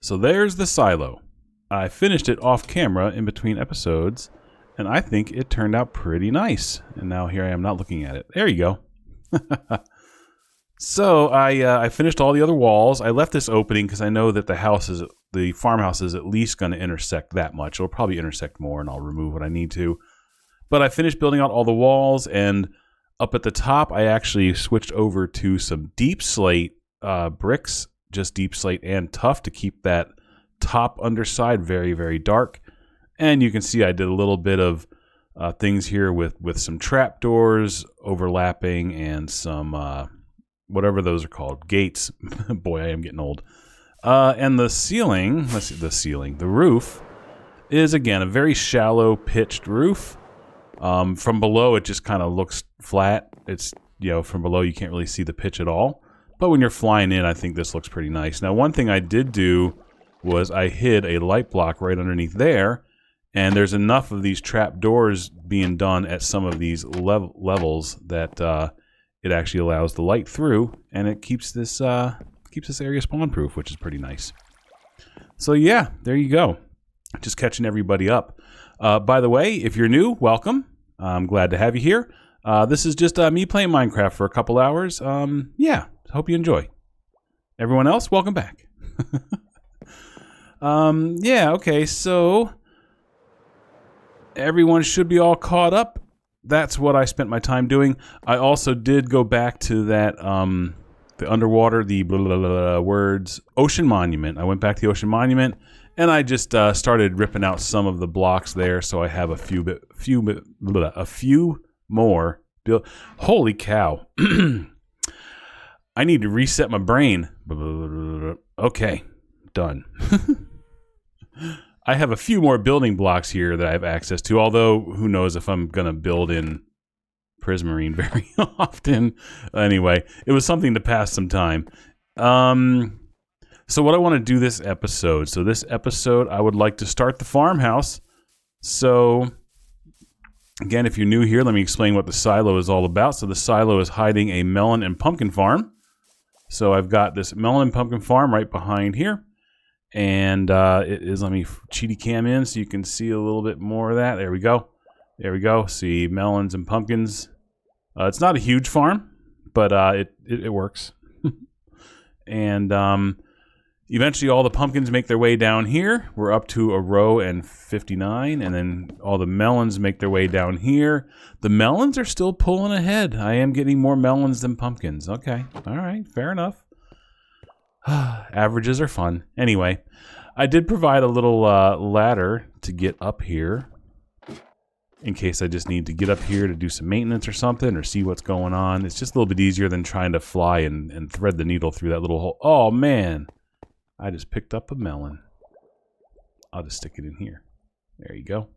So there's the silo. I finished it off camera in between episodes, and I think it turned out pretty nice. And now here I am not looking at it. There you go. So I finished all the other walls. I left this opening because I know that the farmhouse is at least going to intersect that much. It'll probably intersect more, and I'll remove what I need to. But I finished building out all the walls, and up at the top, I actually switched over to some deep slate bricks, just deep slate and tough to keep that top underside very, very dark. And you can see I did a little bit of things here with some trapdoors overlapping and some whatever those are called, gates. Boy, I am getting old. And the ceiling, the roof is again a very shallow pitched roof. From below, it just kind of looks flat. It's, from below you can't really see the pitch at all. But when you're flying in, I think this looks pretty nice. Now, one thing I did do was I hid a light block right underneath there. And there's enough of these trap doors being done at some of these levels that it actually allows the light through, and it keeps this area spawn proof, which is pretty nice. So yeah, there you go. Just catching everybody up. By the way, if you're new, welcome. I'm glad to have you here. This is just me playing Minecraft for a couple hours. Yeah, hope you enjoy. Everyone else, welcome back. Yeah, okay, so everyone should be all caught up. That's what I spent my time doing. I also did go back to that, the underwater, the blah, blah, blah, words, Ocean Monument. I went back to the Ocean Monument, and I just started ripping out some of the blocks there, so I have a few more. Holy cow. I need to reset my brain. Okay, done. I have a few more building blocks here that I have access to, although who knows if I'm going to build in Prismarine very often. Anyway, it was something to pass some time. So what I want to do this episode, I would like to start the farmhouse. So again, if you're new here, let me explain what the silo is all about. So the silo is hiding a melon and pumpkin farm. So I've got this melon and pumpkin farm right behind here. And it is, let me cheaty cam in so you can see a little bit more of that. There we go. There we go. See melons and pumpkins. It's not a huge farm, but it works. And eventually all the pumpkins make their way down here. We're up to a row and 59, and then all the melons make their way down here. The melons are still pulling ahead. I am getting more melons than pumpkins. Okay. All right. Fair enough. Averages are fun. Anyway, I did provide a little ladder to get up here in case I just need to get up here to do some maintenance or something or see what's going on. It's just a little bit easier than trying to fly and thread the needle through that little hole. Oh, man. I just picked up a melon. I'll just stick it in here. There you go.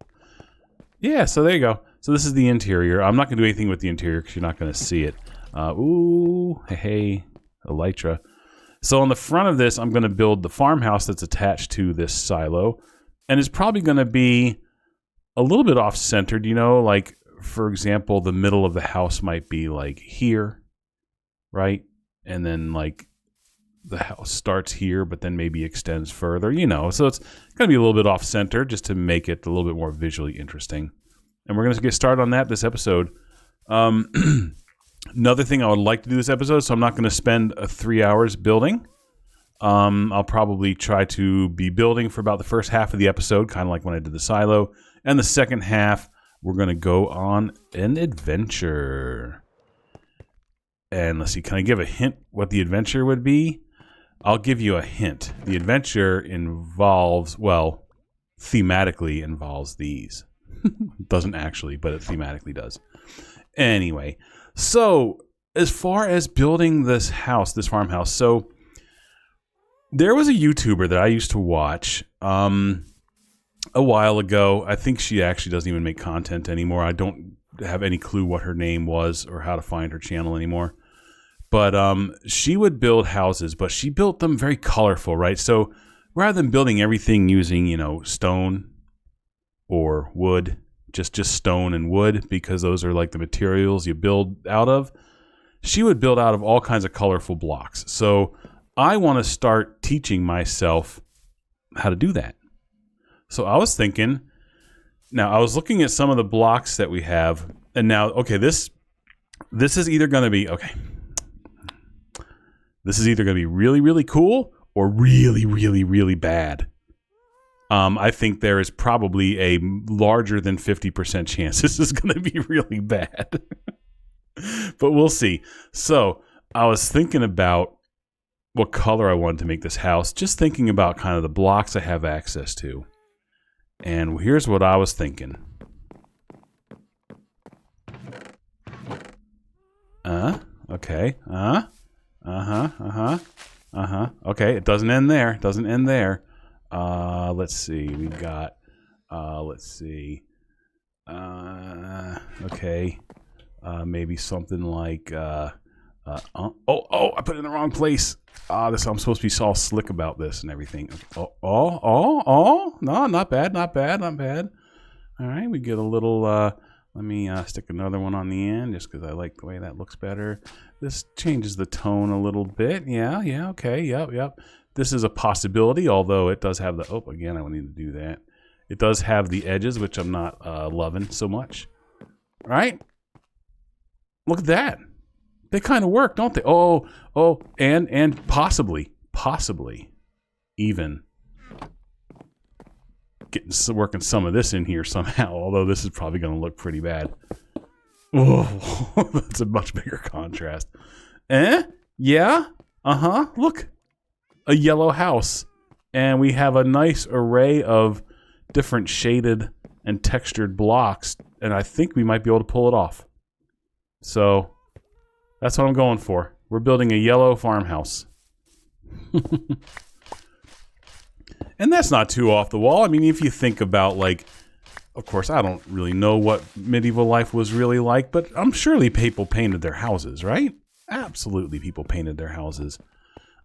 Yeah, so there you go. So this is the interior. I'm not going to do anything with the interior because you're not going to see it. Ooh, hey, elytra. So on the front of this, I'm going to build the farmhouse that's attached to this silo. And it's probably going to be a little bit off-centered, like, for example, the middle of the house might be like here, right? And then like the house starts here, but then maybe extends further, So it's going to be a little bit off-center just to make it a little bit more visually interesting. And we're going to get started on that this episode. Another thing I would like to do this episode, so I'm not going to spend 3 hours building. I'll probably try to be building for about the first half of the episode, kind of like when I did the silo. And the second half, we're going to go on an adventure. And let's see, can I give a hint what the adventure would be? I'll give you a hint. The adventure involves, thematically involves these. Doesn't actually, but it thematically does. Anyway, so as far as building this farmhouse, so there was a YouTuber that I used to watch a while ago. I think she actually doesn't even make content anymore. I don't have any clue what her name was or how to find her channel anymore. But she would build houses, but she built them very colorful, right? So rather than building everything using, stone or wood, just stone and wood, because those are like the materials you build out of, she would build out of all kinds of colorful blocks. So I want to start teaching myself to do that. So I was thinking, now I was looking at some of the blocks that we have, and now, okay, this is either going to be, okay, this is either going to be really, really cool or really, really, really bad. I think there is probably a larger than 50% chance this is going to be really bad. But we'll see. So I was thinking about what color I wanted to make this house, just thinking about kind of the blocks I have access to. And here's what I was thinking. Okay. Okay, it doesn't end there. Let's see. We got, okay. Maybe something like, I put it in the wrong place. I'm supposed to be all slick about this and everything. No, not bad. All right, we get a little, let me stick another one on the end just because I like the way that looks better. This changes the tone a little bit. Yeah, okay, yep. This is a possibility, although it does have the, again, I would need to do that. It does have the edges, which I'm not loving so much. All right? Look at that. They kind of work, don't they? And possibly even working some of this in here somehow, although this is probably going to look pretty bad. Oh, that's a much bigger contrast. Yeah? Look. A yellow house. And we have a nice array of different shaded and textured blocks, and I think we might be able to pull it off. So that's what I'm going for. We're building a yellow farmhouse. And that's not too off the wall. I mean, if you think about, like, of course, I don't really know what medieval life was really like, but I'm surely people painted their houses, right? Absolutely, people painted their houses.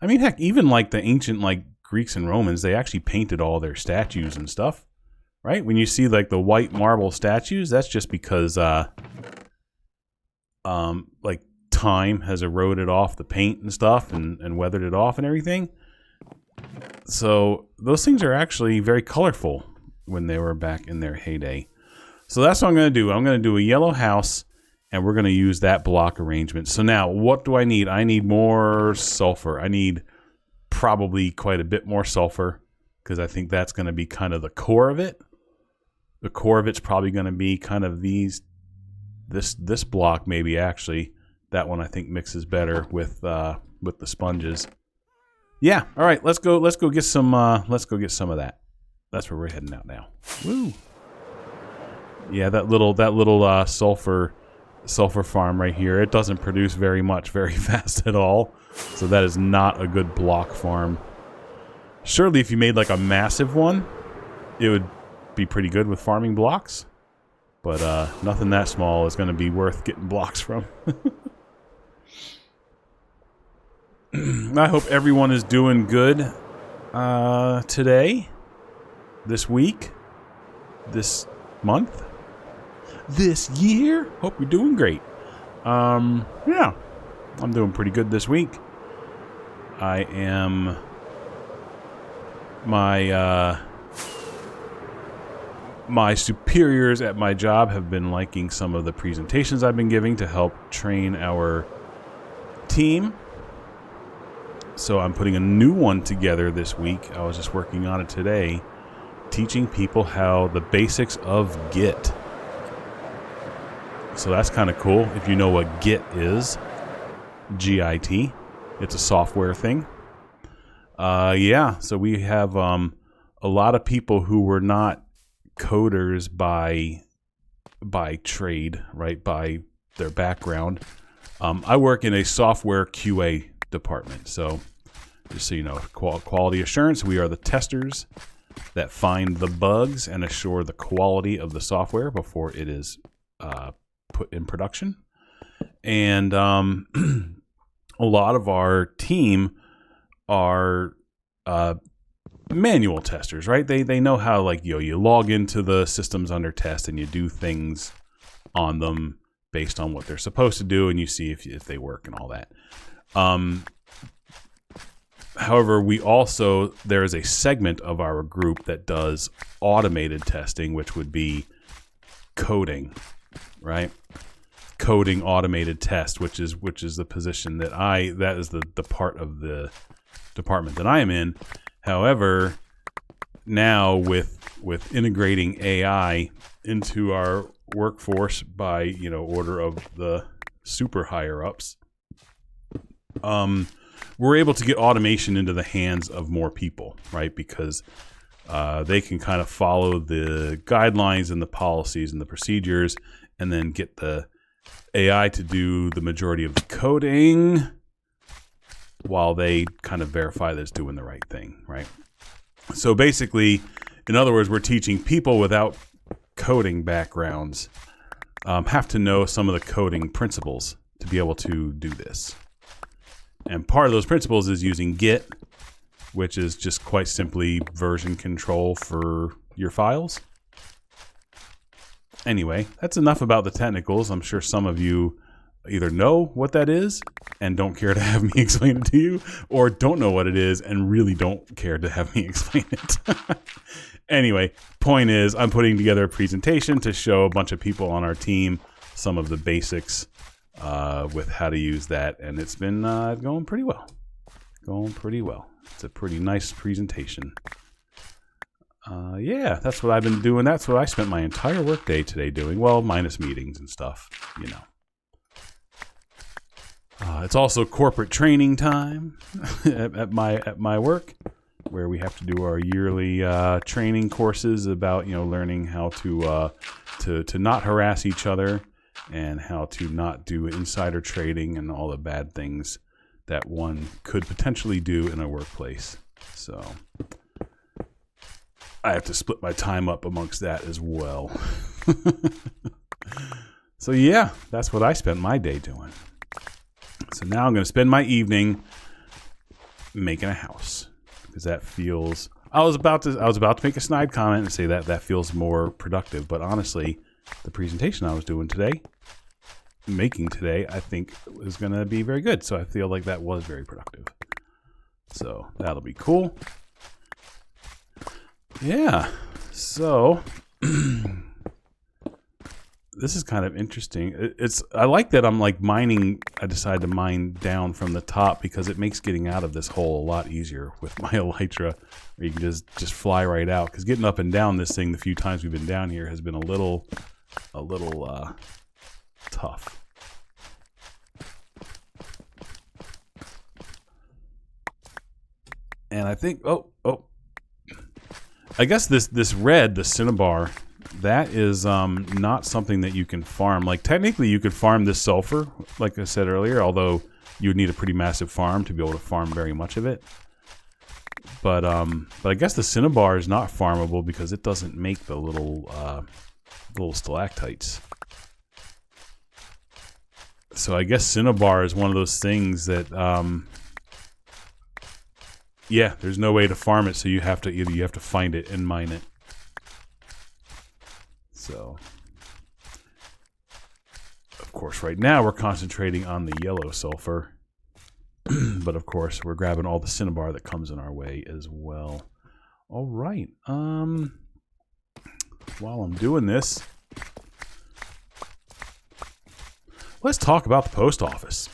I mean, heck, even like the ancient, like, Greeks and Romans, they actually painted all their statues and stuff, right? When you see, like, the white marble statues, that's just because, like, time has eroded off the paint and stuff and weathered it off and everything. So those things are actually very colorful when they were back in their heyday. So that's what I'm going to do. I'm going to do a yellow house, and we're going to use that block arrangement. So now, what do I need? I need more sulfur. I need probably quite a bit more sulfur, because I think that's going to be kind of the core of it. The core of it's probably going to be kind of this block, maybe, actually. That one I think mixes better with the sponges. Yeah, all right, let's go get some of that. That's where we're heading out now. Woo. Yeah, that little sulfur farm right here, it doesn't produce very fast at all. So that is not a good block farm. Surely if you made like a massive one, it would be pretty good with farming blocks. But nothing that small is going to be worth getting blocks from. I hope everyone is doing good today, this week, this month, this year. Hope you're doing great. Yeah, I'm doing pretty good this week. I am my superiors at my job have been liking some of the presentations I've been giving to help train our team. So I'm putting a new one together this week. I was just working on it today, teaching people how the basics of Git. So that's kind of cool. If you know what Git is, G-I-T, it's a software thing. Yeah, so we have a lot of people who were not coders by trade, right, by their background. I work in a software QA department, so just so you know, quality assurance, we are the testers that find the bugs and assure the quality of the software before it is put in production. And a lot of our team are manual testers, right? They know how, like, you log into the systems under test and you do things on them based on what they're supposed to do, and you see if they work and all that. However, there is a segment of our group that does automated testing, which would be coding, right? Coding automated test, which is the position that is the part of the department that I am in. However, now with integrating AI into our workforce by order of the super higher ups, we're able to get automation into the hands of more people, right? Because they can kind of follow the guidelines and the policies and the procedures, and then get the AI to do the majority of the coding while they kind of verify that it's doing the right thing, right? So basically, in other words, we're teaching people without coding backgrounds have to know some of the coding principles to be able to do this. And part of those principles is using Git, which is just quite simply version control for your files. Anyway, that's enough about the technicals. I'm sure some of you either know what that is and don't care to have me explain it to you, or don't know what it is and really don't care to have me explain it. Anyway, point is, I'm putting together a presentation to show a bunch of people on our team some of the basics with how to use that, and it's been going pretty well. It's a pretty nice presentation. Yeah, that's what I've been doing. That's what I spent my entire workday today doing. Well, minus meetings and stuff, It's also corporate training time at my work, where we have to do our yearly training courses about learning how to not harass each other and how to not do insider trading and all the bad things that one could potentially do in a workplace. So I have to split my time up amongst that as well. So yeah, that's what I spent my day doing. So now I'm going to spend my evening making a house, because that feels. I was about to make a snide comment and say that feels more productive, but honestly, the presentation I was making today, I think is going to be very good. So I feel like that was very productive. So that'll be cool. Yeah. So this is kind of interesting. I like that I'm like mining. I decided to mine down from the top because it makes getting out of this hole a lot easier with my elytra, where you can just fly right out. Because getting up and down this thing the few times we've been down here has been a little tough. And I think I guess this red, the cinnabar, that is not something that you can farm. Like technically you could farm this sulfur, like I said earlier, although you would need a pretty massive farm to be able to farm very much of it. But I guess the cinnabar is not farmable because it doesn't make the little stalactites. So I guess cinnabar is one of those things that yeah, there's no way to farm it, so you have to find it and mine it. So, of course, right now we're concentrating on the yellow sulfur, but of course we're grabbing all the cinnabar that comes in our way as well. All right. While I'm doing this, let's talk about the post office.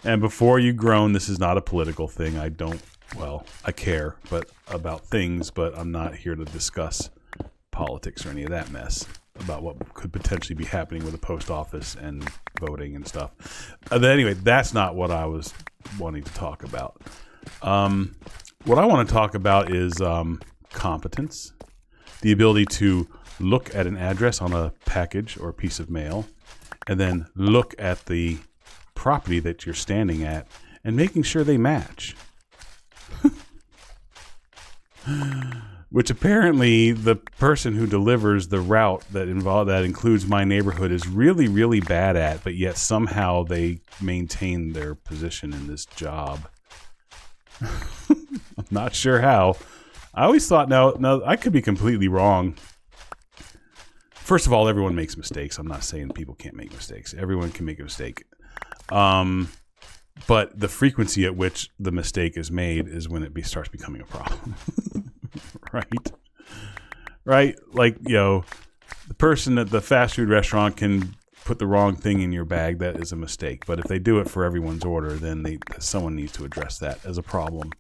And before you groan, this is not a political thing. I care about things, but I'm not here to discuss politics or any of that mess about what could potentially be happening with the post office and voting and stuff. Anyway, that's not what I was wanting to talk about. What I want to talk about is competence, the ability to look at an address on a package or a piece of mail, and then look at the property that you're standing at and making sure they match. Which apparently the person who delivers the route that includes my neighborhood is really, really bad at, but yet somehow they maintain their position in this job. I'm not sure how. I always thought, now I could be completely wrong. First of all, everyone makes mistakes. I'm not saying people can't make mistakes. Everyone can make a mistake. But the frequency at which the mistake is made is when it starts becoming a problem. Right? Like, the person at the fast food restaurant can put the wrong thing in your bag. That is a mistake. But if they do it for everyone's order, then someone needs to address that as a problem.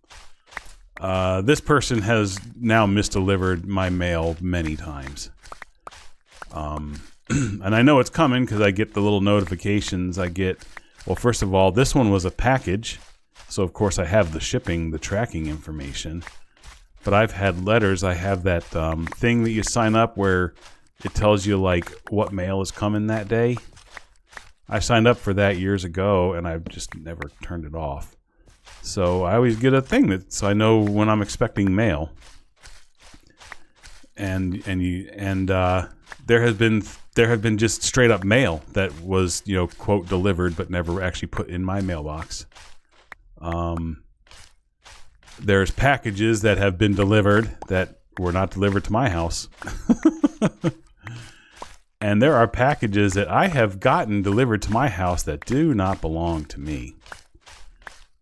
This person has now misdelivered my mail many times. And I know it's coming because I get the little notifications. Well, first of all, this one was a package. So, of course, I have the tracking information. But I've had letters. I have that thing that you sign up where it tells you, like, what mail is coming that day. I signed up for that years ago, and I've just never turned it off. So I always get a thing so I know when I'm expecting mail. And there have been just straight up mail that was, quote, delivered, but never actually put in my mailbox. There's packages that have been delivered that were not delivered to my house. And there are packages that I have gotten delivered to my house that do not belong to me.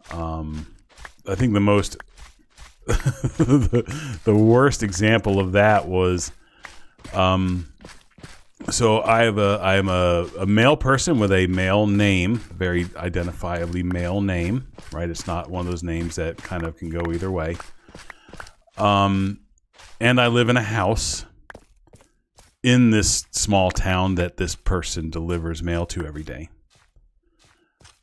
I think the most the worst example of that was so I am a male person with a male name, very identifiably male name, right? It's not one of those names that kind of can go either way. And I live in a house in this small town that this person delivers mail to every day.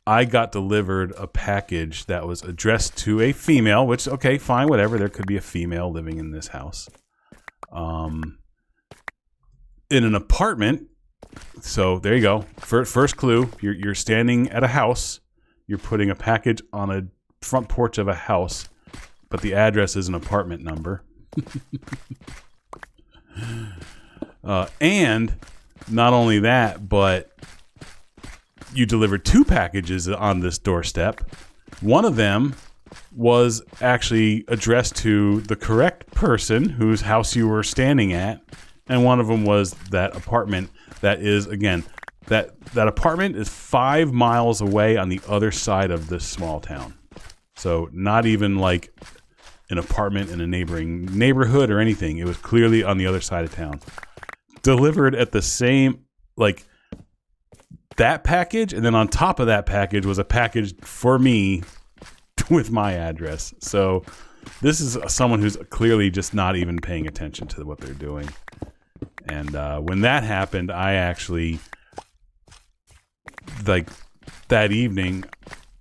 I got delivered a package that was addressed to a female, which, okay, fine, whatever. There could be a female living in this house. In an apartment. So there you go. First clue, you're standing at a house. You're putting a package on a front porch of a house, but the address is an apartment number. And not only that, but you delivered 2 packages on this doorstep. One of them was actually addressed to the correct person whose house you were standing at, and one of them was that apartment that is, again, that apartment is 5 miles away on the other side of this small town. So not even like an apartment in a neighboring neighborhood or anything. It was clearly on the other side of town. Delivered at the same, like, that package, and then on top of that package was a package for me with my address. So this is someone who's clearly just not even paying attention to what they're doing. And when that happened, I actually, like, that evening,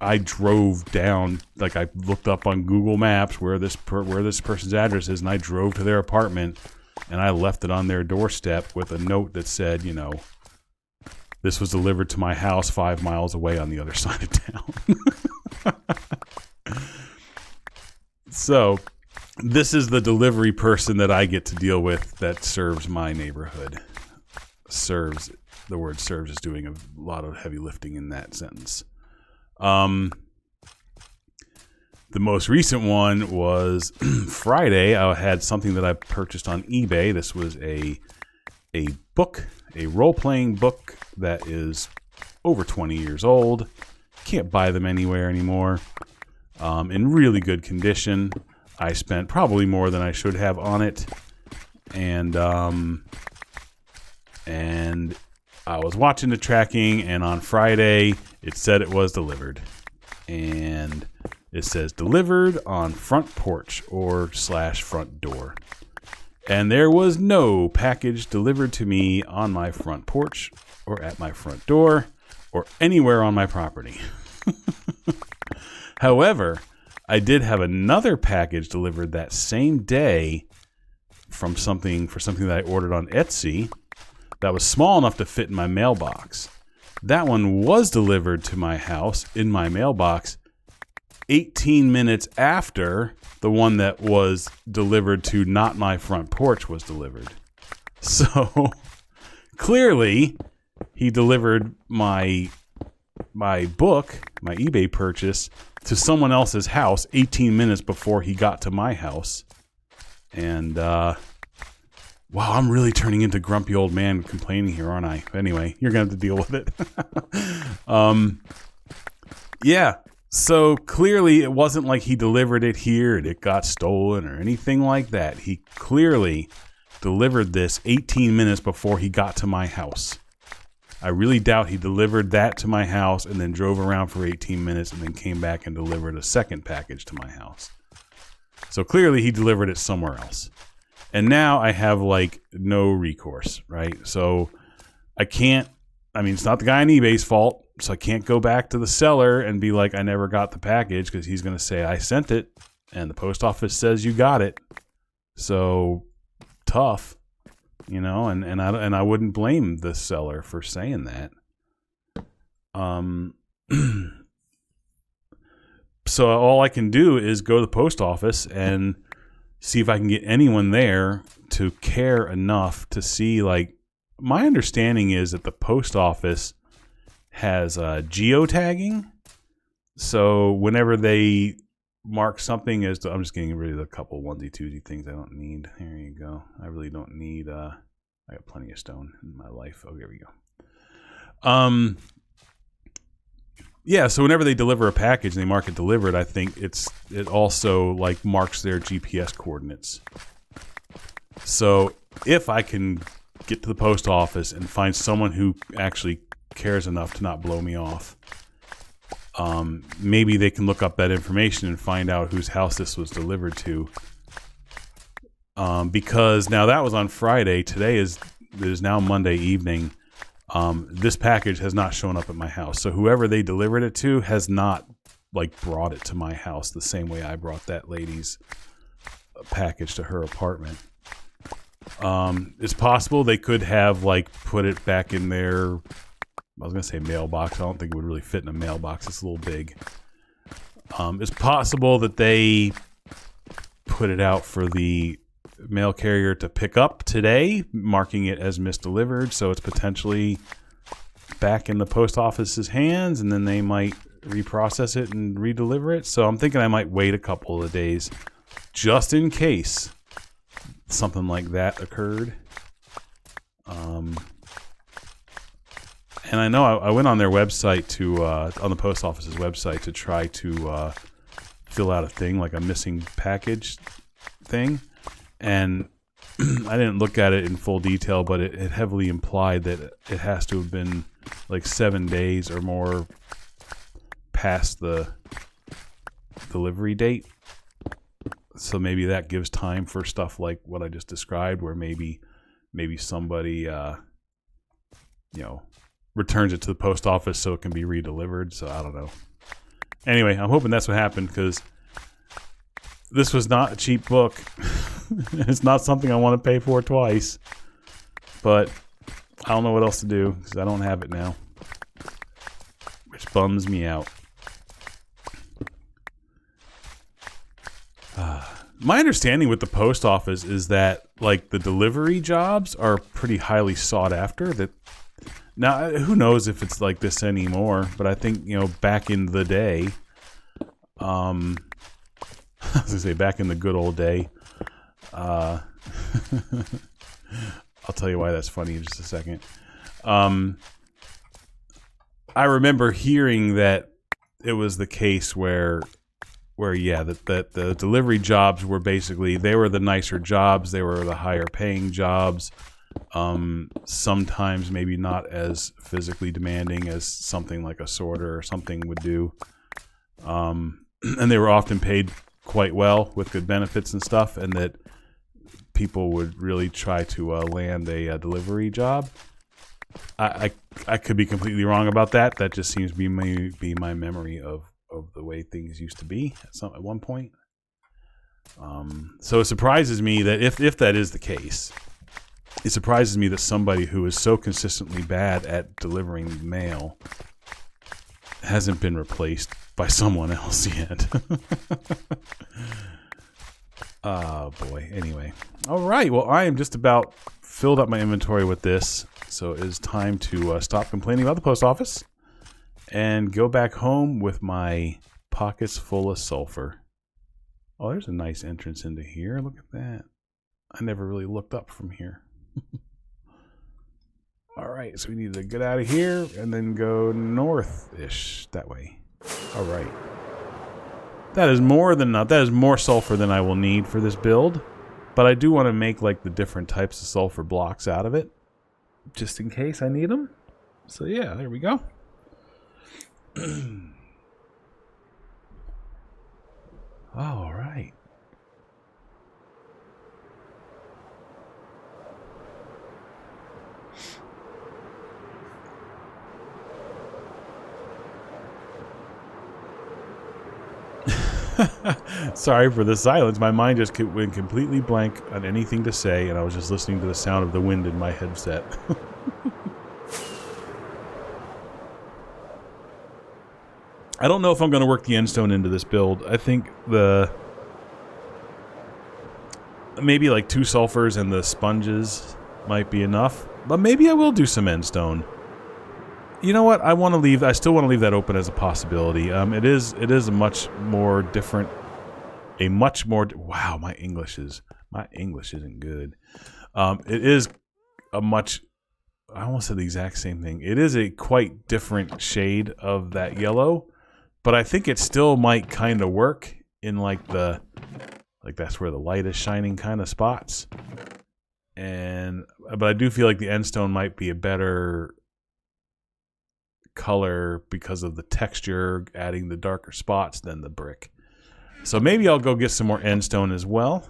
I drove down, like, I looked up on Google Maps where this person's address is, and I drove to their apartment, and I left it on their doorstep with a note that said, this was delivered to my house 5 miles away on the other side of town. So this is the delivery person that I get to deal with that serves my neighborhood. Serves, the word serves is doing a lot of heavy lifting in that sentence. The most recent one was Friday. I had something that I purchased on eBay. This was a book, a role-playing book that is over 20 years old. Can't buy them anywhere anymore. In really good condition. I spent probably more than I should have on it. And I was watching the tracking, and on Friday, it said it was delivered. And it says delivered on front porch or / front door. And there was no package delivered to me on my front porch or at my front door or anywhere on my property. However, I did have another package delivered that same day for something that I ordered on Etsy that was small enough to fit in my mailbox. That one was delivered to my house in my mailbox 18 minutes after the one that was delivered to not my front porch was delivered. So clearly he delivered my book, my eBay purchase, to someone else's house 18 minutes before he got to my house. And wow, I'm really turning into grumpy old man complaining here, aren't I? Anyway, you're gonna have to deal with it. Yeah. So clearly it wasn't like he delivered it here and it got stolen or anything like that. He clearly delivered this 18 minutes before he got to my house. I really doubt he delivered that to my house and then drove around for 18 minutes and then came back and delivered a second package to my house. So clearly he delivered it somewhere else. And now I have like no recourse, right? So I can't, I mean, it's not the guy on eBay's fault. So I can't go back to the seller and be like, I never got the package, because he's going to say I sent it and the post office says you got it. So tough, you know, and I wouldn't blame the seller for saying that. So all I can do is go to the post office and see if I can get anyone there to care enough to see, like, my understanding is that the post office has geotagging. So whenever they mark something as, I'm just getting rid of a couple onesie-twosie things I don't need. There you go. I really don't need, I got plenty of stone in my life. Oh, here we go. Yeah, so whenever they deliver a package and they mark it delivered, I think it also like marks their GPS coordinates. So if I can get to the post office and find someone who actually cares enough to not blow me off, maybe they can look up that information and find out whose house this was delivered to. Because now that was on Friday. Today is now Monday evening. This package has not shown up at my house. So whoever they delivered it to has not like brought it to my house the same way I brought that lady's package to her apartment. It's possible they could have like put it back in their, I was going to say mailbox. I don't think it would really fit in a mailbox. It's a little big. It's possible that they put it out for the mail carrier to pick up today, marking it as misdelivered. So it's potentially back in the post office's hands, and then they might reprocess it and redeliver it. So I'm thinking I might wait a couple of days just in case something like that occurred. And I know I went on their website to, on the post office's website, to try to fill out a thing, like a missing package thing. And I didn't look at it in full detail, but it heavily implied that it has to have been like 7 days or more past the delivery date. So maybe that gives time for stuff like what I just described, where maybe somebody, returns it to the post office so it can be redelivered. So I don't know. Anyway, I'm hoping that's what happened, because this was not a cheap book. It's not something I want to pay for twice. But I don't know what else to do, because I don't have it now, which bums me out. My understanding with the post office is that like the delivery jobs are pretty highly sought after. That now, who knows if it's like this anymore, but I think, back in the day, I was gonna say back in the good old day, I'll tell you why that's funny in just a second. I remember hearing that it was the case where that the delivery jobs were basically, they were the nicer jobs, they were the higher paying jobs. Sometimes maybe not as physically demanding as something like a sorter or something would do. And they were often paid quite well with good benefits and stuff, and that people would really try to land a delivery job. I could be completely wrong about that. That just seems to be my memory of the way things used to be at one point. So it surprises me that if that is the case, it surprises me that somebody who is so consistently bad at delivering mail hasn't been replaced by someone else yet. Oh boy. Anyway. All right. Well, I am just about filled up my inventory with this, so it is time to stop complaining about the post office and go back home with my pockets full of sulfur. Oh, there's a nice entrance into here. Look at that. I never really looked up from here. All right, so we need to get out of here and then go north-ish that way. All right. That is more than enough. That is more sulfur than I will need for this build. But I do want to make like the different types of sulfur blocks out of it, just in case I need them. So yeah, there we go. All right. Sorry for the silence. My mind just went completely blank on anything to say, and I was just listening to the sound of the wind in my headset. I don't know if I'm going to work the end stone into this build. I think maybe like 2 sulfurs and the sponges might be enough, but maybe I will do some end stone. You know what? I still want to leave that open as a possibility. It is a much more different, wow, my English isn't good. It is a much, I almost said the exact same thing. It is a quite different shade of that yellow, but I think it still might kind of work in like that's where the light is shining kind of spots. But I do feel like the end stone might be a better color because of the texture, adding the darker spots than the brick. So maybe I'll go get some more end stone as well.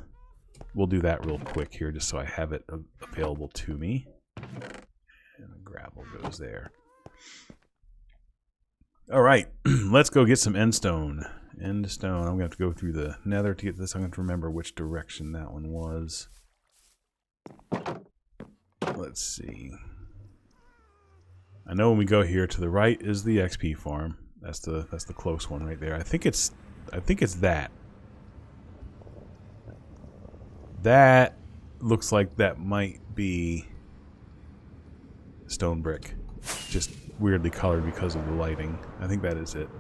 We'll do that real quick here just so I have it available to me. And the gravel goes there. All right, let's go get some end stone. End stone. I'm going to have to go through the nether to get this. I'm going to remember which direction that one was. Let's see. I know when we go here to the right is the XP farm. That's the close one right there. I think it's that. That looks like that might be stone brick. Just weirdly colored because of the lighting. I think that is it.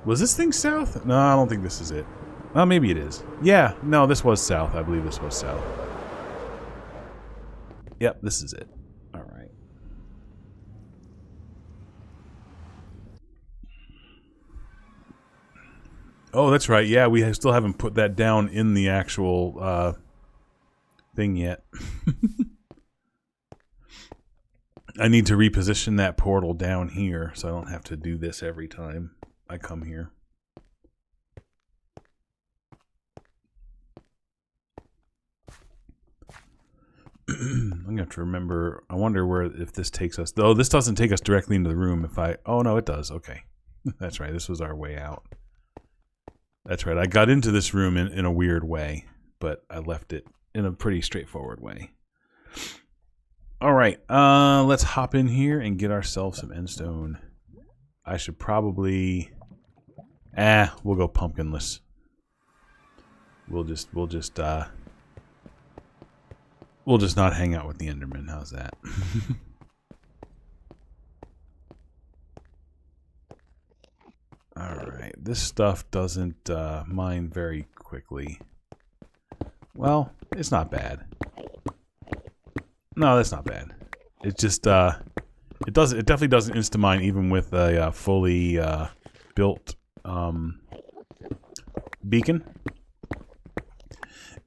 Was this thing south? No, I don't think this is it. Oh, maybe it is. Yeah, no, this was south. I believe this was south. Yep, this is it. All right. Oh, that's right. Yeah, we still haven't put that down in the actual thing yet. I need to reposition that portal down here so I don't have to do this every time I come here. I'm going to have to remember. I wonder if this takes us. Oh, this doesn't take us directly into the room. Oh, no, it does. Okay. That's right. This was our way out. That's right. I got into this room in a weird way, but I left it in a pretty straightforward way. All right. Let's hop in here and get ourselves some end stone. I should probably... we'll go pumpkinless. We'll just not hang out with the Enderman. How's that? Alright, this stuff doesn't mine very quickly. Well, it's not bad. No, that's not bad. It just, it definitely doesn't insta-mine even with a fully built beacon.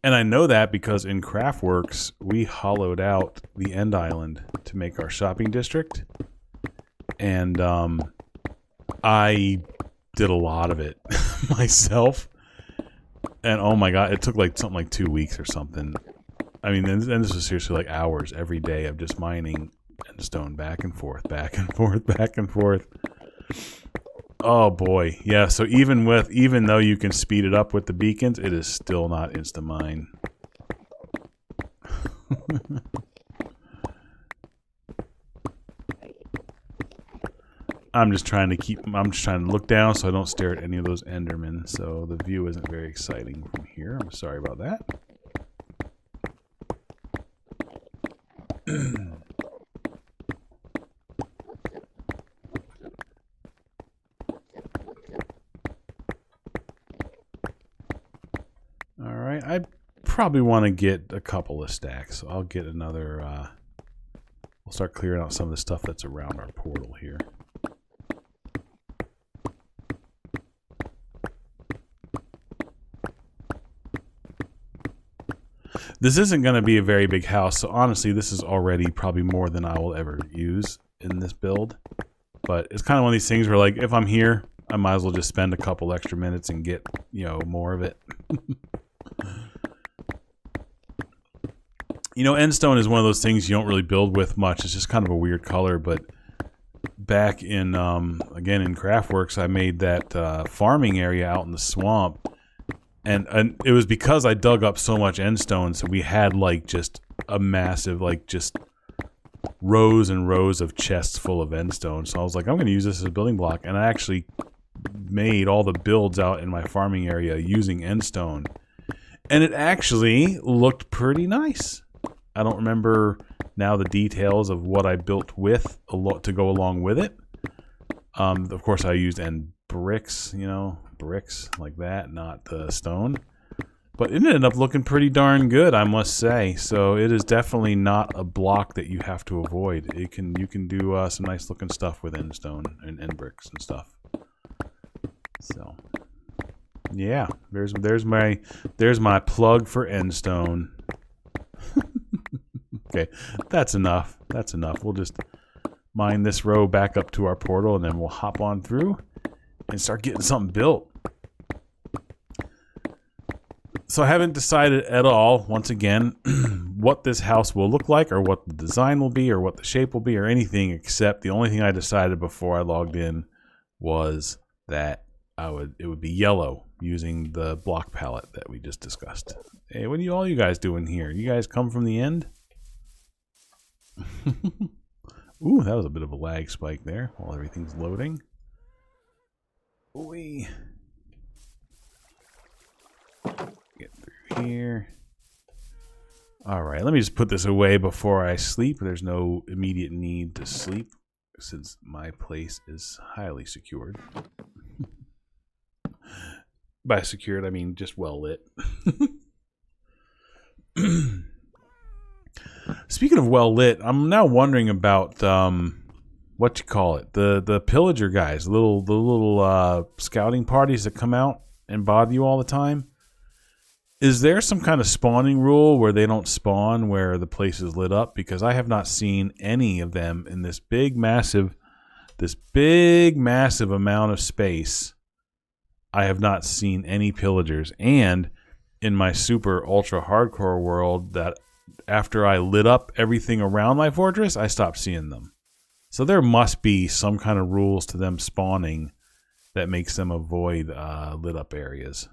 And I know that because in Craftworks, we hollowed out the end island to make our shopping district. And I did a lot of it myself. And oh my god, it took like something like 2 weeks or something. I mean, and this was seriously like hours every day of just mining end stone back and forth, back and forth, back and forth. Oh boy, yeah. So even though you can speed it up with the beacons, it is still not insta-mine. I'm just trying to look down so I don't stare at any of those Endermen. So the view isn't very exciting from here. I'm sorry about that. Alright, I probably want to get a couple of stacks. So I'll get another, we'll start clearing out some of the stuff that's around our portal here. This isn't going to be a very big house, so honestly, this is already probably more than I will ever use in this build. But it's kind of one of these things where, like, if I'm here, I might as well just spend a couple extra minutes and get, you know, more of it. You know, endstone is one of those things you don't really build with much. It's just kind of a weird color, but back in, again, in Craftworks, I made that farming area out in the swamp. And it was because I dug up so much endstone, so we had, like, just a massive, like, just rows and rows of chests full of endstone. So I was like, I'm going to use this as a building block. And I actually made all the builds out in my farming area using endstone. And it actually looked pretty nice. I don't remember now the details of what I built with to go along with it. Of course, I used bricks, you know, bricks like that, not the stone. But it ended up looking pretty darn good, I must say. So it is definitely not a block that you have to avoid. You can do some nice looking stuff with endstone and end bricks and stuff. So yeah, there's my plug for endstone. Okay, that's enough. That's enough. We'll just mine this row back up to our portal, and then we'll hop on through and start getting something built. So I haven't decided at all, once again, what this house will look like, or what the design will be, or what the shape will be, or anything, except the only thing I decided before I logged in was that it would be yellow, using the block palette that we just discussed. Hey, what are all you guys doing here? You guys come from the end? Ooh, that was a bit of a lag spike there while everything's loading. Ooh. Get through here. Alright, let me just put this away before I sleep. There's no immediate need to sleep since my place is highly secured. By secured, I mean just well lit. Speaking of well lit, I'm now wondering about what you call it, the pillager guys, the little scouting parties that come out and bother you all the time. Is there some kind of spawning rule where they don't spawn where the place is lit up? Because I have not seen any of them in this big massive amount of space. I have not seen any pillagers, and in my super ultra hardcore world, that after I lit up everything around my fortress, I stopped seeing them. So there must be some kind of rules to them spawning that makes them avoid lit up areas.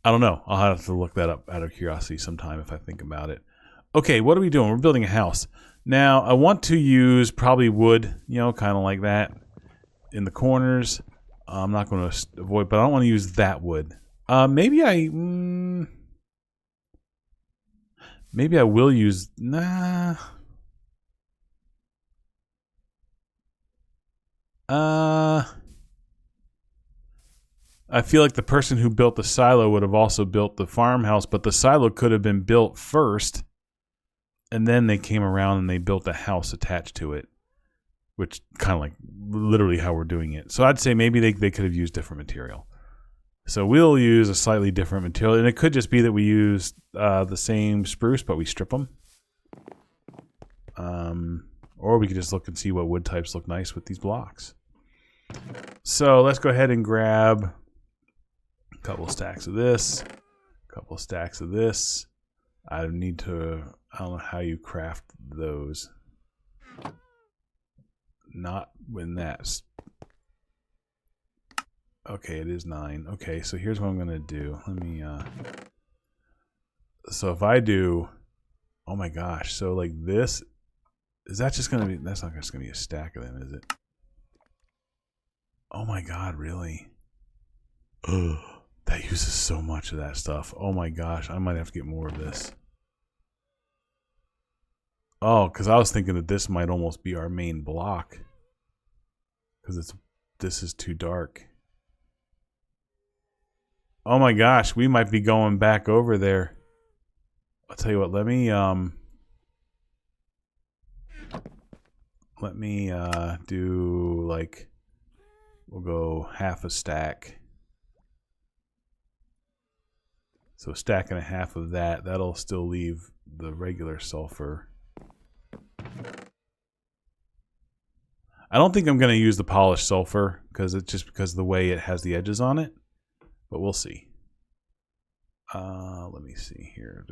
I don't know. I'll have to look that up out of curiosity sometime if I think about it. Okay, what are we doing? We're building a house. Now, I want to use probably wood, you know, kind of like that in the corners. I'm not going to avoid, but I don't want to use that wood. Maybe I will use, nah. I feel like the person who built the silo would have also built the farmhouse, but the silo could have been built first, and then they came around and they built a house attached to it, which kind of like literally how we're doing it. So I'd say maybe they could have used different material. So we'll use a slightly different material, and it could just be that we use the same spruce, but we strip them. Or we could just look and see what wood types look nice with these blocks. So let's go ahead and grab a couple of stacks of this, a couple of stacks of this. I don't know how you craft those. Not when that's... Okay, it is 9. Okay, so here's what I'm going to do. Let me... So if I do... Oh my gosh, so like this... Is that just going to be... That's not just going to be a stack of them, is it? Oh my god, really? Ugh, that uses so much of that stuff. Oh my gosh, I might have to get more of this. Oh, because I was thinking that this might almost be our main block. Because this is too dark. Oh my gosh, we might be going back over there. I'll tell you what, let me do like, we'll go half a stack. So a stack and a half of that. That'll still leave the regular sulfur. I don't think I'm going to use the polished sulfur because it's just because of the way it has the edges on it. But we'll see. Let me see here.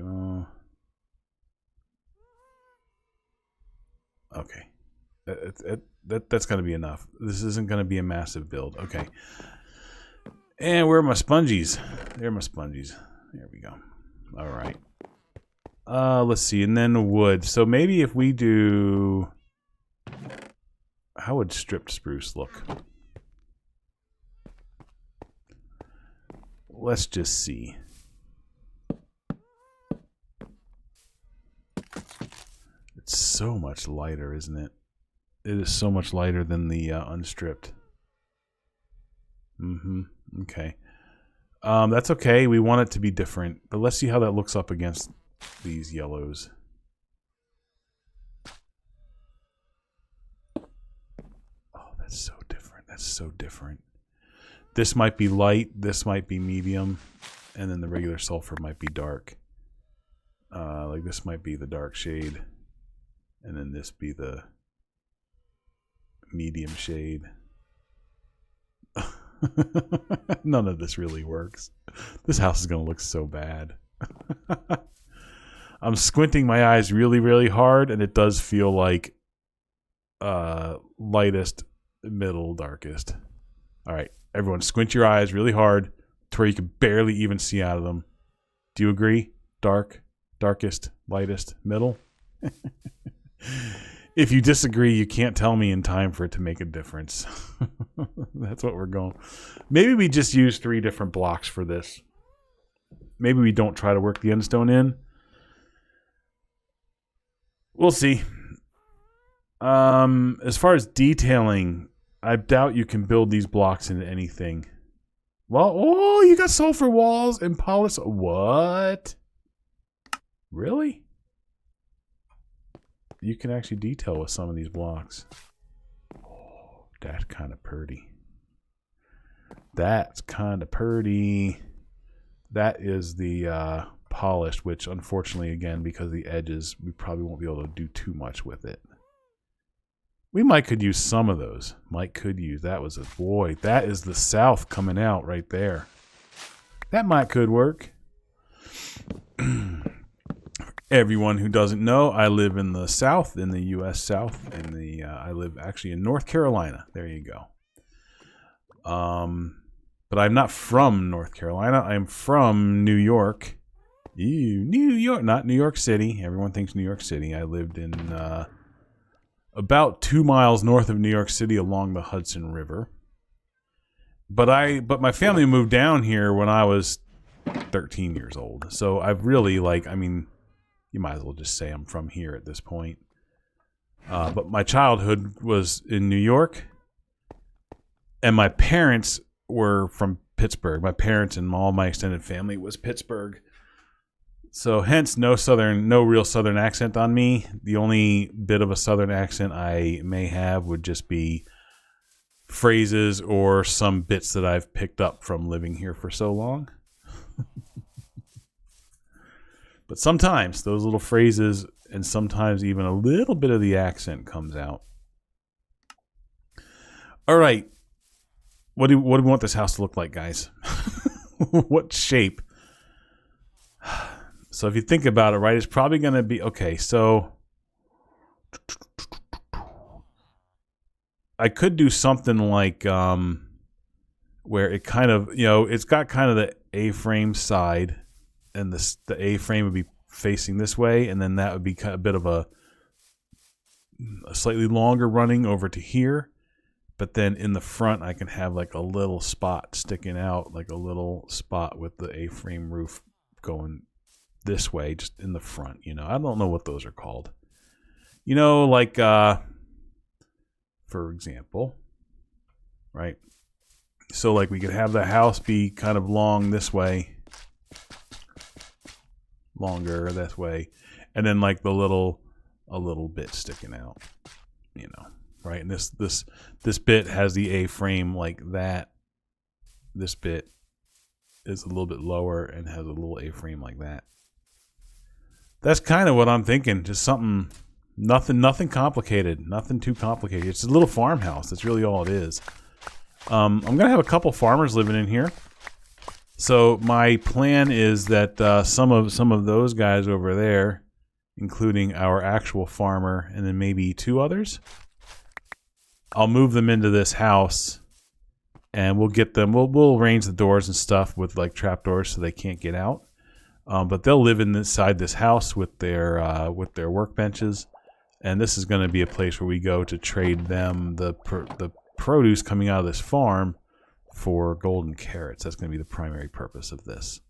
Okay. That's going to be enough. This isn't going to be a massive build. Okay. And where are my spongies? There are my spongies. There we go. All right. Let's see. And then wood. So maybe if we do... How would stripped spruce look? Let's just see. It's so much lighter, isn't it? It is so much lighter than the unstripped. Okay. That's okay. We want it to be different. But let's see how that looks up against these yellows. Oh, that's so different. That's so different. This might be light. This might be medium. And then the regular sulfur might be dark. Like this might be the dark shade. And then this be the medium shade. None of this really works. This house is going to look so bad. I'm squinting my eyes really, really hard, and it does feel like lightest, middle, darkest. All right, everyone, squint your eyes really hard to where you can barely even see out of them. Do you agree? Dark, darkest, lightest, middle? If you disagree, you can't tell me in time for it to make a difference. That's what we're going. Maybe we just use 3 different blocks for this. Maybe we don't try to work the endstone in. We'll see. As far as detailing, I doubt you can build these blocks into anything. Well, oh, you got sulfur walls and polished. What? Really? You can actually detail with some of these blocks. Oh, that's kind of pretty. That's kind of pretty. That is the polished, which unfortunately, again, because of the edges, we probably won't be able to do too much with it. We might could use some of those. Might could use. That was a boy. That is the South coming out right there. That might could work. Everyone who doesn't know, I live in the South, in the U.S. South. I live actually in North Carolina. There you go. But I'm not from North Carolina. I'm from New York. Ew, New York, not New York City. Everyone thinks New York City. I lived in about 2 miles north of New York City along the Hudson River. But my family moved down here when I was 13 years old. So I've really you might as well just say I'm from here at this point. But my childhood was in New York, and my parents were from Pittsburgh. My parents and all my extended family was Pittsburgh. So hence no real Southern accent on me. The only bit of a Southern accent I may have would just be phrases or some bits that I've picked up from living here for so long. But sometimes those little phrases and sometimes even a little bit of the accent comes out. All right. What do we want this house to look like, guys? What shape? So if you think about it, right, it's probably going to be... Okay, so... I could do something like... where it kind of... it's got kind of the A-frame side... And the A-frame would be facing this way, and then that would be kind of a bit of a slightly longer running over to here. But then in the front, I can have like a little spot sticking out, like a little spot with the A-frame roof going this way, just in the front. I don't know what those are called. Like for example, right? So like we could have the house be kind of long this way. Longer this way, and then like a little bit sticking out, right? And this bit has the A-frame like that. This bit is a little bit lower and has a little A-frame like that. That's kind of what I'm thinking. Just something, nothing complicated, nothing too complicated. It's a little farmhouse. That's really all it is. I'm gonna have a couple farmers living in here. So my plan is that some of those guys over there, including our actual farmer and then maybe 2 others, I'll move them into this house, and we'll get them. We'll arrange the doors and stuff with like trapdoors so they can't get out. But they'll live inside this house with their workbenches, and this is going to be a place where we go to trade them the produce coming out of this farm for golden carrots. That's going to be the primary purpose of this.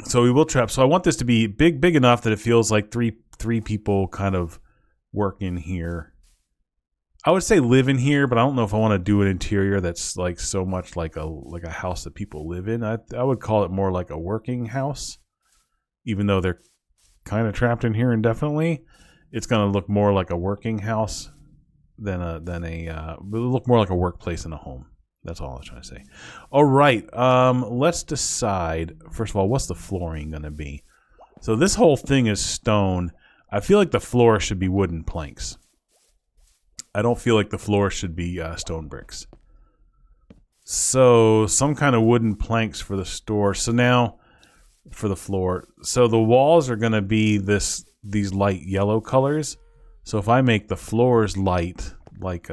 So we will trap. So I want this to be big enough that it feels like three people kind of work in here. I would say live in here, but I don't know if I want to do an interior that's like so much like a house that people live in. I would call it more like a working house, even though they're kind of trapped in here indefinitely. It's going to look more like a working house than it'll look more like a workplace than a home. That's all I was trying to say. All right, let's decide first of all, what's the flooring going to be? So this whole thing is stone. I feel like the floor should be wooden planks. I don't feel like the floor should be stone bricks. So some kind of wooden planks for the store. So now for the floor. So the walls are going to be these light yellow colors. So if I make the floors light, like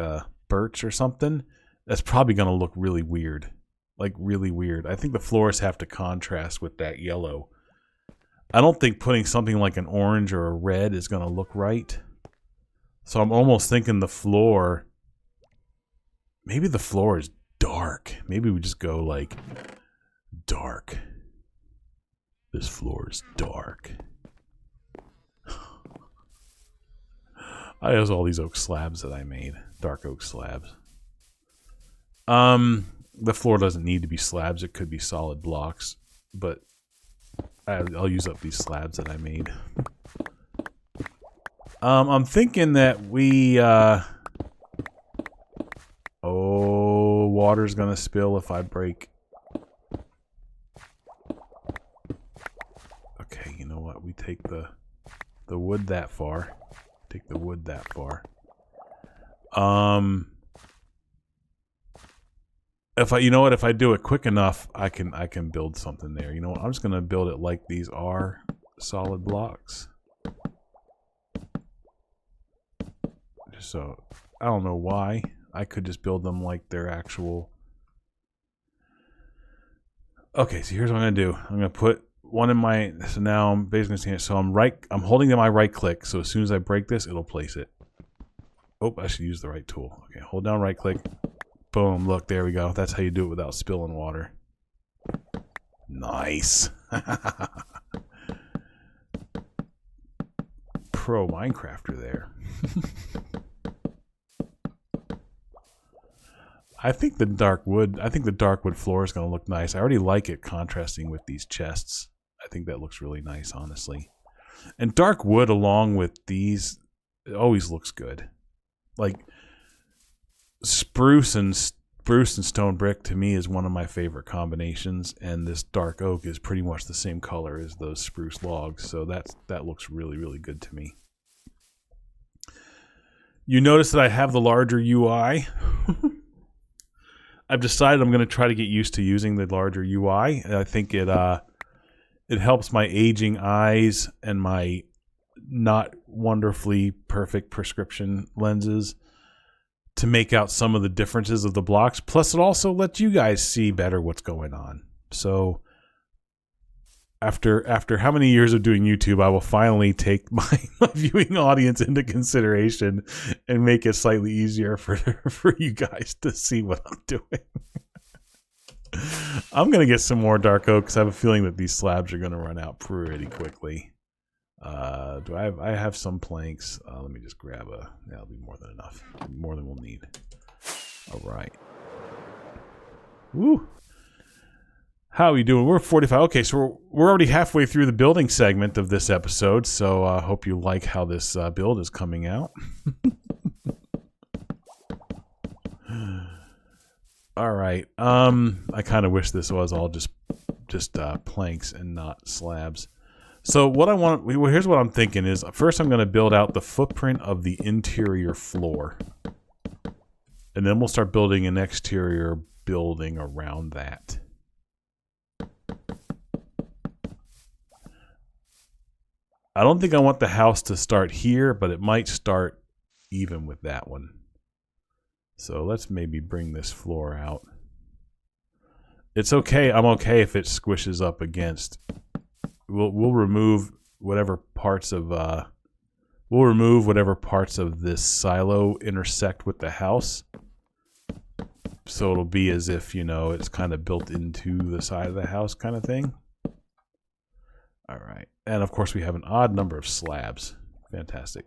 birch or something, that's probably going to look really weird. Like really weird. I think the floors have to contrast with that yellow. I don't think putting something like an orange or a red is going to look right. So I'm almost thinking the floor, maybe the floor is dark. Maybe we just go like dark. This floor is dark. I have all these oak slabs that I made. Dark oak slabs. The floor doesn't need to be slabs. It could be solid blocks. But I'll use up these slabs that I made. I'm thinking that we, water's gonna spill if I break. Okay, you know what? We take the wood that far. Take the wood that far. You know what? If I do it quick enough, I can build something there. You know what? I'm just gonna build it like these are solid blocks. So I don't know why. I could just build them like they're actual. Okay, so here's what I'm gonna do. I'm gonna put one in my. So now I'm basically saying. So I'm holding down my right click. So as soon as I break this, it'll place it. Oh, I should use the right tool. Okay, hold down right click. Boom. Look, there we go. That's how you do it without spilling water. Nice. Pro Minecrafter there. I think the dark wood floor is going to look nice. I already like it contrasting with these chests. I think that looks really nice, honestly. And dark wood along with these, it always looks good. Like spruce and stone brick to me is one of my favorite combinations, and this dark oak is pretty much the same color as those spruce logs, so that looks really, really good to me. You notice that I have the larger UI. I've decided I'm going to try to get used to using the larger UI. And I think it helps my aging eyes and my not wonderfully perfect prescription lenses to make out some of the differences of the blocks. Plus, it also lets you guys see better what's going on. So after how many years of doing YouTube, I will finally take my viewing audience into consideration and make it slightly easier for you guys to see what I'm doing. I'm going to get some more dark oak because I have a feeling that these slabs are going to run out pretty quickly. I have some planks. Let me just grab that'll be more than enough. More than we'll need. All right. Woo. How are we doing? We're 45. Okay, so we're already halfway through the building segment of this episode, so I hope you like how this build is coming out. All right. I kind of wish this was all just planks and not slabs. So what I want, here's what I'm thinking is, first I'm going to build out the footprint of the interior floor. And then we'll start building an exterior building around that. I don't think I want the house to start here, but it might start even with that one. So let's maybe bring this floor out. It's okay. I'm okay if it squishes up against. We'll remove whatever parts of this silo intersect with the house. So it'll be as if, you know, it's kind of built into the side of the house kind of thing. All right. And of course we have an odd number of slabs. Fantastic.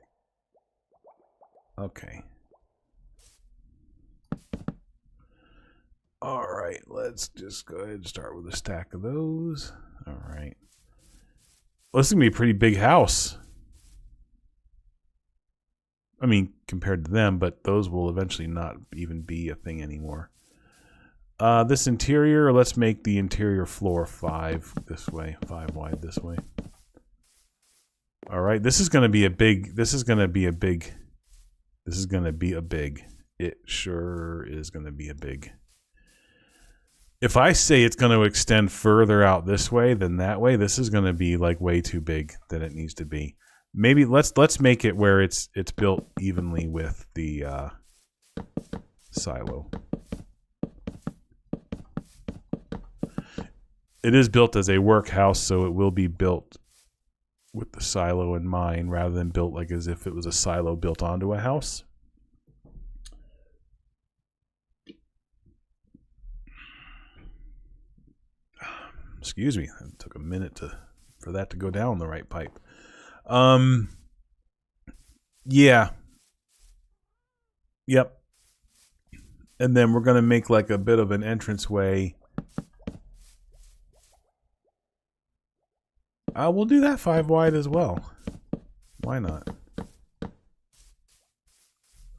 Okay. All right, let's just go ahead and start with a stack of those. All right. Well, this is going to be a pretty big house. I mean, compared to them, but those will eventually not even be a thing anymore. This interior, let's make the interior floor 5 this way, 5 wide this way. All right, this is going to be a big, it sure is going to be a big. If I say it's going to extend further out this way than that way, this is going to be like way too big than it needs to be. Maybe let's make it where it's built evenly with the silo. It is built as a workhouse, so it will be built with the silo in mind rather than built like as if it was a silo built onto a house. Excuse me, it took a minute for that to go down the right pipe. Yeah. Yep. And then we're going to make like a bit of an entranceway. We'll do that 5 wide as well. Why not?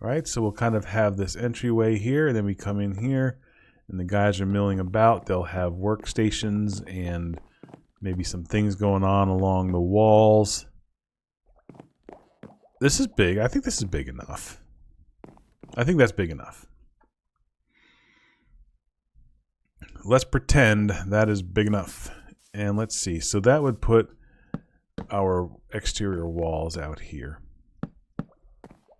Right, so we'll kind of have this entryway here, and then we come in here. And the guys are milling about. They'll have workstations and maybe some things going on along the walls. This is big. I think this is big enough. I think that's big enough. Let's pretend that is big enough. And let's see. So that would put our exterior walls out here.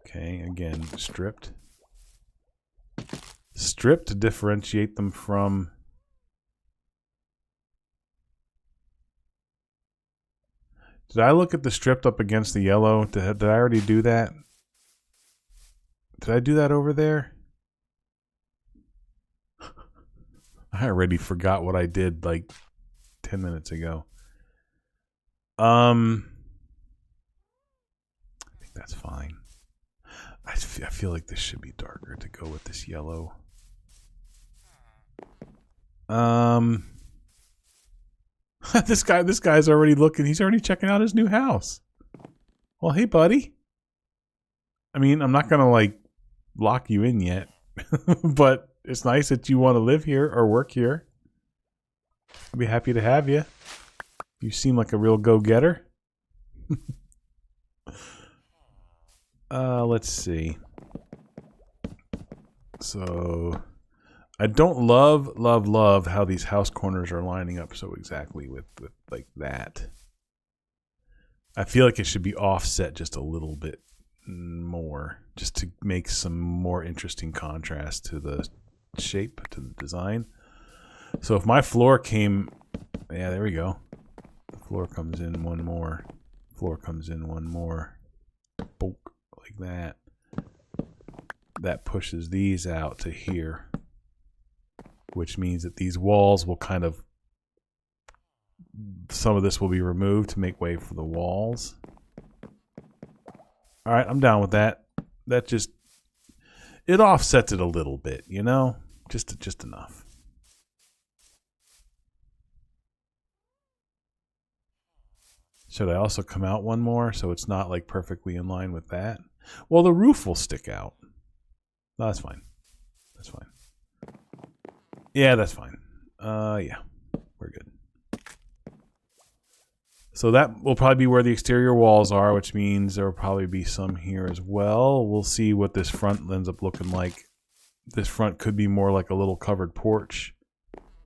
Okay, again, stripped. Strip to differentiate them from. Did I look at the stripped up against the yellow? Did I already do that? Did I do that over there? I already forgot what I did like 10 minutes ago. I think that's fine. I feel like this should be darker to go with this yellow. This guy's already looking. He's already checking out his new house. Well, hey, buddy. I mean, I'm not gonna like lock you in yet, but it's nice that you want to live here or work here. I'd be happy to have you. You seem like a real go-getter. Let's see. So I don't love how these house corners are lining up so exactly with like that. I feel like it should be offset just a little bit more, just to make some more interesting contrast to the shape, to the design. So if my floor came, yeah, there we go. The floor comes in one more. Floor comes in one more. Bonk, like that. That pushes these out to here, which means that these walls will kind of, some of this will be removed to make way for the walls. All right, I'm down with that. That just, it offsets it a little bit, you know, just enough. Should I also come out one more so it's not like perfectly in line with that? Well, the roof will stick out. No, that's fine. That's fine. Yeah, that's fine. Yeah, we're good. So that will probably be where the exterior walls are, which means there will probably be some here as well. We'll see what this front ends up looking like. This front could be more like a little covered porch.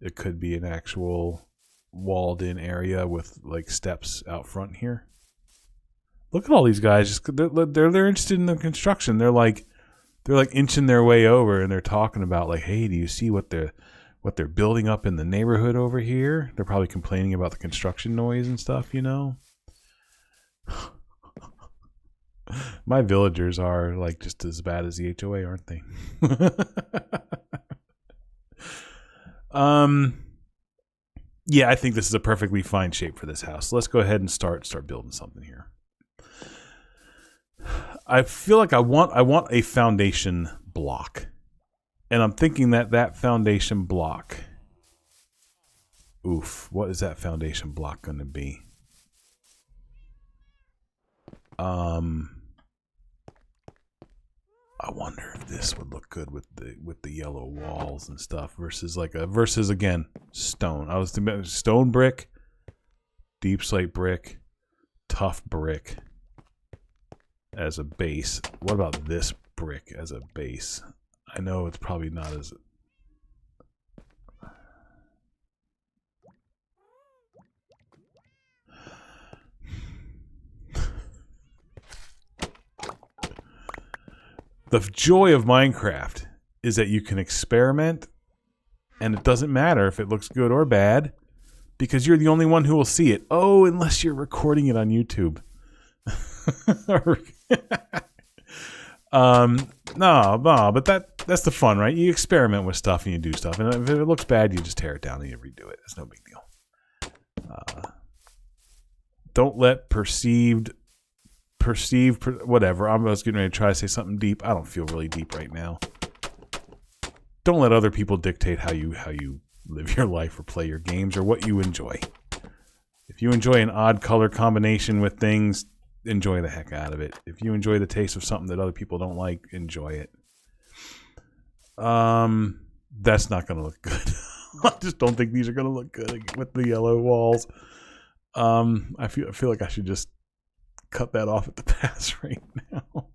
It could be an actual walled-in area with like steps out front here. Look at all these guys. Just they're interested in the construction. They're like inching their way over, and they're talking about like, hey, do you see what they're building up in the neighborhood over here? They're probably complaining about the construction noise and stuff, you know. My villagers are like just as bad as the HOA, aren't they? Yeah, I think this is a perfectly fine shape for this house. So let's go ahead and start building something here. I feel like I want a foundation block. And I'm thinking that foundation block. Oof, what is that foundation block going to be? I wonder if this would look good with the yellow walls and stuff versus again stone. I was thinking stone brick, deep slate brick, tough brick as a base. What about this brick as a base? I know it's probably not as the joy of Minecraft is that you can experiment and it doesn't matter if it looks good or bad because you're the only one who will see it. Oh, unless you're recording it on YouTube. No, but that's the fun, right? You experiment with stuff and you do stuff, and if it looks bad, you just tear it down and you redo it. It's no big deal. Don't let perceived whatever. I was getting ready to try to say something deep. I don't feel really deep right now. Don't let other people dictate how you live your life or play your games or what you enjoy. If you enjoy an odd color combination with things, enjoy the heck out of it. If you enjoy the taste of something that other people don't like, enjoy it. That's not going to look good. I just don't think these are going to look good with the yellow walls. I feel like I should just cut that off at the pass right now.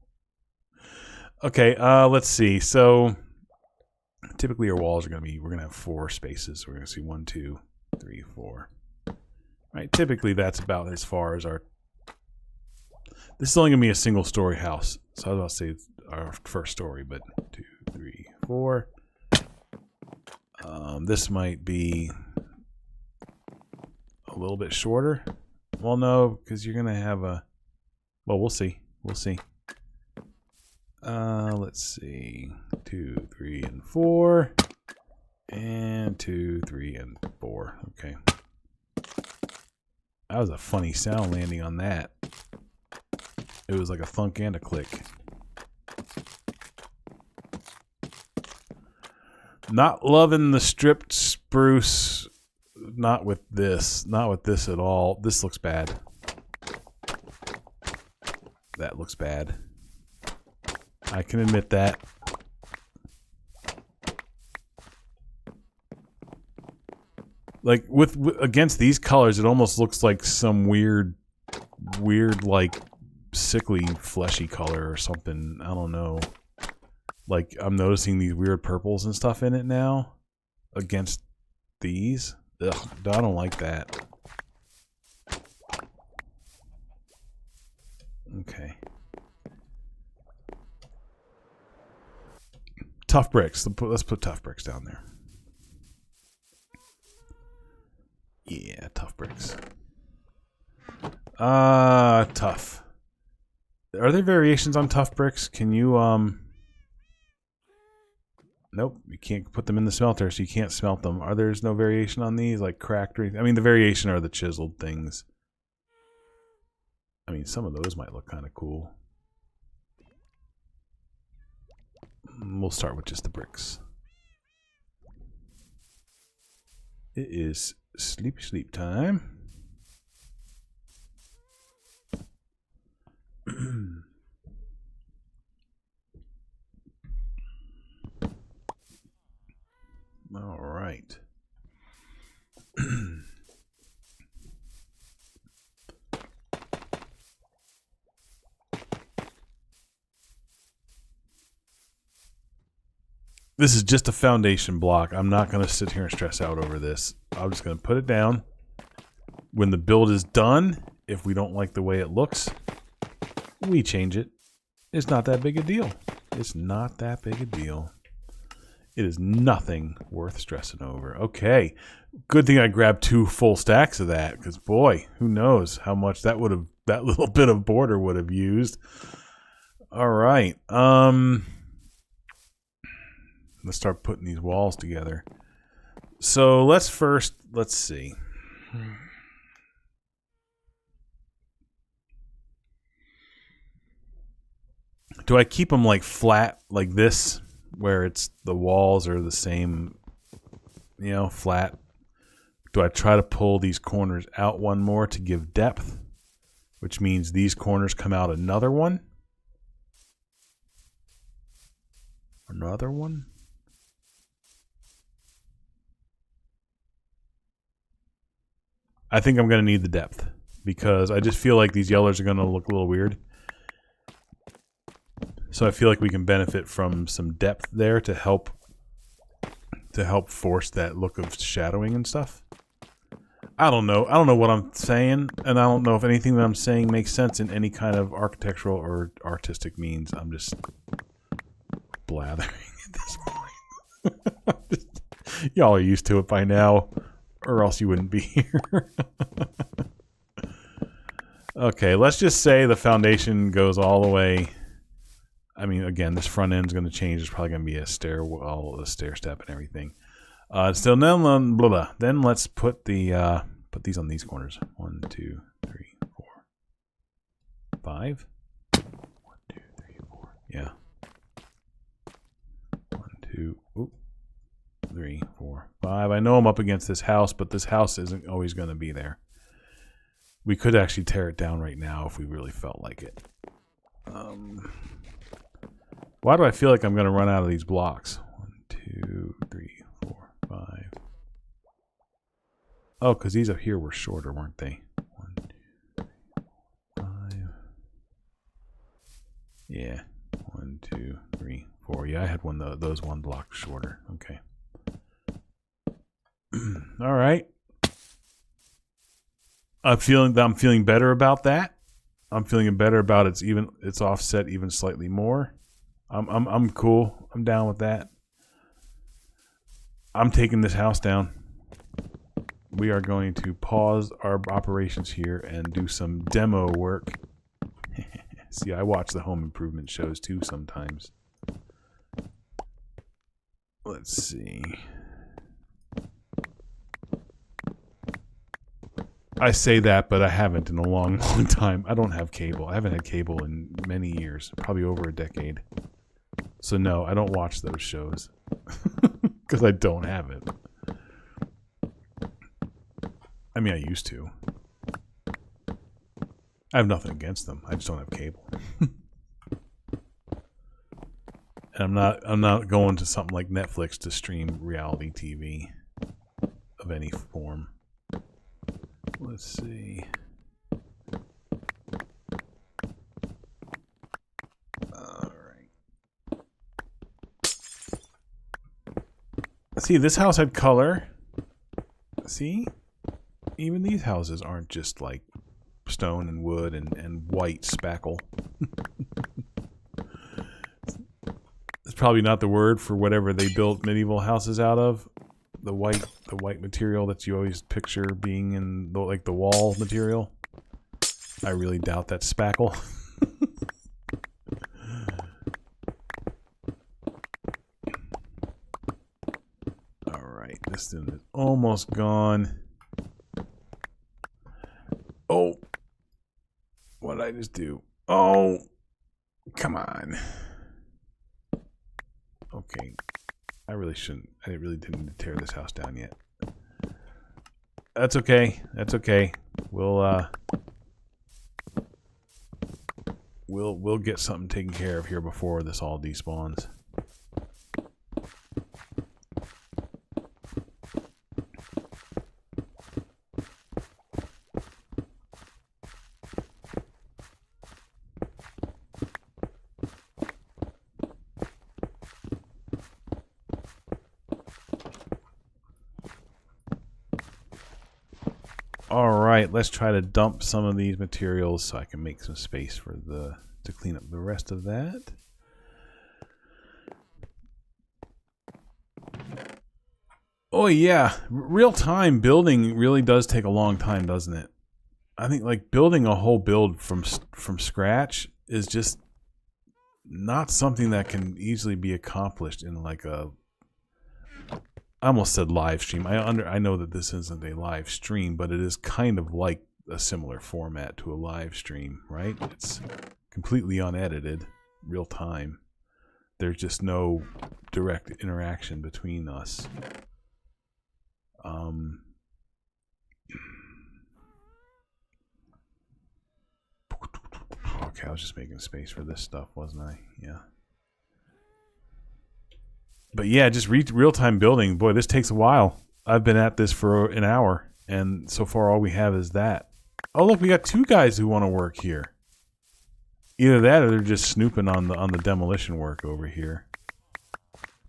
Okay, let's see. So typically our walls are we're going to have 4 spaces. We're going to see 1, 2, 3, 4. Right, typically that's about as far as our... This is only going to be a single story house. So I was about to say it's our first story, but 2, 3, 4. This might be a little bit shorter. Well, no, because you're going to have a... Well, we'll see. We'll see. Let's see. 2, 3, and 4. And 2, 3, and 4. Okay. That was a funny sound landing on that. It was like a thunk and a click. Not loving the stripped spruce. Not with this. Not with this at all. This looks bad. That looks bad. I can admit that. Like with against these colors, it almost looks like some weird like sickly fleshy color or something. I don't know. Like I'm noticing these weird purples and stuff in it now against these. Ugh, I don't like that. Okay. Tough bricks. Let's put tough bricks down there. Yeah, tough bricks. Tough. Are there variations on tough bricks? Can you, Nope, you can't put them in the smelter, so you can't smelt them. There's no variation on these, like cracked or anything? I mean, the variation are the chiseled things. I mean, some of those might look kind of cool. We'll start with just the bricks. It is sleep time. All right. This is just a foundation block. I'm not going to sit here and stress out over this. I'm just going to put it down. When the build is done, if we don't like the way it looks, we change it. It's not that big a deal. It's not that big a deal. It is nothing worth stressing over. Okay. Good thing I grabbed 2 full stacks of that, because boy, who knows how much that little bit of border would have used. All right. Let's start putting these walls together. So let's see. Do I keep them like flat like this, where it's the walls are the same, flat? Do I try to pull these corners out one more to give depth, which means these corners come out another one? Another one? I think I'm going to need the depth because I just feel like these yellows are going to look a little weird. So I feel like we can benefit from some depth there to help force that look of shadowing and stuff. I don't know. I don't know what I'm saying, and I don't know if anything that I'm saying makes sense in any kind of architectural or artistic means. I'm just blathering at this point. Y'all are used to it by now, or else you wouldn't be here. Okay, let's just say the foundation goes all the way. I mean, again, this front end is going to change. There's probably going to be a stairwell, a stair step, and everything. So then, blah, blah. Then let's put these on these corners. 1, 2, 3, 4, 5. 1, 2, 3, 4. Yeah. 1, 2, 3, 4, 5. I know I'm up against this house, but this house isn't always going to be there. We could actually tear it down right now if we really felt like it. Why do I feel like I'm going to run out of these blocks? 1, 2, 3, 4, 5. Oh, because these up here were shorter, weren't they? 1, 2, 3, 4, 5. Yeah. 1, 2, 3, 4. Yeah, I had those 1 block shorter. Okay. All right. I'm feeling better about that. I'm feeling better about it's offset even slightly more. I'm cool. I'm down with that. I'm taking this house down. We are going to pause our operations here and do some demo work. See, I watch the home improvement shows too sometimes. Let's see. I say that, but I haven't in a long, long time. I don't have cable. I haven't had cable in many years, probably over a decade. So no, I don't watch those shows because I don't have it. I mean, I used to. I have nothing against them. I just don't have cable. And I'm not going to something like Netflix to stream reality TV of any form. Let's see. All right. See, this house had color. See? Even these houses aren't just like stone and wood and white spackle. It's probably not the word for whatever they built medieval houses out of. The white material that you always picture being in the wall material. I really doubt that's spackle. All right, this thing is almost gone. Oh, what did I just do? Oh, come on. Okay. I really shouldn't. I really didn't need to tear this house down yet. That's okay. That's okay. We'll get something taken care of here before this all despawns. All right, let's try to dump some of these materials so I can make some space for to clean up the rest of that. Oh yeah, real-time building really does take a long time, doesn't it? I think like building a whole build from scratch is just not something that can easily be accomplished in like a, I almost said live stream. I know that this isn't a live stream, but it is kind of like a similar format to a live stream, right? It's completely unedited, real time. There's just no direct interaction between us. Okay, I was just making space for this stuff, wasn't I? Yeah. But yeah, just real-time building. Boy, this takes a while. I've been at this for an hour, and so far all we have is that. Oh, look, we got two guys who want to work here. Either that or they're just snooping on the demolition work over here.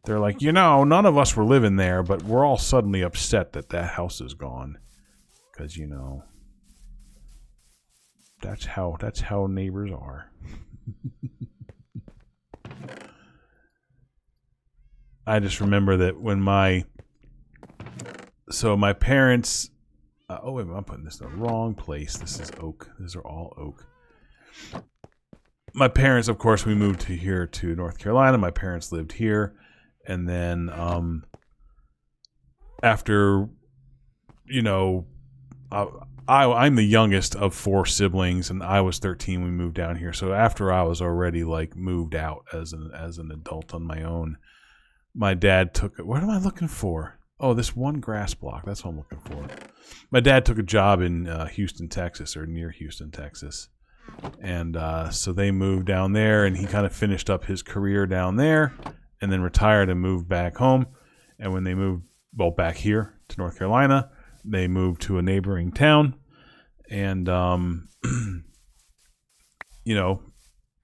They're like, you know, none of us were living there, but we're all suddenly upset that that house is gone. Because, you know, that's how neighbors are. I just remember that when my parents, oh wait, I'm putting this in the wrong place. This is oak. These are all oak. My parents, of course, we moved here to North Carolina. My parents lived here, and then after, you know, I'm the youngest of 4 siblings, and I was 13 when we moved down here. So after I was already like moved out as an adult on my own, my dad took, what am I looking for? Oh, this one grass block. That's what I'm looking for. My dad took a job in Houston, Texas, or near Houston, Texas. And so they moved down there, and he kind of finished up his career down there and then retired and moved back home. And when they moved, well, back here to North Carolina, they moved to a neighboring town. And, you know,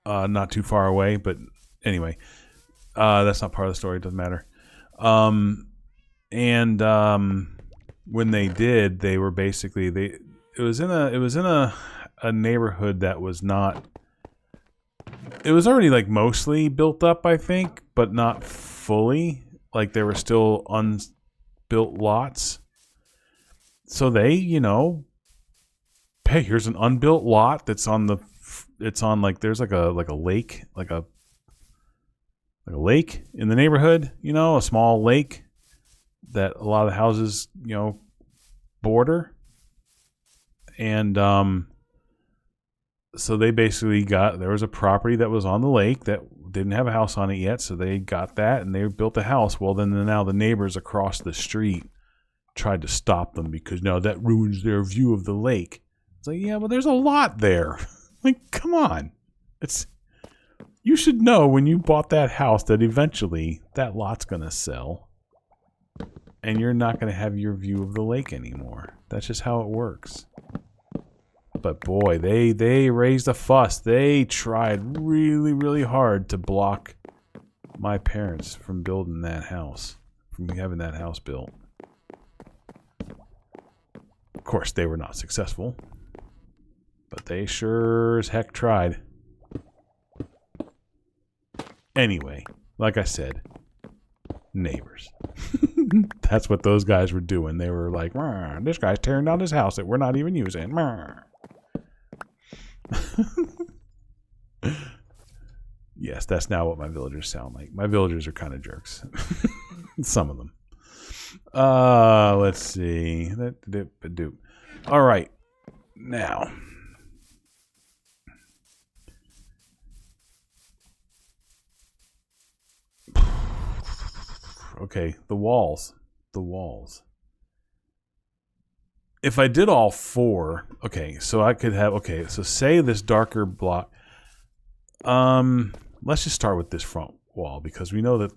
not too far away. But anyway, that's not part of the story. It doesn't matter. When they did, they were basically it was in a neighborhood that was not. It was already like mostly built up, I think, but not fully. Like there were still unbuilt lots. So they, you know, hey, here's an unbuilt lot that's on the. It's on like there's like a lake, like a lake in the neighborhood, you know, a small lake that a lot of the houses, you know, border. And so they basically there was a property that was on the lake that didn't have a house on it yet, so they got that and they built a house. Well, then now the neighbors across the street tried to stop them because now that ruins their view of the lake. It's like, yeah, but there's a lot there. Like, come on. You should know when you bought that house that eventually that lot's going to sell and you're not going to have your view of the lake anymore. That's just how it works. But boy, they raised a fuss. They tried really, really hard to block my parents from building that house, from having that house built. Of course, they were not successful, but they sure as heck tried. Anyway, like I said, neighbors. That's what those guys were doing. They were like, this guy's tearing down this house that we're not even using. Yes, that's now what my villagers sound like. My villagers are kind of jerks. Some of them. Let's see. All right. Now. Okay, the walls. If I did all 4, okay, so I could have, okay, so say this darker block. Let's just start with this front wall because we know that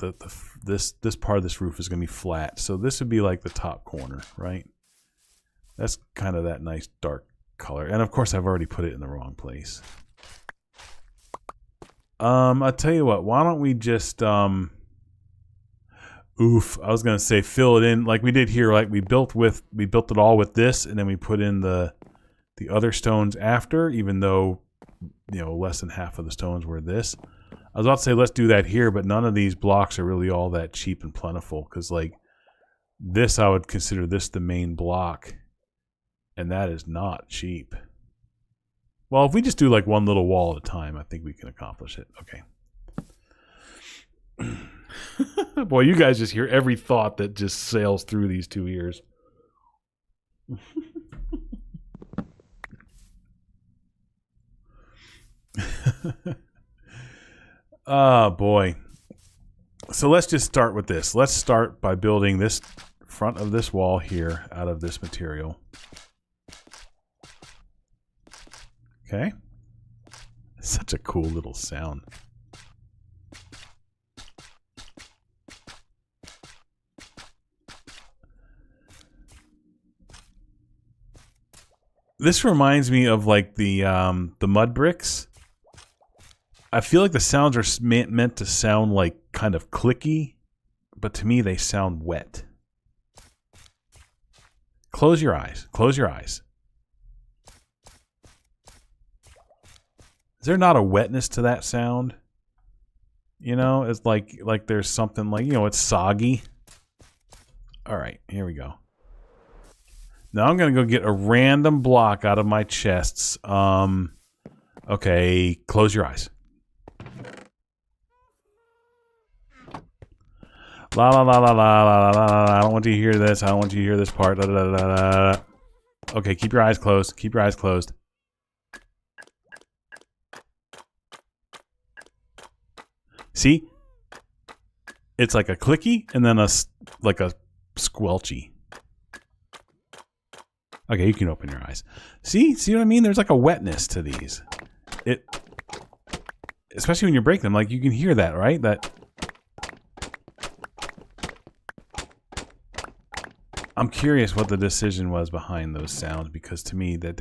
this part of this roof is going to be flat. So this would be like the top corner, right? That's kind of that nice dark color. And of course, I've already put it in the wrong place. I'll tell you what, why don't we just, Oof. I was gonna say fill it in like we did here. Like we built it all with this, and then we put in the other stones after, even though less than half of the stones were this. I was about to say let's do that here, but none of these blocks are really all that cheap and plentiful because like this, I would consider this the main block, and that is not cheap. Well, if we just do like one little wall at a time, I think we can accomplish it. Okay. Boy, you guys just hear every thought that just sails through these 2 ears. Oh, boy. So let's just start with this. Let's start by building this front of this wall here out of this material. Okay. Such a cool little sound. This reminds me of like the mud bricks. I feel like the sounds are meant to sound like kind of clicky, but to me they sound wet. Close your eyes. Close your eyes. Is there not a wetness to that sound? It's like there's something like, it's soggy. All right, here we go. Now I'm going to go get a random block out of my chests. Okay, close your eyes. La la la la la la la la. I don't want you to hear this. I don't want you to hear this part. Da, da, da, da, da. Okay, keep your eyes closed. Keep your eyes closed. See? It's like a clicky and then like a squelchy. Okay, you can open your eyes. See what I mean? There's like a wetness to these. Especially when you break them, like you can hear that, right? I'm curious what the decision was behind those sounds, because to me that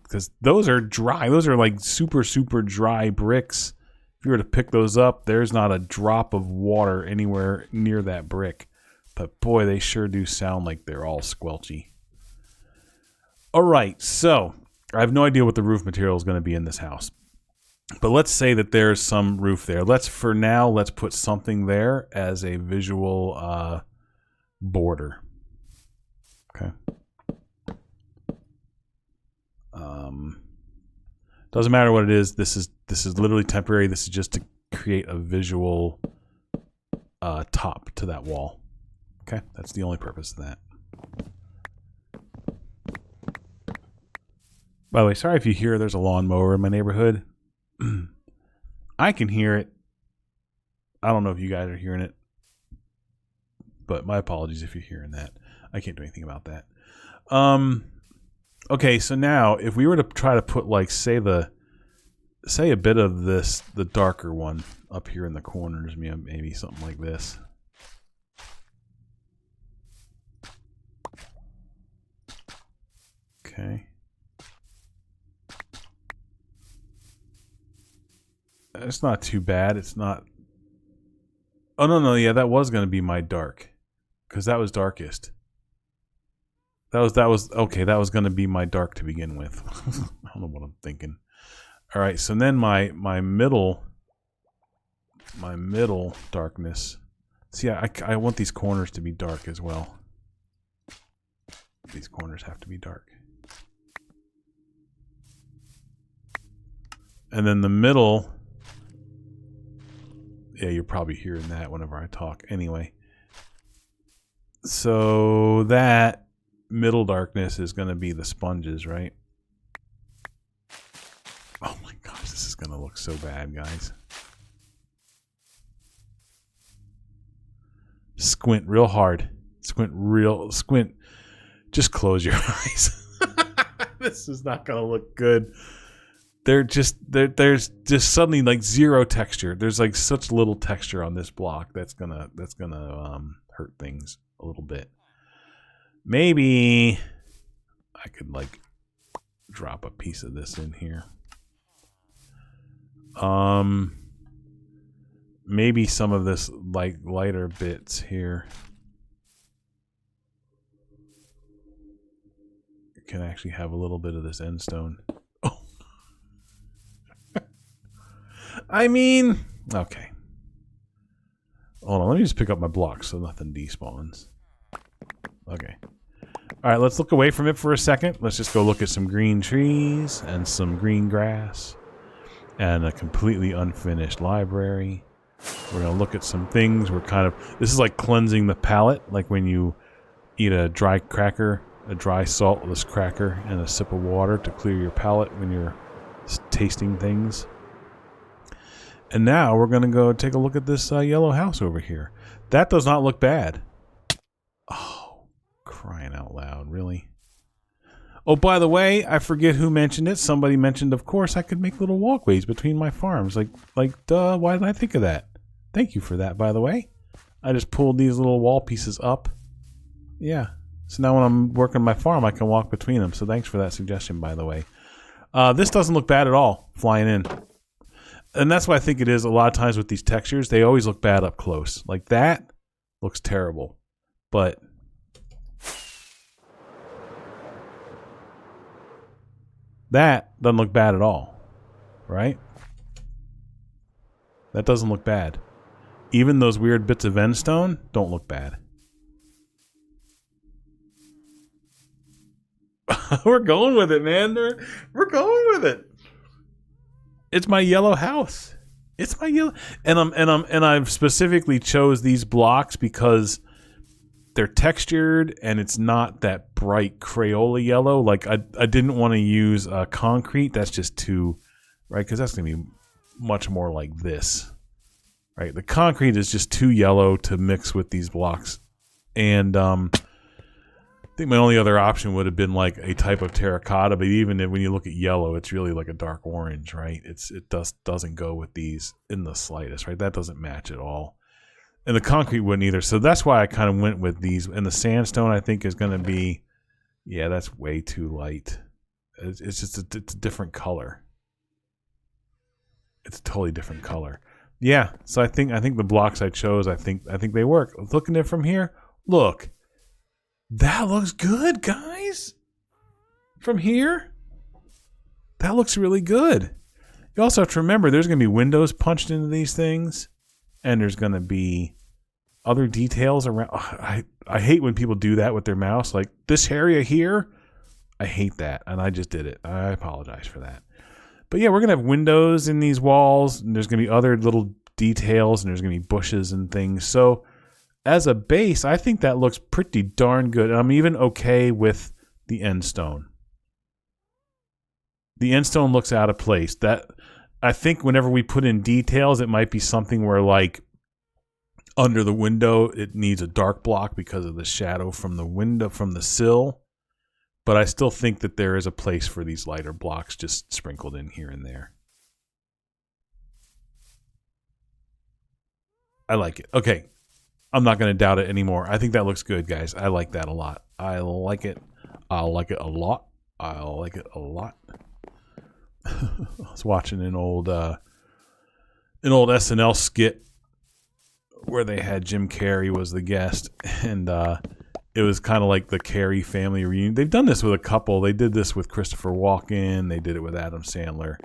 because those are dry. Those are like super, super dry bricks. If you were to pick those up, there's not a drop of water anywhere near that brick. But boy, they sure do sound like they're all squelchy. All right, so I have no idea what the roof material is going to be in this house. But let's say that there's some roof there. For now, let's put something there as a visual border. Okay. Doesn't matter what it is. This is literally temporary. This is just to create a visual top to that wall. Okay, that's the only purpose of that. By the way, sorry if you hear there's a lawnmower in my neighborhood. I can hear it. I don't know if you guys are hearing it, but my apologies if you're hearing that. I can't do anything about that. Okay, so now if we were to try to put like say a bit of the darker one up here in the corners, maybe something like this. Okay. It's not too bad. It's not. Oh no, yeah, that was going to be my dark, because that was darkest. That was okay. That was going to be my dark to begin with. I don't know what I'm thinking. All right, so then my middle darkness. See, I want these corners to be dark as well. These corners have to be dark. And then the middle. Yeah, you're probably hearing that whenever I talk. Anyway, so that middle darkness is going to be the sponges, right? Oh my gosh, this is going to look so bad, guys. Squint real hard. Squint. Just close your eyes. This is not going to look good. There's just suddenly like zero texture. There's like such little texture on this block that's gonna hurt things a little bit. Maybe I could like drop a piece of this in here. maybe some of this like lighter bits here can actually have a little bit of this end stone. Oh. I mean, okay. Hold on, let me just pick up my blocks so nothing despawns. Okay. All right, let's look away from it for a second. Let's just go look at some green trees and some green grass and a completely unfinished library. We're going to look at some things. This is like cleansing the palate, like when you eat a dry cracker, a dry saltless cracker, and a sip of water to clear your palate when you're tasting things. And now we're going to go take a look at this yellow house over here. That does not look bad. Oh, crying out loud, really? Oh, by the way, I forget who mentioned it. Somebody mentioned, of course, I could make little walkways between my farms. Like, duh, why didn't I think of that? Thank you for that, by the way. I just pulled these little wall pieces up. Yeah. So now when I'm working my farm, I can walk between them. So thanks for that suggestion, by the way. This doesn't look bad at all, flying in. And that's why I think it is a lot of times with these textures, they always look bad up close. Like that looks terrible. But that doesn't look bad at all. Right? That doesn't look bad. Even those weird bits of end stone don't look bad. We're going with it, man. We're going with it. It's my yellow house. It's my yellow, and I've specifically chose these blocks because they're textured and it's not that bright Crayola yellow. Like I didn't want to use concrete. That's just too, right? Because that's gonna be much more like this, right? The concrete is just too yellow to mix with these blocks, and I think my only other option would have been like a type of terracotta, but even when you look at yellow, it's really like a dark orange, right? It doesn't go with these in the slightest, right? That doesn't match at all. And the concrete wouldn't either. So that's why I kind of went with these. And the sandstone, I think, is going to be, yeah, that's way too light. It's just it's a different color. It's a totally different color. Yeah, so I think the blocks I chose, I think they work. Looking at it from here, look. That looks good, guys. From here, that looks really good. You also have to remember there's going to be windows punched into these things, and there's going to be other details around. I hate when people do that with their mouse. Like this area here, I hate that, and I just did it. I apologize for that. But yeah, we're going to have windows in these walls, and there's going to be other little details, and there's going to be bushes and things. So as a base, I think that looks pretty darn good. And I'm even okay with the end stone. The end stone looks out of place. That I think whenever we put in details, it might be something where like under the window, it needs a dark block because of the shadow from the window, from the sill. But I still think that there is a place for these lighter blocks just sprinkled in here and there. I like it. Okay. I'm not going to doubt it anymore. I think that looks good, guys. I like that a lot. I like it. I like it a lot. I like it a lot. I was watching an old SNL skit where they had Jim Carrey was the guest, and it was kind of like the Carrey family reunion. They've done this with a couple. They did this with Christopher Walken. They did it with Adam Sandler,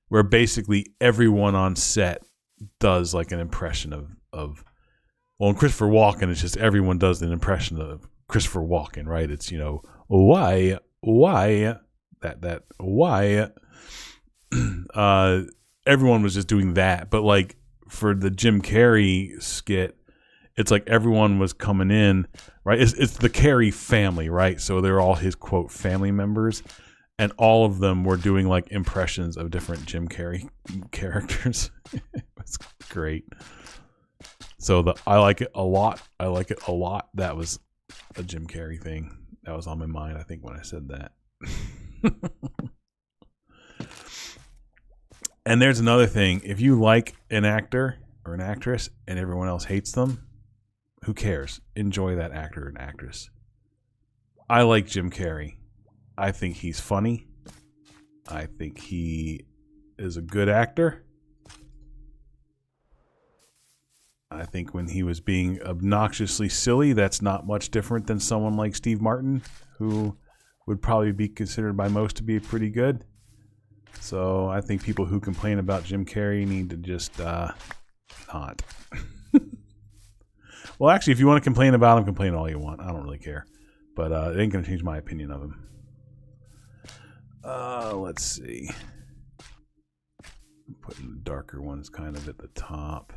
where basically everyone on set does like an impression of well, in Christopher Walken, it's just everyone does an impression of Christopher Walken, right? It's, you know, why, that, why. Everyone was just doing that. But like for the Jim Carrey skit, it's like everyone was coming in, right? It's the Carrey family, right? So they're all his, quote, family members. And all of them were doing like impressions of different Jim Carrey characters. It's great. So I like it a lot. I like it a lot. That was a Jim Carrey thing. That was on my mind, I think, when I said that. And there's another thing. If you like an actor or an actress and everyone else hates them, who cares? Enjoy that actor and actress. I like Jim Carrey. I think he's funny. I think he is a good actor. I think when he was being obnoxiously silly, that's not much different than someone like Steve Martin, who would probably be considered by most to be pretty good. So I think people who complain about Jim Carrey need to just not. Well, actually, if you want to complain about him, complain all you want. I don't really care. But it ain't going to change my opinion of him. Let's see. I'm putting the darker ones kind of at the top.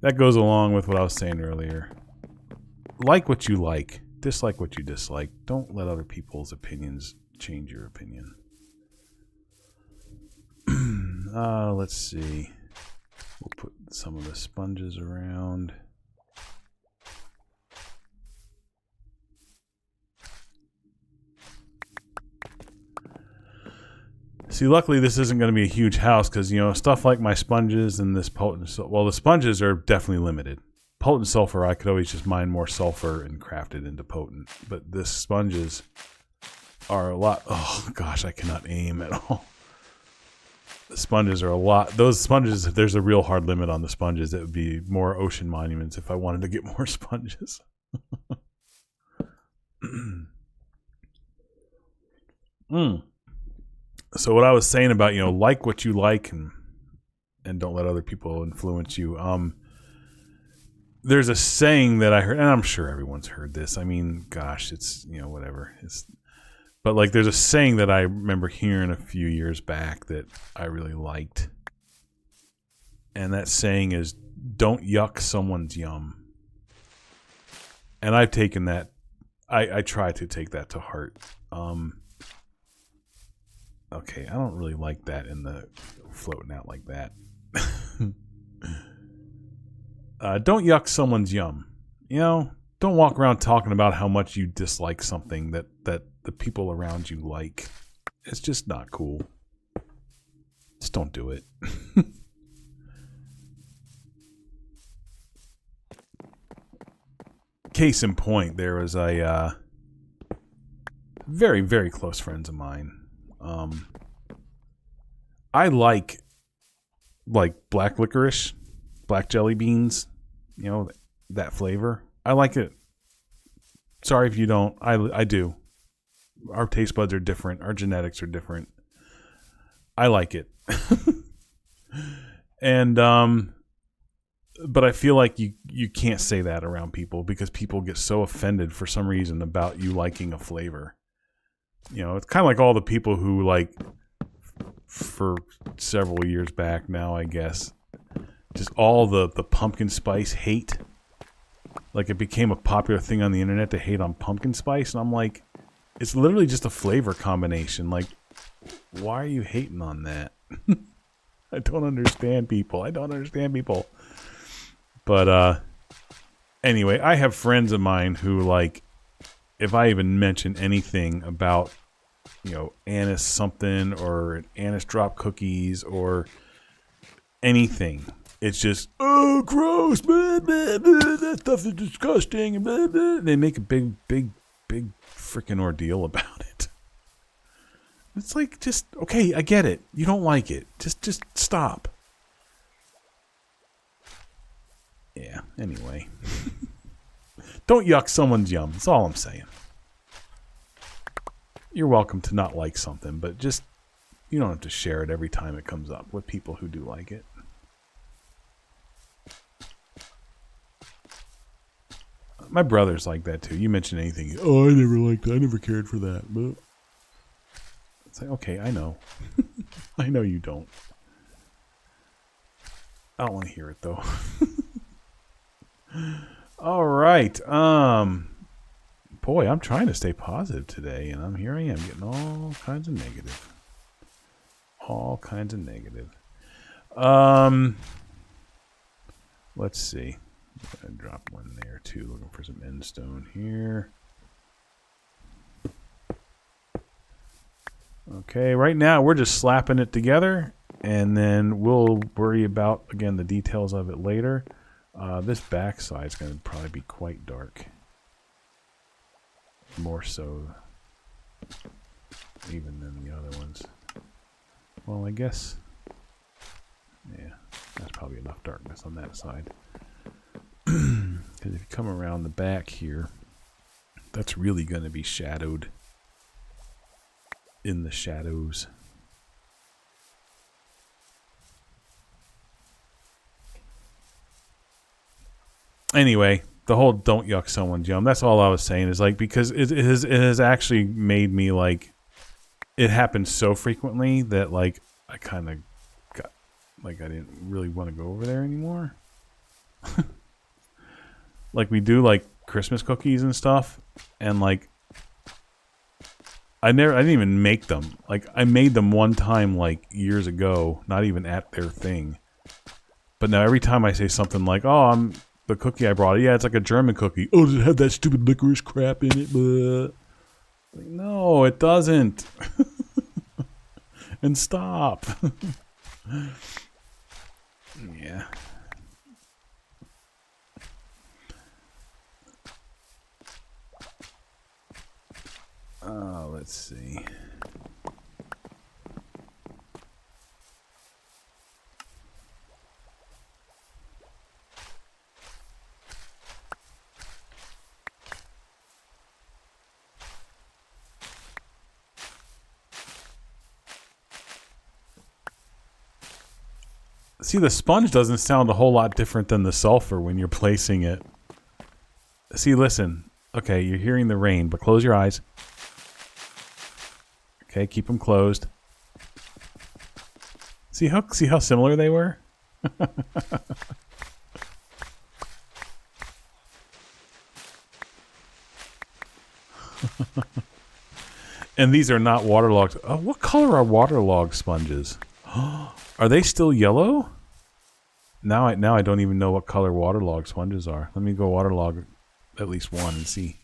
That goes along with what I was saying earlier. Like what you like. Dislike what you dislike. Don't let other people's opinions change your opinion. Let's see. We'll put some of the sponges around. See, luckily this isn't going to be a huge house because, you know, stuff like my sponges and this potent... Well, the sponges are definitely limited. Potent sulfur, I could always just mine more sulfur and craft it into potent. But this sponges are a lot... Oh, gosh, I cannot aim at all. The sponges are a lot... Those sponges, if there's a real hard limit on the sponges, it would be more ocean monuments if I wanted to get more sponges. So what I was saying about, you know, like what you like and don't let other people influence you. There's a saying that I heard, and I'm sure everyone's heard this. I mean, gosh, it's, you know, whatever. But like there's a saying that I remember hearing a few years back that I really liked. And that saying is, don't yuck someone's yum. And I've taken that, I try to take that to heart. Okay, I don't really like that in the floating out like that. Don't yuck someone's yum. You know, don't walk around talking about how much you dislike something that the people around you like. It's just not cool. Just don't do it. Case in point, there was a very, very close friends of mine. I like black licorice, black jelly beans, you know, that flavor. I like it. Sorry if you don't. I do. Our taste buds are different. Our genetics are different. I like it. And but I feel like you can't say that around people because people get so offended for some reason about you liking a flavor. You know, it's kind of like all the people who, like, for several years back now, I guess, just all the pumpkin spice hate. Like, it became a popular thing on the internet to hate on pumpkin spice, and I'm like, it's literally just a flavor combination. Like, why are you hating on that? I don't understand people. But, anyway, I have friends of mine who, like, if I even mention anything about, you know, anise something or anise drop cookies or anything, it's just, oh, gross, blah, blah, blah, that stuff is disgusting, blah, blah. They make a big freaking ordeal about it. It's like, just, okay, I get it. You don't like it. Just stop. Yeah, anyway. Don't yuck someone's yum. That's all I'm saying. You're welcome to not like something, but just, you don't have to share it every time it comes up with people who do like it. My brother's like that too. You mention anything, oh, I never liked that. I never cared for that. But it's like, okay, I know. I know you don't. I don't want to hear it though. All right. Boy, I'm trying to stay positive today, and here I am getting all kinds of negative. All kinds of negative. Let's see. I'm gonna drop one there too. Looking for some end stone here. Okay, right now we're just slapping it together, and then we'll worry about, again, the details of it later. This back side is going to probably be quite dark. More so even than the other ones. Well, I guess. Yeah. That's probably enough darkness on that side. Because if you come around the back here, that's really going to be shadowed in the shadows. Anyway, the whole don't yuck someone jump, that's all I was saying, is like, because it has actually made me like, it happens so frequently that like I kind of got like I didn't really want to go over there anymore. Like we do like Christmas cookies and stuff, and like I didn't even make them. Like I made them one time like years ago, not even at their thing. But now every time I say something like, "Oh, the cookie I brought, yeah, it's like a German cookie. Oh, does it have that stupid licorice crap in it?" Like, no, it doesn't. And stop. Yeah. Let's see. See, the sponge doesn't sound a whole lot different than the sulfur when you're placing it. See, listen. Okay, you're hearing the rain, but close your eyes. Okay, keep them closed. See how similar they were? And these are not waterlogged. Oh, what color are waterlogged sponges? Are they still yellow? Now I don't even know what color waterlogged sponges are. Let me go waterlog at least one and see.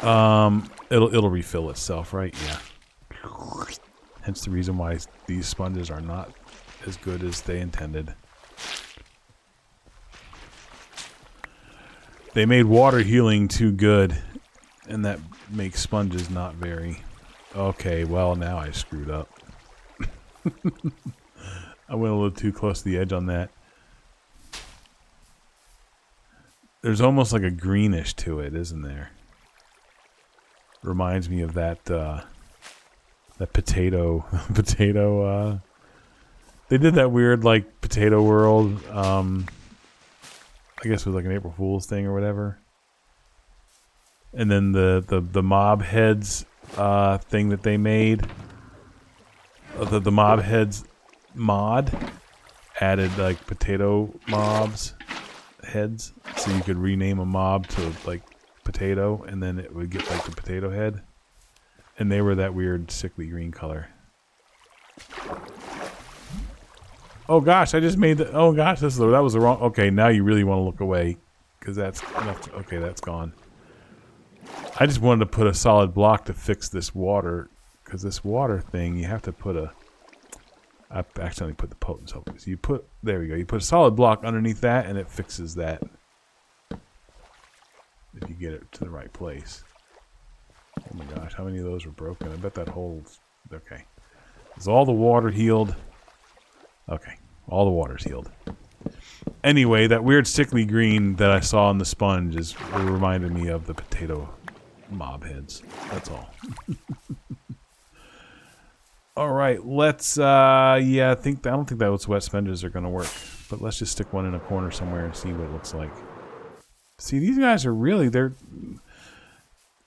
It'll refill itself, right? Yeah. Hence the reason why these sponges are not as good as they intended. They made water healing too good, and that makes sponges not very. Okay, well now I screwed up. I went a little too close to the edge on that. There's almost like a greenish to it, isn't there? Reminds me of that that potato they did that weird like potato world, I guess it was like an April Fool's thing or whatever. And then the mob heads thing that they made, the mob heads mod added like potato mobs heads, so you could rename a mob to like potato, and then it would get like the potato head, and they were that weird sickly green color. Oh gosh, I just made the. Oh gosh, that was the wrong. Okay, now you really want to look away, because that's okay. That's gone. I just wanted to put a solid block to fix this water, because this water thing you have to put a. I accidentally put the potence over. So you put there we go. You put a solid block underneath that, and it fixes that. If you get it to the right place. Oh my gosh, how many of those were broken? I bet that holds. Okay, is all the water healed? Okay, all the water's healed. Anyway, that weird sickly green that I saw in the sponge reminded me of the potato mob heads. That's all. All right, let's. Yeah, I don't think those wet sponges are going to work. But let's just stick one in a corner somewhere and see what it looks like. See, these guys are really.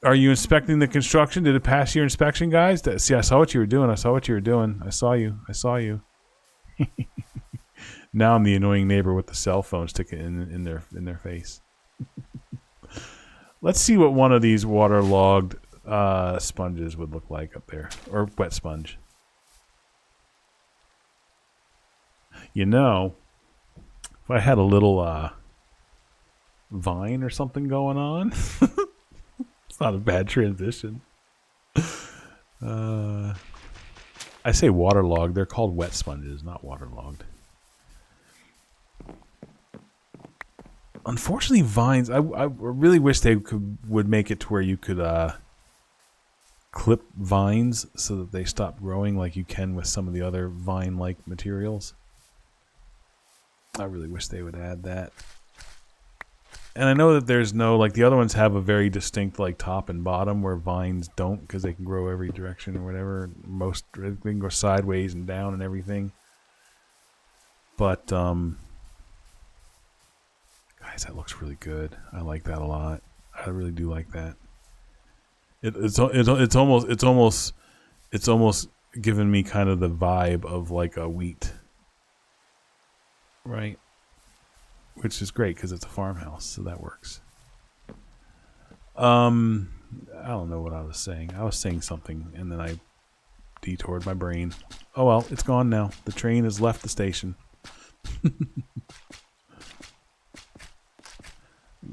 Are you inspecting the construction? Did it pass your inspection, guys? See, I saw what you were doing. I saw what you were doing. I saw you. I saw you. Now I'm the annoying neighbor with the cell phone sticking in their face. Let's see what one of these waterlogged sponges would look like up there, or wet sponge. You know, if I had a little vine or something going on, it's not a bad transition. I say waterlogged. They're called wet sponges, not waterlogged. Unfortunately, vines. I really wish they would make it to where you could clip vines so that they stop growing like you can with some of the other vine-like materials. I really wish they would add that. And I know that there's no, like, the other ones have a very distinct, like, top and bottom where vines don't, because they can grow every direction or whatever. Most, they can go sideways and down and everything. But, guys, that looks really good. I like that a lot. I really do like that. It's almost giving me kind of the vibe of, like, a wheat. Right? Which is great because it's a farmhouse, so that works. I don't know what I was saying. I was saying something, and then I detoured my brain. Oh well, it's gone now. The train has left the station.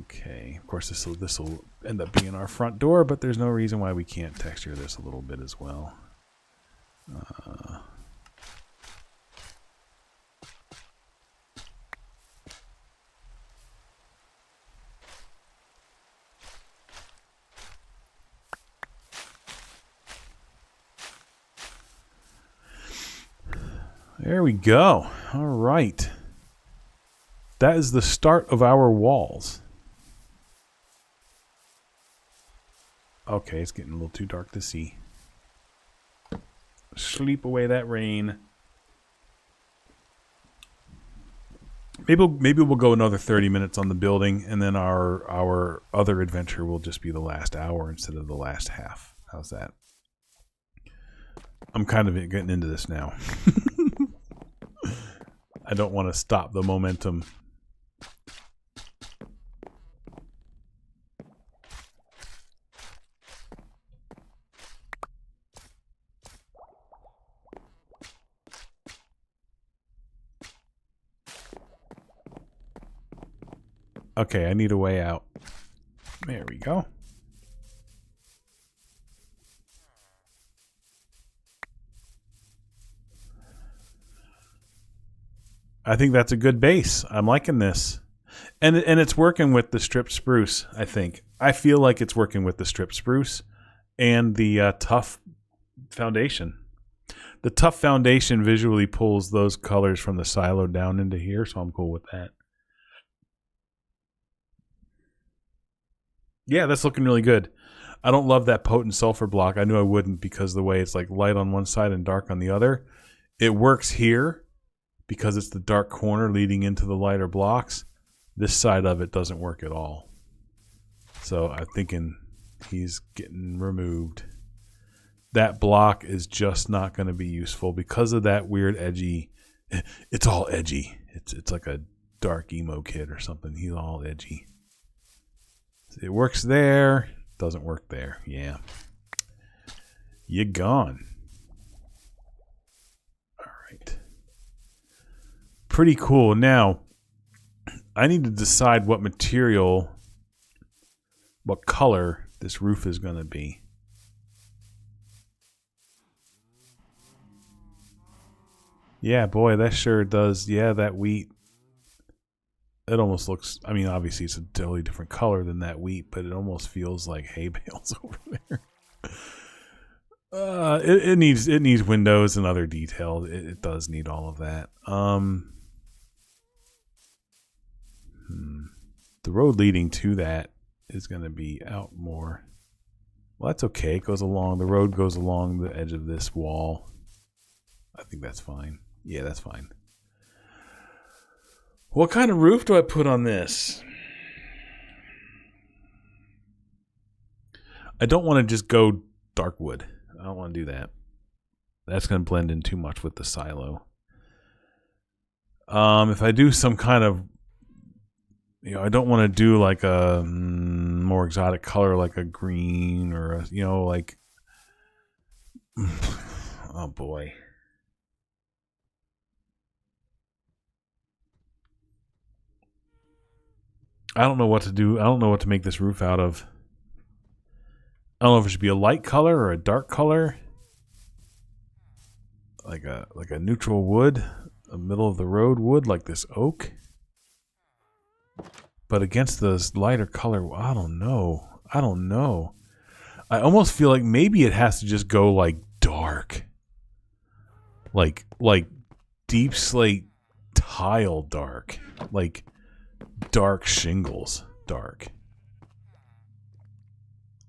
Okay, of course this will end up being our front door, but there's no reason why we can't texture this a little bit as well. There we go. All right. That is the start of our walls. Okay, it's getting a little too dark to see. Sleep away that rain. Maybe we'll go another 30 minutes on the building, and then our other adventure will just be the last hour instead of the last half. How's that? I'm kind of getting into this now. I don't want to stop the momentum. Okay, I need a way out. There we go. I think that's a good base. I'm liking this. And it's working with the stripped spruce, I think. I feel like it's working with the stripped spruce and the tough foundation. The tough foundation visually pulls those colors from the silo down into here, so I'm cool with that. Yeah, that's looking really good. I don't love that potent sulfur block. I knew I wouldn't because the way it's like light on one side and dark on the other. It works here because it's the dark corner leading into the lighter blocks. This side of it doesn't work at all. So I'm thinking he's getting removed. That block is just not going to be useful because of that weird edgy. It's all edgy. It's like a dark emo kid or something. He's all edgy. It works there. Doesn't work there. Yeah. You're gone. All right. Pretty cool. Now, I need to decide what material, what color this roof is going to be. Yeah, boy, that sure does. Yeah, that wheat. It almost looks, I mean, obviously it's a totally different color than that wheat, but it almost feels like hay bales over there. It needs windows and other detail. It does need all of that. The road leading to that is going to be out more. Well, that's okay. It goes along. The road goes along the edge of this wall. I think that's fine. Yeah, that's fine. What kind of roof do I put on this? I don't want to just go dark wood. I don't want to do that. That's going to blend in too much with the silo. If I do some kind of, I don't want to do like a more exotic color, like a green or a, like, oh boy. I don't know what to do. I don't know what to make this roof out of. I don't know if it should be a light color or a dark color. Like a neutral wood, a middle of the road wood, like this oak. But against this lighter color, I don't know. I almost feel like maybe it has to just go like dark. Like deep slate tile dark. Like dark shingles dark.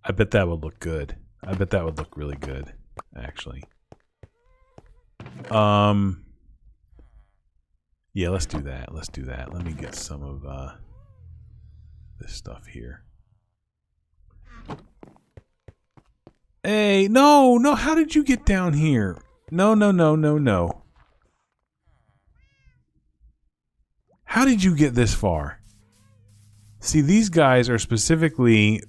I bet that would look good. I bet that would look really good, actually. Yeah, let's do that. Let's do that. Let me get some of this stuff here. Hey, no, how did you get down here? No. How did you get this far? See, these guys are specifically,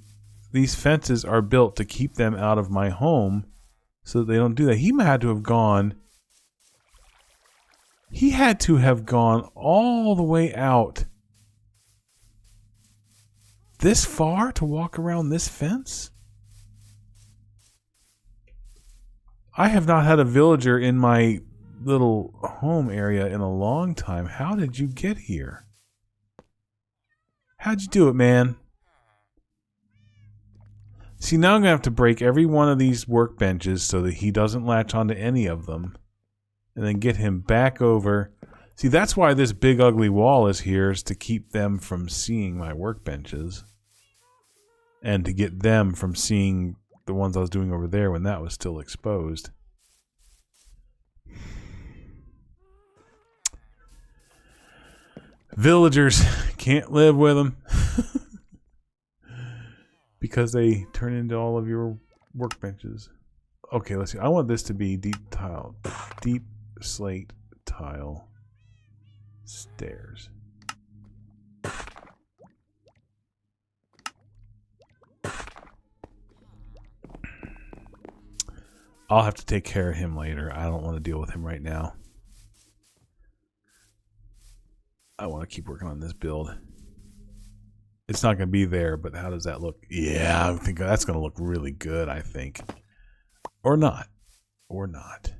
these fences are built to keep them out of my home so that they don't do that. He had to have gone all the way out this far to walk around this fence? I have not had a villager in my little home area in a long time. How did you get here? How'd you do it, man? See, now I'm going to have to break every one of these workbenches so that he doesn't latch onto any of them. And then get him back over. See, that's why this big ugly wall is here, is to keep them from seeing my workbenches. And to get them from seeing the ones I was doing over there when that was still exposed. Villagers, can't live with them. Because they turn into all of your workbenches. Okay, let's see. I want this to be deep tile. Deep slate tile stairs. I'll have to take care of him later. I don't want to deal with him right now. I want to keep working on this build. It's not going to be there, but how does that look? Yeah, I think that's going to look really good, I think. Or not. Or not.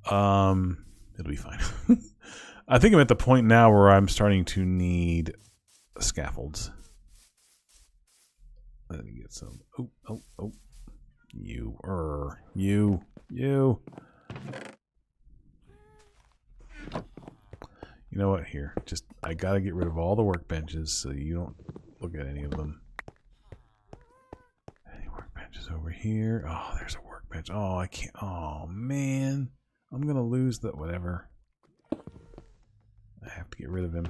It'll be fine. I think I'm at the point now where I'm starting to need scaffolds. Let me get some. Oh. You. You know what? Here. Just, I gotta get rid of all the workbenches so you don't look at any of them. Any workbenches over here? Oh, there's a workbench. Oh, I can't. Oh, man. I'm gonna lose the. Whatever. I have to get rid of him.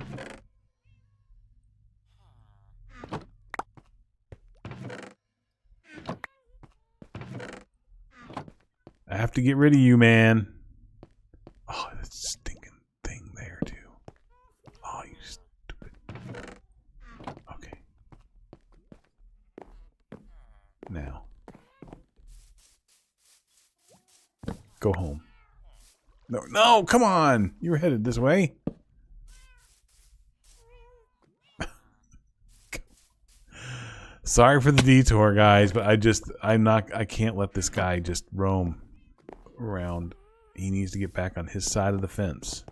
I have to get rid of you, man. Oh, that stinking thing there, too. Oh, you stupid. Okay. Now. Go home. No, come on! You were headed this way. Sorry for the detour, guys, but I can't let this guy just roam around. He needs to get back on his side of the fence.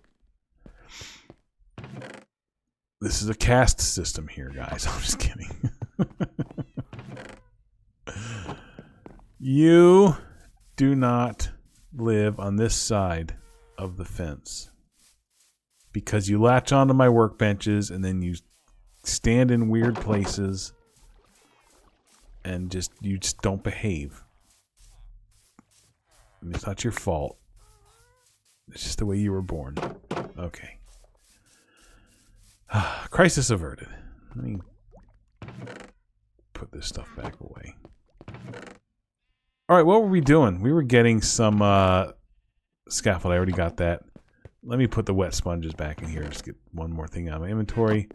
This is a caste system here, guys. I'm just kidding. You do not live on this side of the fence because you latch onto my workbenches and then you stand in weird places and you just don't behave. It's not your fault. It's just the way you were born. Okay. Crisis averted. Let me put this stuff back away. Alright, what were we doing? We were getting some scaffold. I already got that. Let me put the wet sponges back in here. Just get one more thing out of my inventory.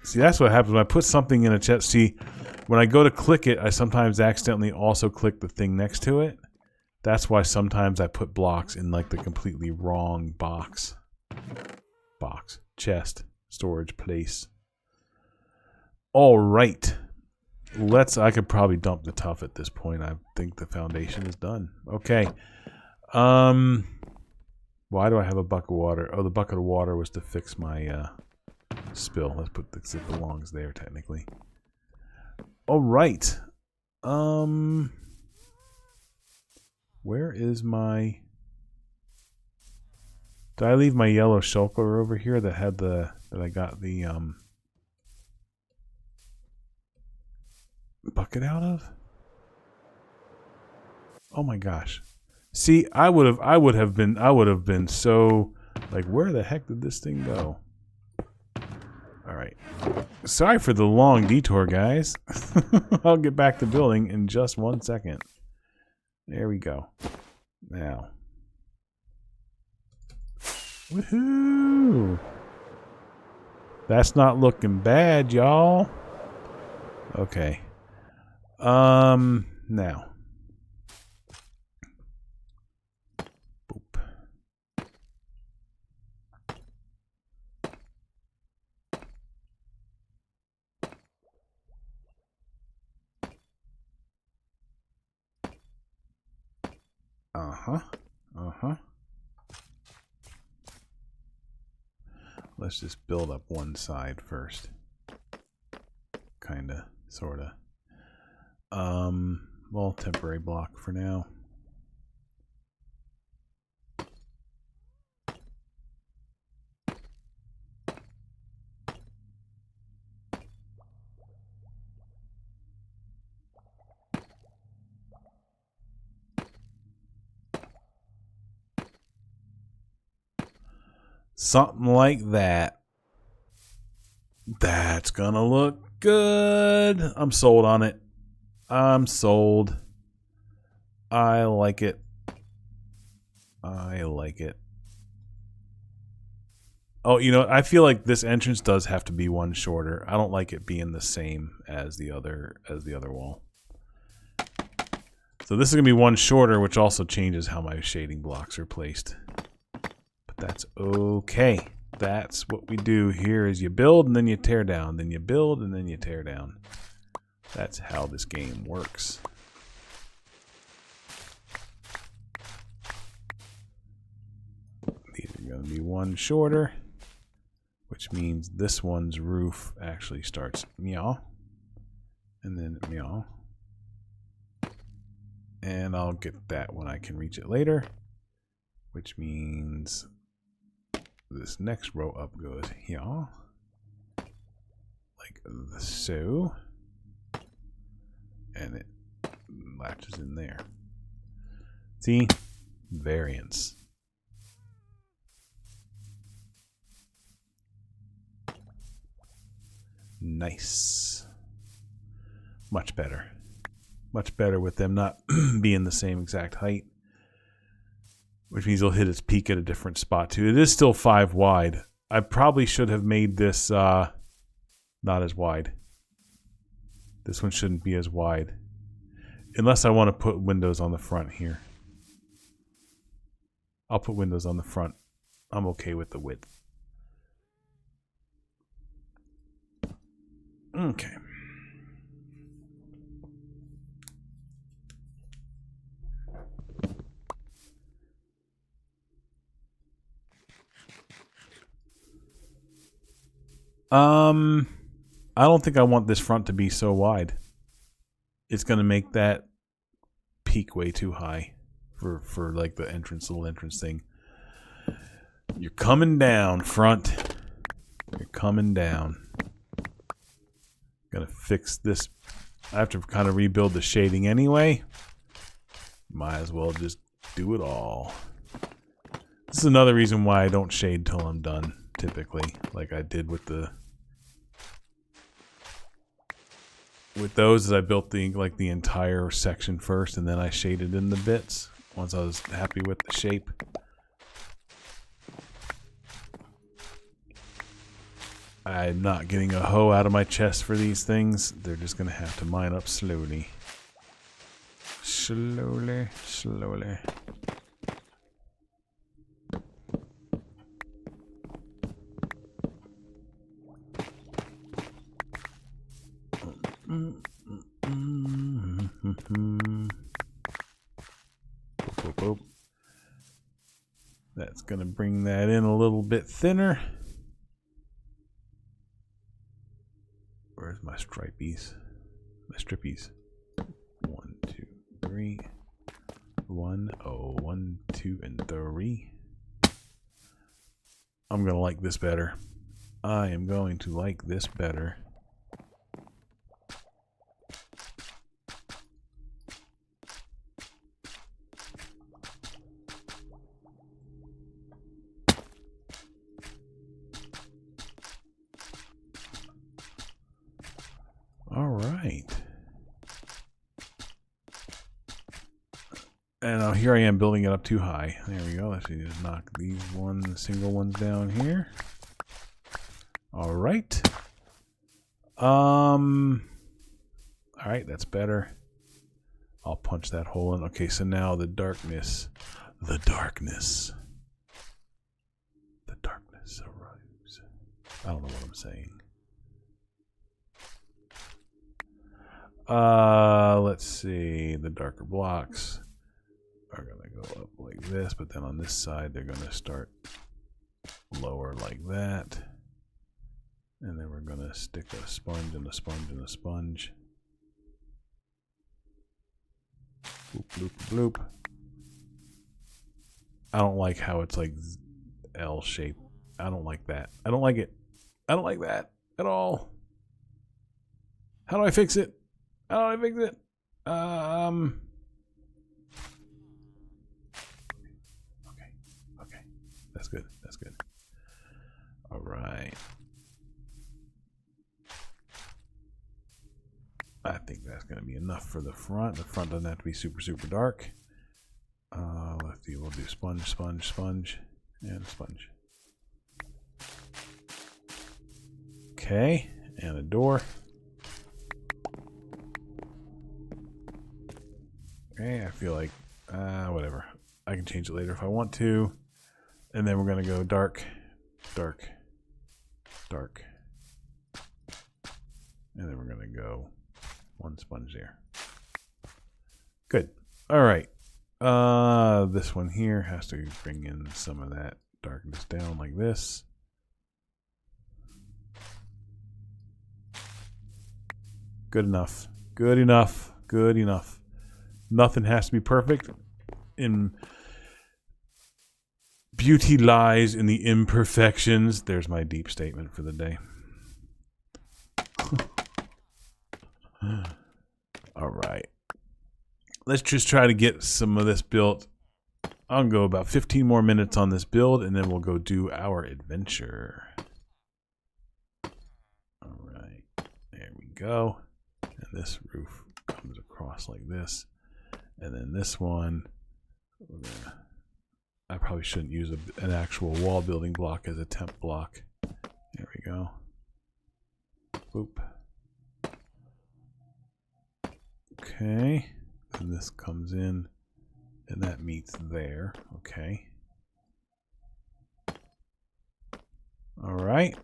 See, that's what happens when I put something in a chest. See, when I go to click it, I sometimes accidentally also click the thing next to it. That's why sometimes I put blocks in like the completely wrong box. Chest, storage, place. All right. I could probably dump the tuff at this point. I think the foundation is done. Okay. Why do I have a bucket of water? Oh, the bucket of water was to fix my spill. Let's put it belongs there technically. All right. Where is my... Did I leave my yellow shulker over here that had the... That I got the, bucket out of? Oh my gosh. See, I would have been so like, where the heck did this thing go? All right. Sorry for the long detour, guys. I'll get back to building in just 1 second. There we go. Now. Woohoo! That's not looking bad, y'all. Okay. Now. Boop. Let's just build up one side first. Kinda, sorta. Well, temporary block for now. Something like that. That's gonna look good. I'm sold on it. I'm sold. I like it. I like it. Oh, you know, I feel like this entrance does have to be one shorter. I don't like it being the same as the other wall. So this is gonna be one shorter, which also changes how my shading blocks are placed. But that's okay. That's what we do here is you build and then you tear down. Then you build and then you tear down. That's how this game works. These are going to be one shorter, which means this one's roof actually starts meow, and then meow. And I'll get that when I can reach it later, which means this next row up goes here, like so, and it latches in there. See? Variance. Nice. Much better. Much better with them not being the same exact height. Which means it'll hit its peak at a different spot too. It is still 5 wide. I probably should have made this not as wide. This one shouldn't be as wide. Unless I want to put windows on the front here. I'll put windows on the front. I'm okay with the width. Okay. I don't think I want this front to be so wide. It's gonna make that peak way too high for like the little entrance thing. You're coming down, front. You're coming down. Gonna fix this. I have to kind of rebuild the shading anyway. Might as well just do it all. This is another reason why I don't shade till I'm done, typically, like I did with those. As I built the entire section first, and then I shaded in the bits once I was happy with the shape. I'm not getting a hoe out of my chest for these things. They're just gonna have to mine up slowly. Slowly, slowly. That's gonna bring that in a little bit thinner. Where's my stripies? My strippies. 3. 1, 0, 1, 2, and 3. I'm going to like this better. I am going to like this better. All right. And now here I am building it up too high. There we go. Let's just knock these single ones down here. All right. All right, that's better. I'll punch that hole in. Okay, so now the darkness arose. I don't know what I'm saying. Let's see. The darker blocks are gonna go up like this, but then on this side they're gonna start lower like that. And then we're gonna stick a sponge and a sponge and a sponge. Bloop, bloop, bloop. I don't like how it's like L shape. I don't like that. I don't like it. I don't like that at all. How do I fix it? How do I fix it? Okay. That's good. That's good. All right. I think that's going to be enough for the front. The front doesn't have to be super, super dark. Let's see. We'll do sponge, sponge, sponge, and sponge. Okay. And a door. Okay. I feel like, whatever. I can change it later if I want to. And then we're going to go dark, dark, dark. And then we're going to go one sponge there. Good. All right. This one here has to bring in some of that darkness down like this. Good enough. Good enough. Good enough. Nothing has to be perfect. Beauty lies in the imperfections. There's my deep statement for the day. All right. Let's just try to get some of this built. I'll go about 15 more minutes on this build, and then we'll go do our adventure. All right. There we go. And this roof comes across like this. And then this one, I probably shouldn't use an actual wall building block as a temp block. There we go. Boop. Okay. And this comes in, and that meets there. Okay. All right.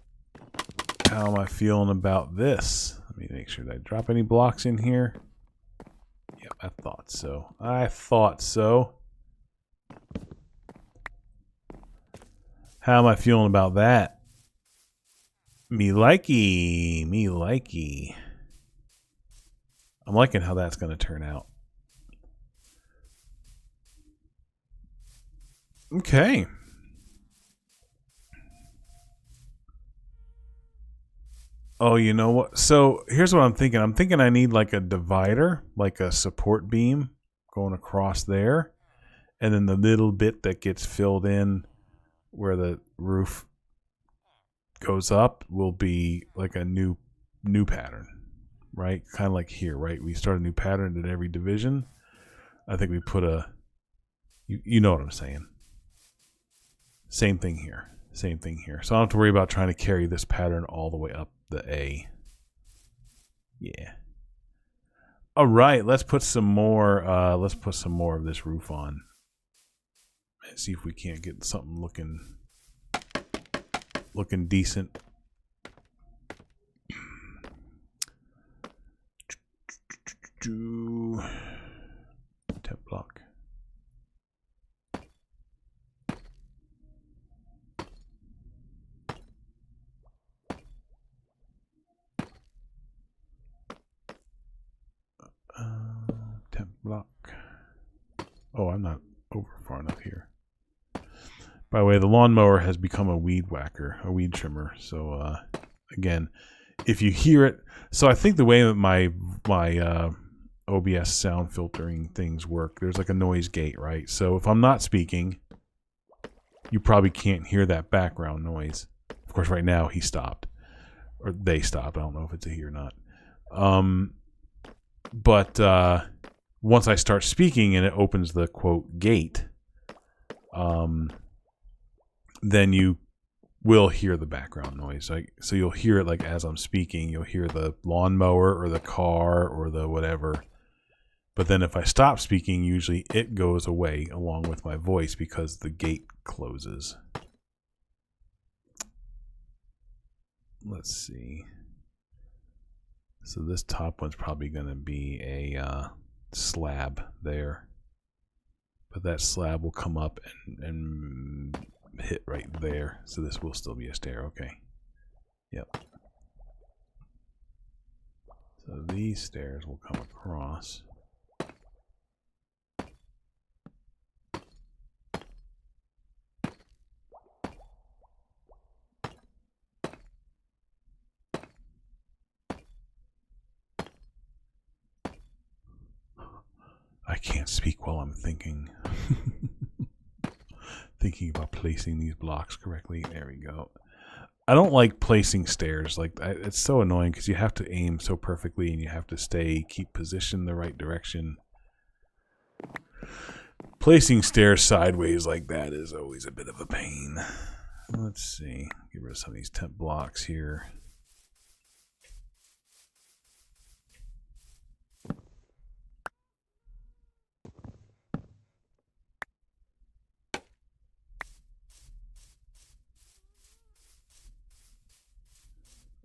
How am I feeling about this? Let me make sure that I drop any blocks in here. Yep, I thought so. I thought so. How am I feeling about that? Me likey. Me likey. I'm liking how that's going to turn out. Okay. Oh, you know what? So here's what I'm thinking. I'm thinking I need like a divider, like a support beam going across there. And then the little bit that gets filled in where the roof goes up will be like a new pattern, right? Kind of like here, right? We start a new pattern at every division. I think we put you know what I'm saying. Same thing here. Same thing here. So I don't have to worry about trying to carry this pattern all the way up the A. Yeah. All right, let's put some more of this roof on. And see if we can't get something looking decent. Temp block. Temp block. Oh, I'm not over far enough here. By the way, the lawnmower has become a weed whacker, a weed trimmer. So again, if you hear it, so I think the way that my OBS sound filtering things work, there's like a noise gate, right? So if I'm not speaking, you probably can't hear that background noise. Of course, right now he stopped, or they stopped. I don't know if it's a he or not. But once I start speaking and it opens the quote gate, then you will hear the background noise. So you'll hear it like as I'm speaking, you'll hear the lawnmower or the car or the whatever. But then if I stop speaking, usually it goes away along with my voice because the gate closes. Let's see. So this top one's probably going to be a slab there. But that slab will come up and hit right there. So this will still be a stair. Okay. Yep. So these stairs will come across. I can't speak while I'm thinking. Thinking about placing these blocks correctly. There we go. I don't like placing stairs. Like it's so annoying because you have to aim so perfectly and you have to keep position the right direction. Placing stairs sideways like that is always a bit of a pain. Let's see. Get rid of some of these temp blocks here.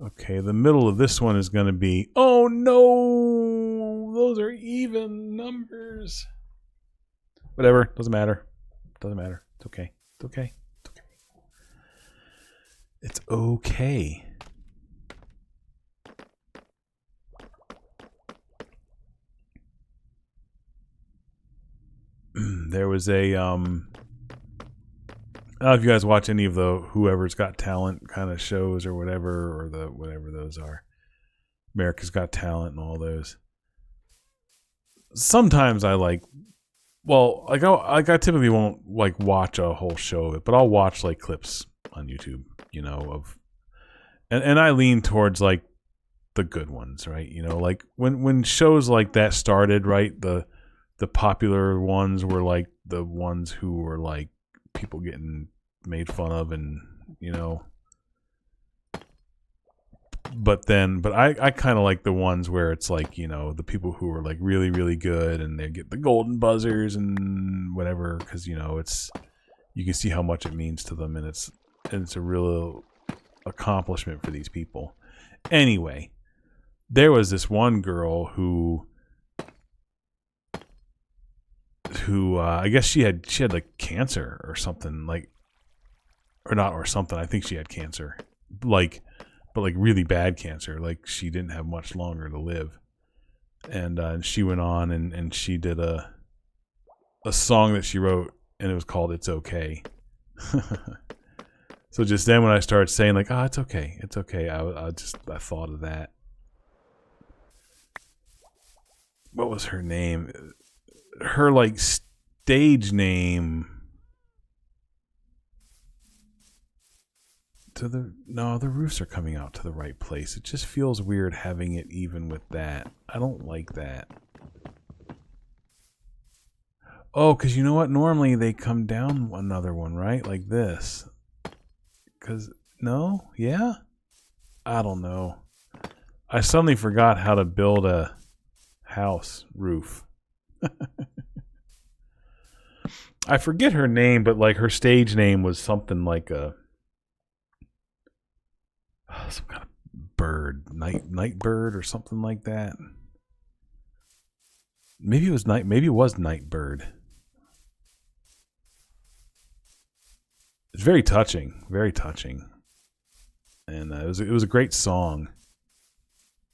Okay, the middle of this one is going to be... Oh, no! Those are even numbers. Whatever. Doesn't matter. Doesn't matter. It's okay. It's okay. It's okay. It's okay. There was a... I don't know if you guys watch any of the Whoever's Got Talent kind of shows or whatever, or the whatever those are. America's Got Talent and all those. Sometimes I like, well, like I typically won't like watch a whole show of it, but I'll watch like clips on YouTube, you know, of, and I lean towards like the good ones, right? You know, like when shows like that started, right? The popular ones were like the ones who were like people getting made fun of, and you know, but I kind of like the ones where it's like, you know, the people who are like really really good and they get the golden buzzers and whatever, because you know, it's, you can see how much it means to them, and it's a real accomplishment for these people. Anyway, there was this one girl who I guess she had like cancer or something, like, or not, or something. I think she had cancer, like, but like really bad cancer. Like she didn't have much longer to live, and she went on and she did a song that she wrote, and it was called "It's Okay." So just then when I started saying like, "Oh, it's okay, it's okay," I thought of that. What was her name? Her like stage name. The roofs are coming out to the right place. It just feels weird having it even with that. I don't like that. Oh, because you know what? Normally they come down another one, right? Like this. Because, no? Yeah? I don't know. I suddenly forgot how to build a house roof. I forget her name, but like her stage name was something like some kind of bird, night bird or something like that. Maybe it was night bird. It's very touching, and it was a great song.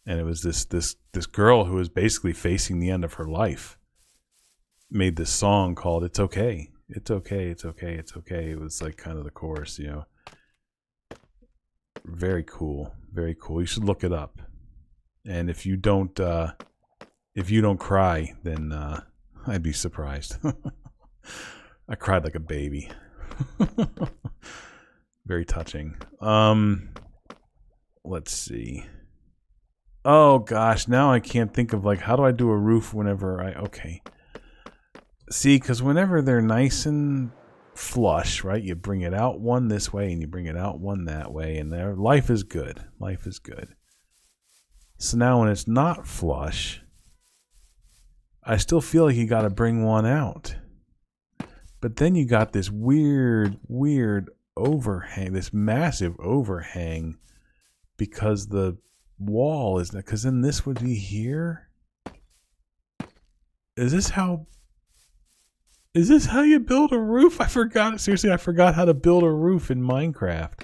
And it was this girl who was basically facing the end of her life, made this song called "It's Okay, It's Okay, It's Okay, It's Okay." It was like kind of the chorus, you know. Very cool, very cool. You should look it up. And if you don't cry, then I'd be surprised. I cried like a baby. Very touching. Let's see. Oh gosh, now I can't think of like how do I do a roof whenever okay. See, because whenever they're nice and flush, right? You bring it out one this way and you bring it out one that way, and their life is good. Life is good. So now when it's not flush, I still feel like you got to bring one out. But then you got this weird overhang, this massive overhang, because the wall is because then this would be here. Is this how you build a roof? I forgot. Seriously, I forgot how to build a roof in Minecraft.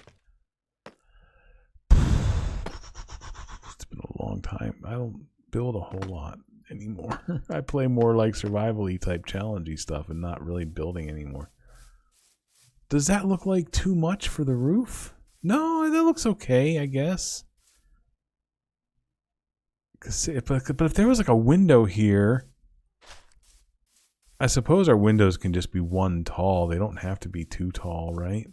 It's been a long time. I don't build a whole lot anymore. I play more like survival-y type challenge-y stuff and not really building anymore. Does that look like too much for the roof? No, that looks okay, I guess. But if there was like a window here, I suppose our windows can just be one tall. They don't have to be too tall, right?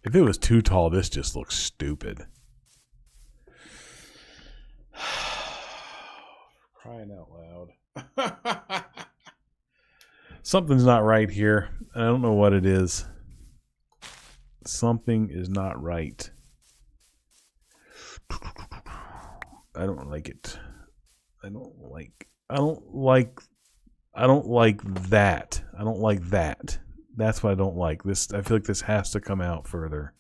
If it was too tall, this just looks stupid. Crying out loud. Something's not right here. I don't know what it is. Something is not right. I don't like it. I don't like that. I don't like that. That's what I don't like. This, I feel like this has to come out further.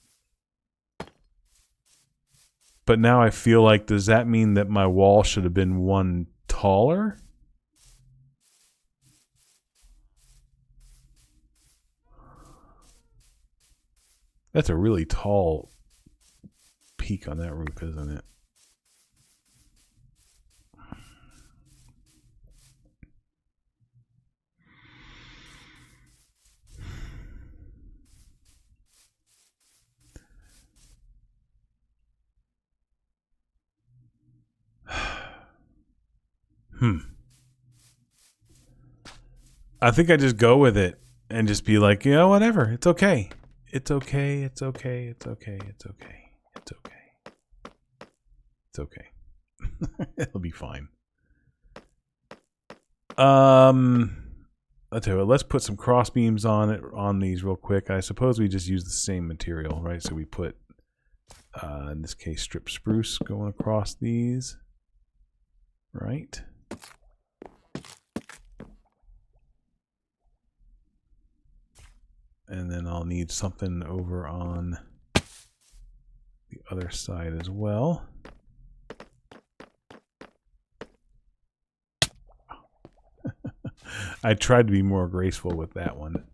But now I feel like, does that mean that my wall should have been one taller? That's a really tall peak on that roof, isn't it? I think I just go with it and just be like, you know, whatever. It's okay. It's okay. It's okay. It's okay. It's okay. It's okay. It's okay. It'll be fine. I'll tell you what, let's put some cross beams on these real quick. I suppose we just use the same material, right? So we put in this case strip spruce going across these, right? And then I'll need something over on the other side as well. I tried to be more graceful with that one.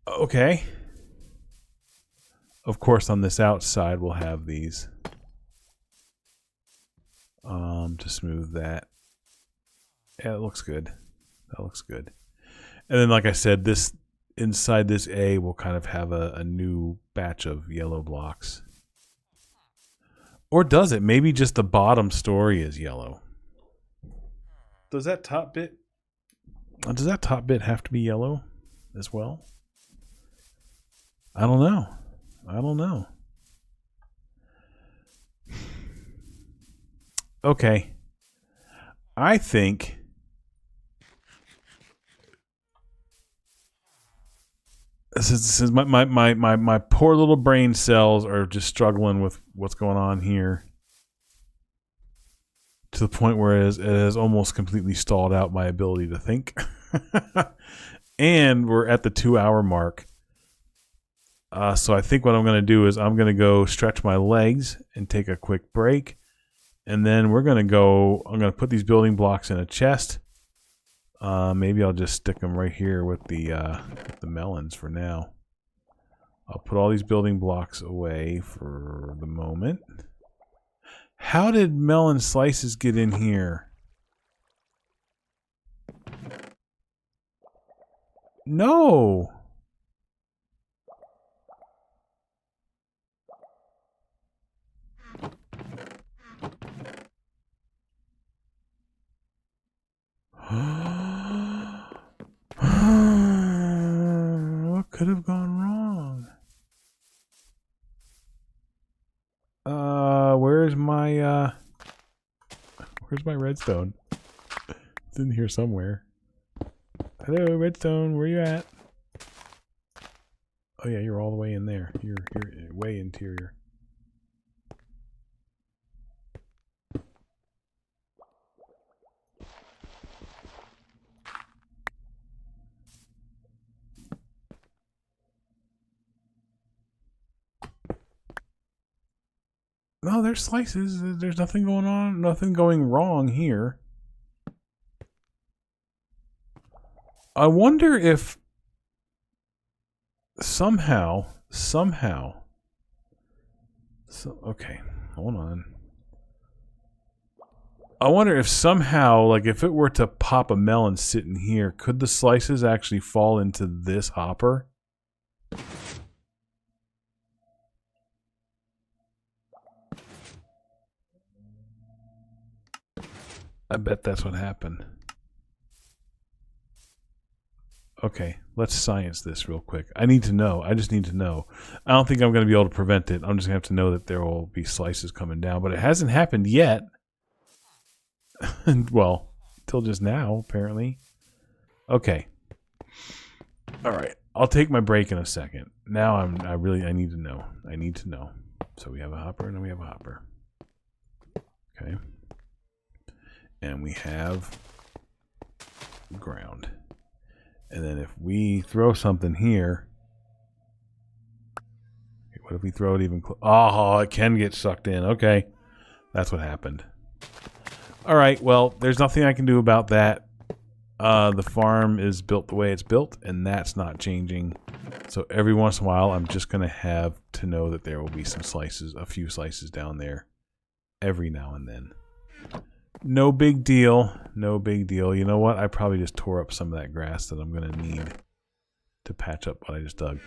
Okay. Of course, on this outside, we'll have these to smooth that. Yeah, it looks good. That looks good. And then, like I said, this inside this A will kind of have a new batch of yellow blocks. Or does it? Maybe just the bottom story is yellow. Does that top bit have to be yellow as well? I don't know. I don't know. Okay. I think this is my poor little brain cells are just struggling with what's going on here to the point where it has almost completely stalled out my ability to think. And we're at the 2-hour mark. So I think what I'm going to do is I'm going to go stretch my legs and take a quick break. And then I'm going to put these building blocks in a chest. Maybe I'll just stick them right here with the melons for now. I'll put all these building blocks away for the moment. How did melon slices get in here? No! What could have gone wrong? Where's my redstone? It's in here somewhere. Hello, redstone, where you at? Oh yeah, you're all the way in there. You're way interior. No, there's slices. There's nothing going on, nothing going wrong here. I wonder if somehow, okay, hold on. I wonder if somehow, like if it were to pop a melon sitting here, could the slices actually fall into this hopper? I bet that's what happened. Okay, let's science this real quick. I need to know. I just need to know. I don't think I'm going to be able to prevent it. I'm just going to have to know that there will be slices coming down. But it hasn't happened yet. Well, till just now, apparently. Okay. All right. I'll take my break in a second. Now I need to know. I need to know. So we have a hopper and then we have a hopper. Okay. And we have ground. And then if we throw something here, what if we throw it even close? Oh, it can get sucked in. Okay. That's what happened. All right. Well, there's nothing I can do about that. The farm is built the way it's built, and that's not changing. So every once in a while, I'm just going to have to know that there will be some slices, a few slices down there every now and then. No big deal. No big deal. You know what? I probably just tore up some of that grass that I'm going to need to patch up what I just dug.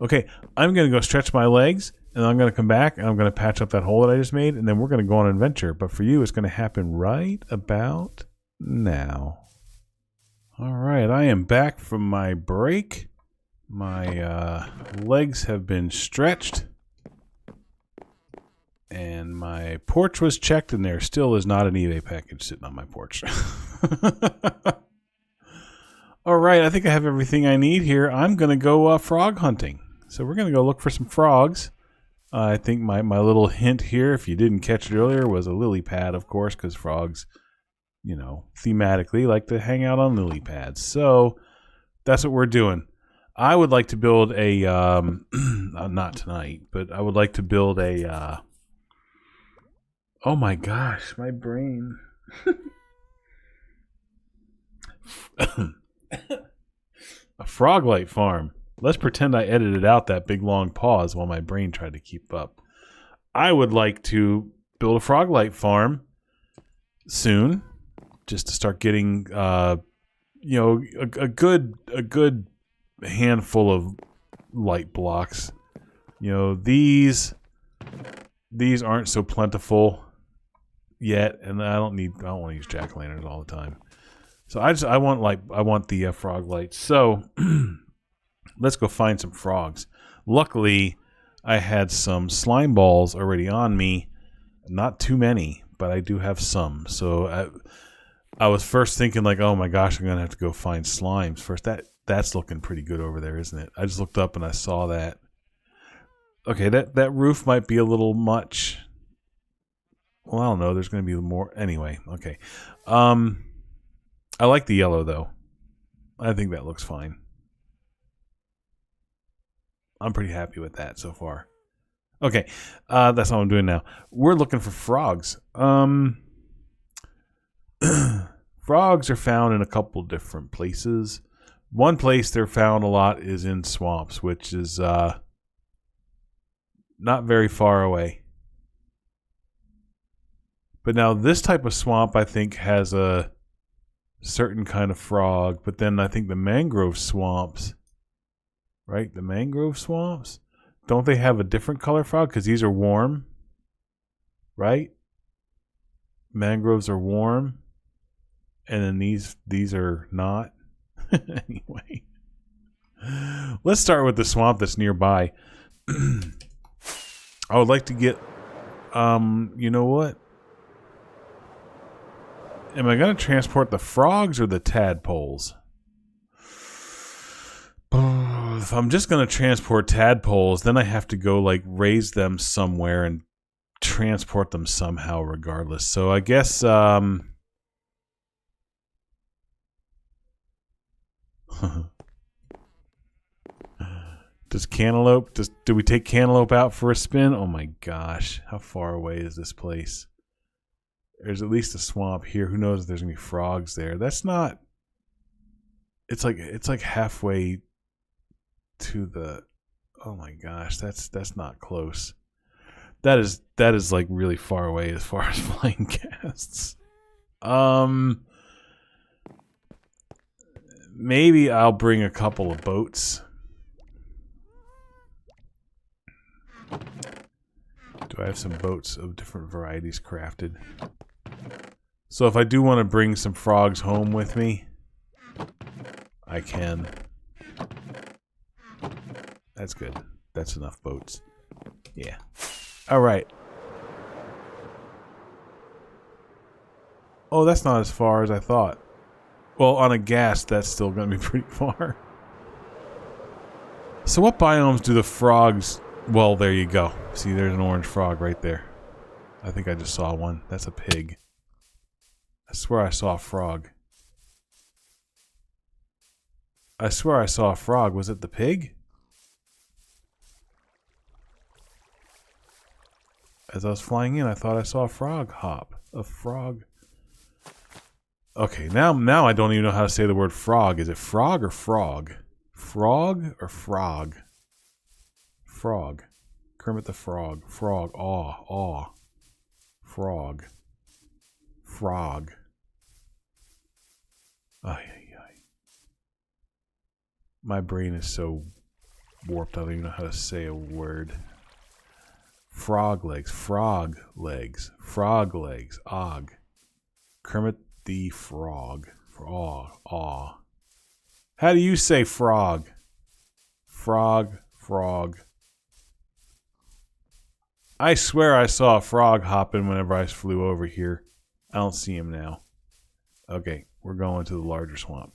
Okay, I'm going to go stretch my legs, and I'm going to come back, and I'm going to patch up that hole that I just made, and then we're going to go on an adventure. But for you, it's going to happen right about now. All right, I am back from my break. My legs have been stretched. And my porch was checked, and there still is not an eBay package sitting on my porch. All right, I think I have everything I need here. I'm going to go frog hunting. So we're going to go look for some frogs. I think my little hint here, if you didn't catch it earlier, was a lily pad, of course, because frogs, you know, thematically like to hang out on lily pads. So that's what we're doing. I would like to build a, not tonight, but I would like to build a, oh my gosh, my brain. A frog light farm. Let's pretend I edited out that big long pause while my brain tried to keep up. I would like to build a frog light farm soon, just to start getting, you know, a good handful of light blocks. You know, these aren't so plentiful yet, and I don't want to use jack-o'-lanterns all the time. So I want the frog lights. So let's go find some frogs. Luckily, I had some slime balls already on me. Not too many, but I do have some. So I was first thinking like, oh my gosh, I'm gonna have to go find slimes first. That's looking pretty good over there, isn't it? I just looked up and I saw that. Okay, that roof might be a little much. Well, I don't know. There's going to be more. Anyway, okay. I like the yellow, though. I think that looks fine. I'm pretty happy with that so far. Okay, that's all I'm doing now. We're looking for frogs. Frogs are found in a couple different places. One place they're found a lot is in swamps, which is not very far away. But now this type of swamp, I think, has a certain kind of frog. But then I think the mangrove swamps, right? The mangrove swamps, don't they have a different color frog? Because these are warm, right? Mangroves are warm, and then these are not. Anyway, let's start with the swamp that's nearby. I would like to get, you know what? Am I going to transport the frogs or the tadpoles? If I'm just going to transport tadpoles, then I have to go like raise them somewhere and transport them somehow regardless. So I guess do we take cantaloupe out for a spin? Oh my gosh, how far away is this place? There's at least a swamp here. Who knows if there's gonna be frogs there? That's not. It's like halfway to the. Oh my gosh, that's not close. That is like really far away as far as flying casts. Maybe I'll bring a couple of boats. Do I have some boats of different varieties crafted? So if I do want to bring some frogs home with me, I can. That's good. That's enough boats. Yeah. All right. Oh, that's not as far as I thought. Well, on a gas, that's still going to be pretty far. So what biomes do the frogs... Well, there you go. See, there's an orange frog right there. I think I just saw one. That's a pig. I swear I saw a frog. I swear I saw a frog. Was it the pig? As I was flying in, I thought I saw a frog hop. A frog. Okay, now I don't even know how to say the word frog. Is it frog or frog? Frog or frog? Frog. Kermit the Frog. Frog. Aw. Aw. Frog. Frog. Ay, ay, ay. My brain is so warped I don't even know how to say a word. Frog legs. Frog legs. Frog legs. Og. Kermit the Frog. Aw. Aw. How do you say frog? Frog. Frog. I swear I saw a frog hopping whenever I flew over here. I don't see him now. Okay, we're going to the larger swamp.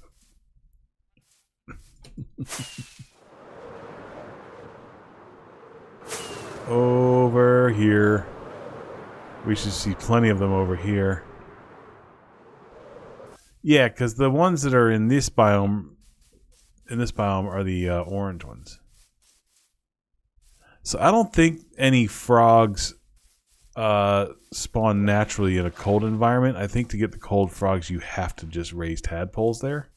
Over here. We should see plenty of them over here. Yeah, because the ones that are in this biome are the orange ones. So I don't think any frogs spawn naturally in a cold environment. I think to get the cold frogs, you have to just raise tadpoles there.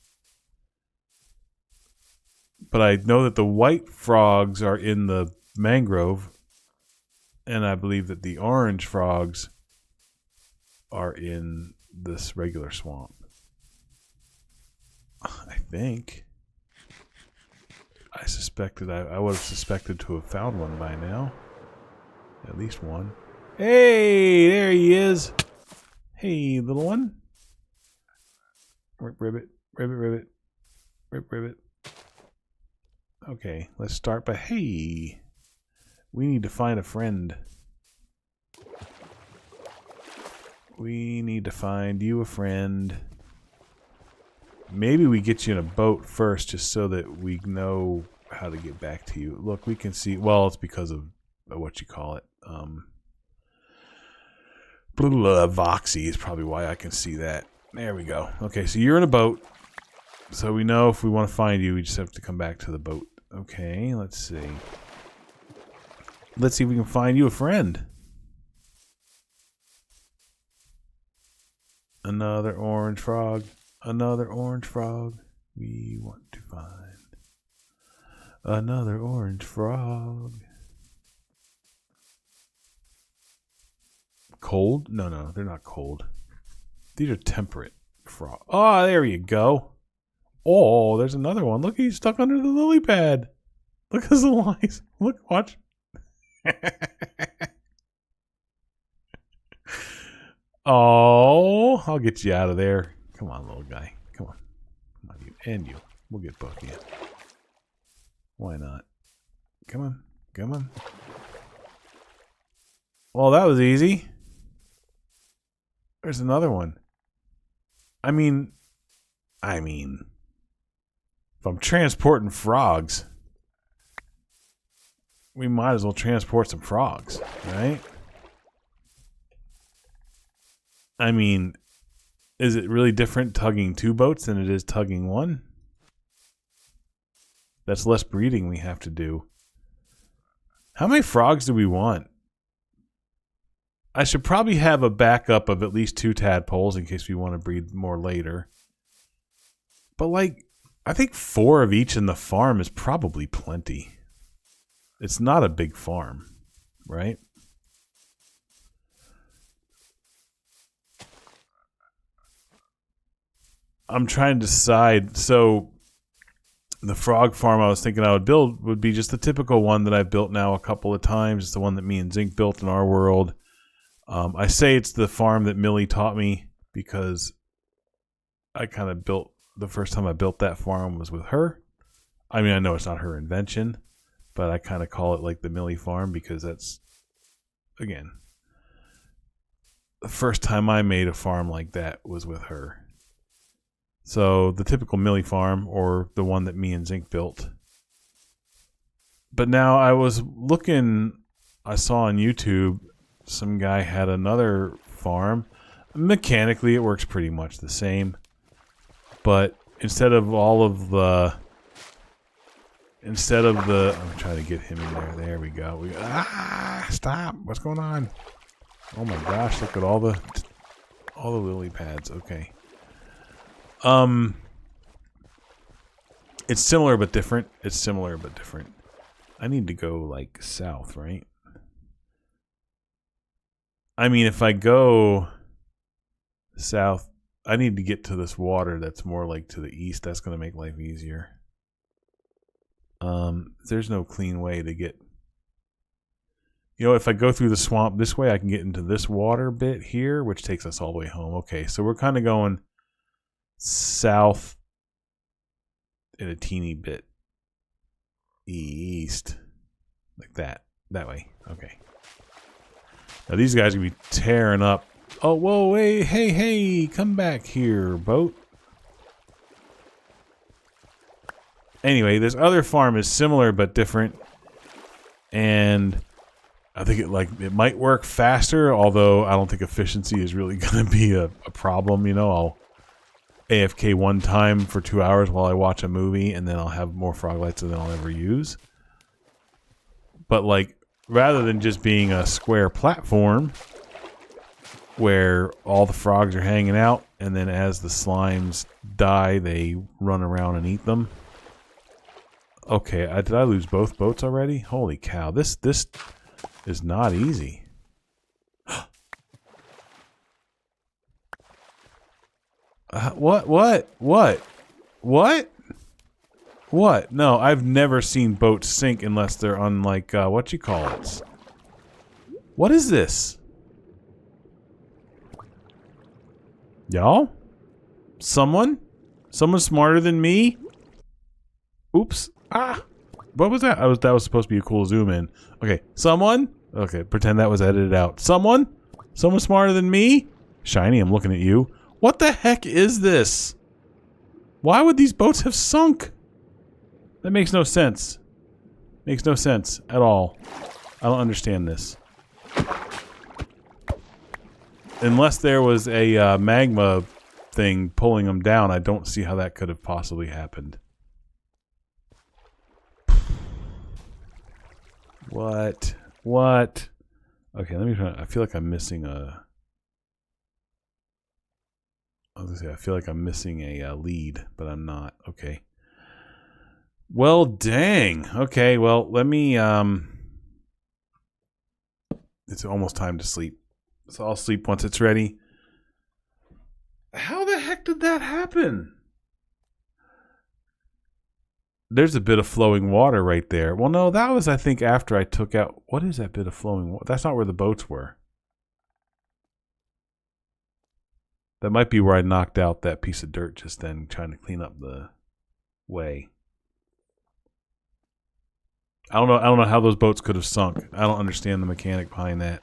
But I know that the white frogs are in the mangrove, and I believe that the orange frogs are in this regular swamp. I think. I suspected I would have suspected to have found one by now. At least one. Hey, there he is. Hey, little one. Ribbit, ribbit, ribbit, ribbit, ribbit. Okay, let's start by hey. We need to find a friend. We need to find you a friend. Maybe we get you in a boat first just so that we know how to get back to you. Look, we can see... Well, it's because of what you call it. Voxy is probably why I can see that. There we go. Okay, so you're in a boat. So we know if we want to find you, we just have to come back to the boat. Okay, let's see. Let's see if we can find you a friend. Another orange frog. Another orange frog. We want to find another orange frog. Cold? No, they're not cold. These are temperate frog. Oh, there you go. Oh, there's another one. Look, he's stuck under the lily pad. Look at the lines. Look, watch. Oh, I'll get you out of there. Come on, little guy. Come on. Come on, you. And you. We'll get both of you. Why not? Come on. Come on. Well, that was easy. There's another one. I mean, if I'm transporting frogs, we might as well transport some frogs, right? I mean, is it really different tugging 2 boats than it is tugging 1? That's less breeding we have to do. How many frogs do we want? I should probably have a backup of at least 2 tadpoles in case we want to breed more later. But like, I think 4 of each in the farm is probably plenty. It's not a big farm, right? I'm trying to decide. So the frog farm I was thinking I would build would be just the typical one that I've built now a couple of times. It's the one that me and Zinc built in our world. I say it's the farm that Millie taught me because I kind of built, the first time I built that farm was with her. I mean, I know it's not her invention, but I kind of call it like the Millie farm because that's, again, the first time I made a farm like that was with her. So the typical Millie farm, or the one that me and Zinc built. But now I was looking, I saw on YouTube, some guy had another farm. Mechanically, it works pretty much the same. But instead of the, I'm trying to get him in there. There we go. Stop. What's going on? Oh my gosh, look at all the lily pads. Okay. It's similar but different. I need to go like south, right? I mean, if I go south, I need to get to this water that's more like to the east. That's going to make life easier. There's no clean way to get... You know, if I go through the swamp this way, I can get into this water bit here, which takes us all the way home. Okay, so we're kind of going south in a teeny bit east. Like that. That way. Okay. Now these guys are going to be tearing up. Oh, whoa, hey, come back here, boat. Anyway, this other farm is similar but different. And I think it might work faster, although I don't think efficiency is really going to be a problem. You know, I'll AFK one time for 2 hours while I watch a movie, and then I'll have more frog lights than I'll ever use. But like, rather than just being a square platform where all the frogs are hanging out, and then as the slimes die, they run around and eat them. Okay, did I lose both boats already? Holy cow, this is not easy. What? No, I've never seen boats sink unless they're on, like, what you call it? What is this? Y'all? Someone smarter than me? Oops. What was that? That was supposed to be a cool zoom in. Okay, someone? Okay, pretend that was edited out. Someone smarter than me? Shiny, I'm looking at you. What the heck is this? Why would these boats have sunk? That makes no sense. Makes no sense at all. I don't understand this. Unless there was a magma thing pulling them down, I don't see how that could have possibly happened. What? Okay, let me try. I feel like I'm missing a... I was gonna say, I feel like I'm missing a lead, but I'm not. Okay. Well, dang. Okay, well, let me... It's almost time to sleep. So I'll sleep once it's ready. How the heck did that happen? There's a bit of flowing water right there. Well, no, that was, I think, after I took out... What is that bit of flowing water? That's not where the boats were. That might be where I knocked out that piece of dirt just then, trying to clean up the way. I don't know how those boats could have sunk. I don't understand the mechanic behind that.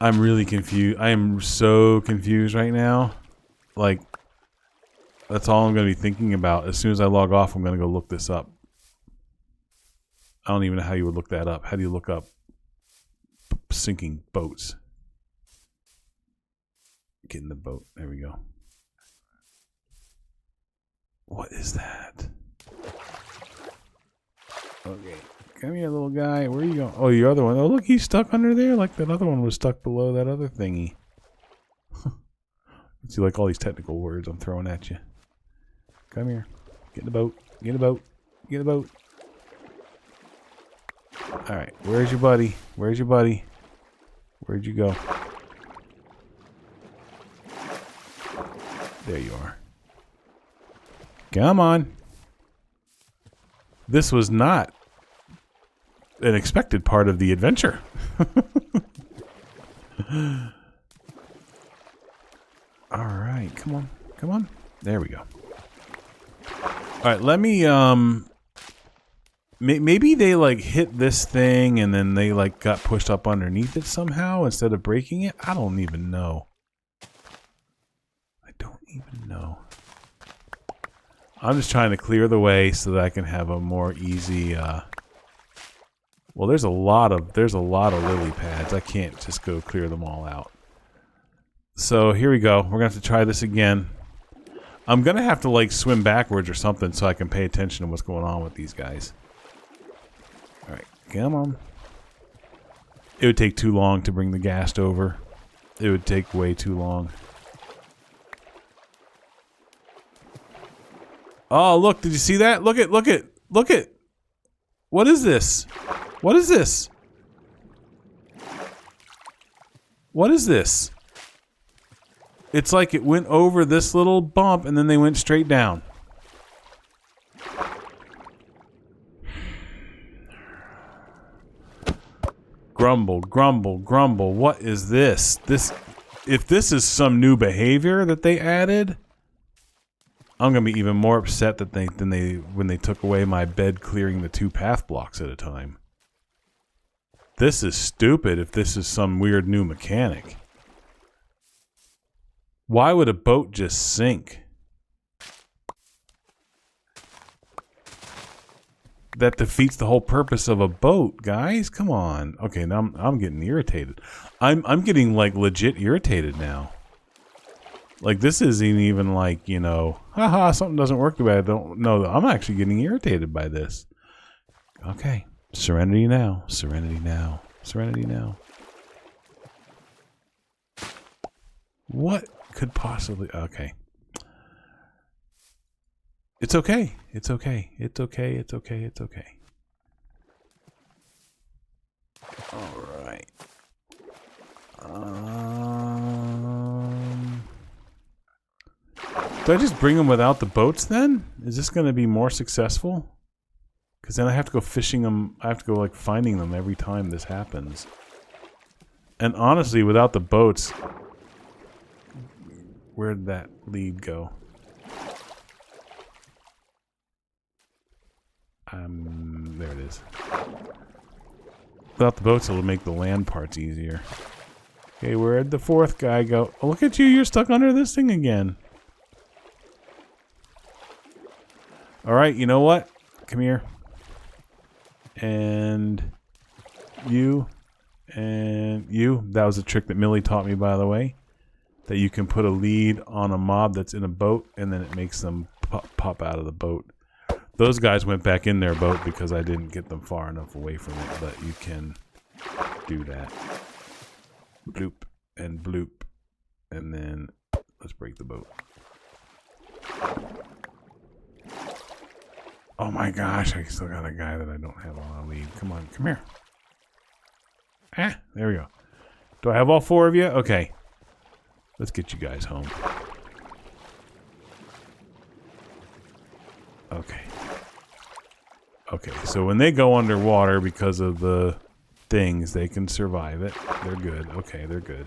I'm really confused. I am so confused right now. Like, that's all I'm going to be thinking about. As soon as I log off, I'm going to go look this up. I don't even know how you would look that up. How do you look up sinking boats? Get in the boat. There we go. What is that? Okay. Come here, little guy. Where are you going? Oh, the other one. Oh, look, he's stuck under there like that other one was stuck below that other thingy. See, like all these technical words I'm throwing at you. Come here. Get in the boat. Get in the boat. Get in the boat. Alright. Where's your buddy? Where's your buddy? Where'd you go? There you are. Come on. This was not an expected part of the adventure. Alright, come on. Come on. There we go. Alright, let me, maybe they, like, hit this thing and then they, like, got pushed up underneath it somehow instead of breaking it? I don't even know. I don't even know. I'm just trying to clear the way so that I can have a more easy, well, there's a lot of lily pads. I can't just go clear them all out. So here we go. We're gonna have to try this again. I'm gonna have to like swim backwards or something so I can pay attention to what's going on with these guys. All right, come on. It would take too long to bring the ghast over. It would take way too long. Oh, look, did you see that? Look at, look at, look at. What is this? What is this? What is this? It's like it went over this little bump and then they went straight down. Grumble, grumble, grumble. What is this? If this is some new behavior that they added, I'm gonna be even more upset that when they took away my bed clearing the 2 path blocks at a time. This is stupid if this is some weird new mechanic. Why would a boat just sink? That defeats the whole purpose of a boat, guys. Come on. Okay, now I'm getting irritated. I'm getting like legit irritated now. Like this isn't even like, you know, haha, something doesn't work the way I don't know. I'm actually getting irritated by this. Okay. Serenity now. Serenity now. Serenity now. What could possibly... Okay. It's okay. It's okay. It's okay. It's okay. It's okay. Alright. Do I just bring them without the boats then? Is this going to be more successful? Because then I have to go fishing them. I have to go like finding them every time this happens. And honestly, without the boats, where'd that lead go? There it is. Without the boats, it'll make the land parts easier. Okay, where'd the 4th guy go? Oh, look at you, you're stuck under this thing again. Alright, you know what? Come here. And you. And you. That was a trick that Millie taught me, by the way. That you can put a lead on a mob that's in a boat, and then it makes them pop out of the boat. Those guys went back in their boat because I didn't get them far enough away from it, but you can do that. Bloop and bloop. And then Let's break the boat. Oh my gosh, I still got a guy that I don't have on a lead. Come on, come here. Ah, there we go. Do I have all 4 of you? Okay. Let's get you guys home. Okay. Okay, so when they go underwater because of the things, they can survive it. They're good. Okay, they're good.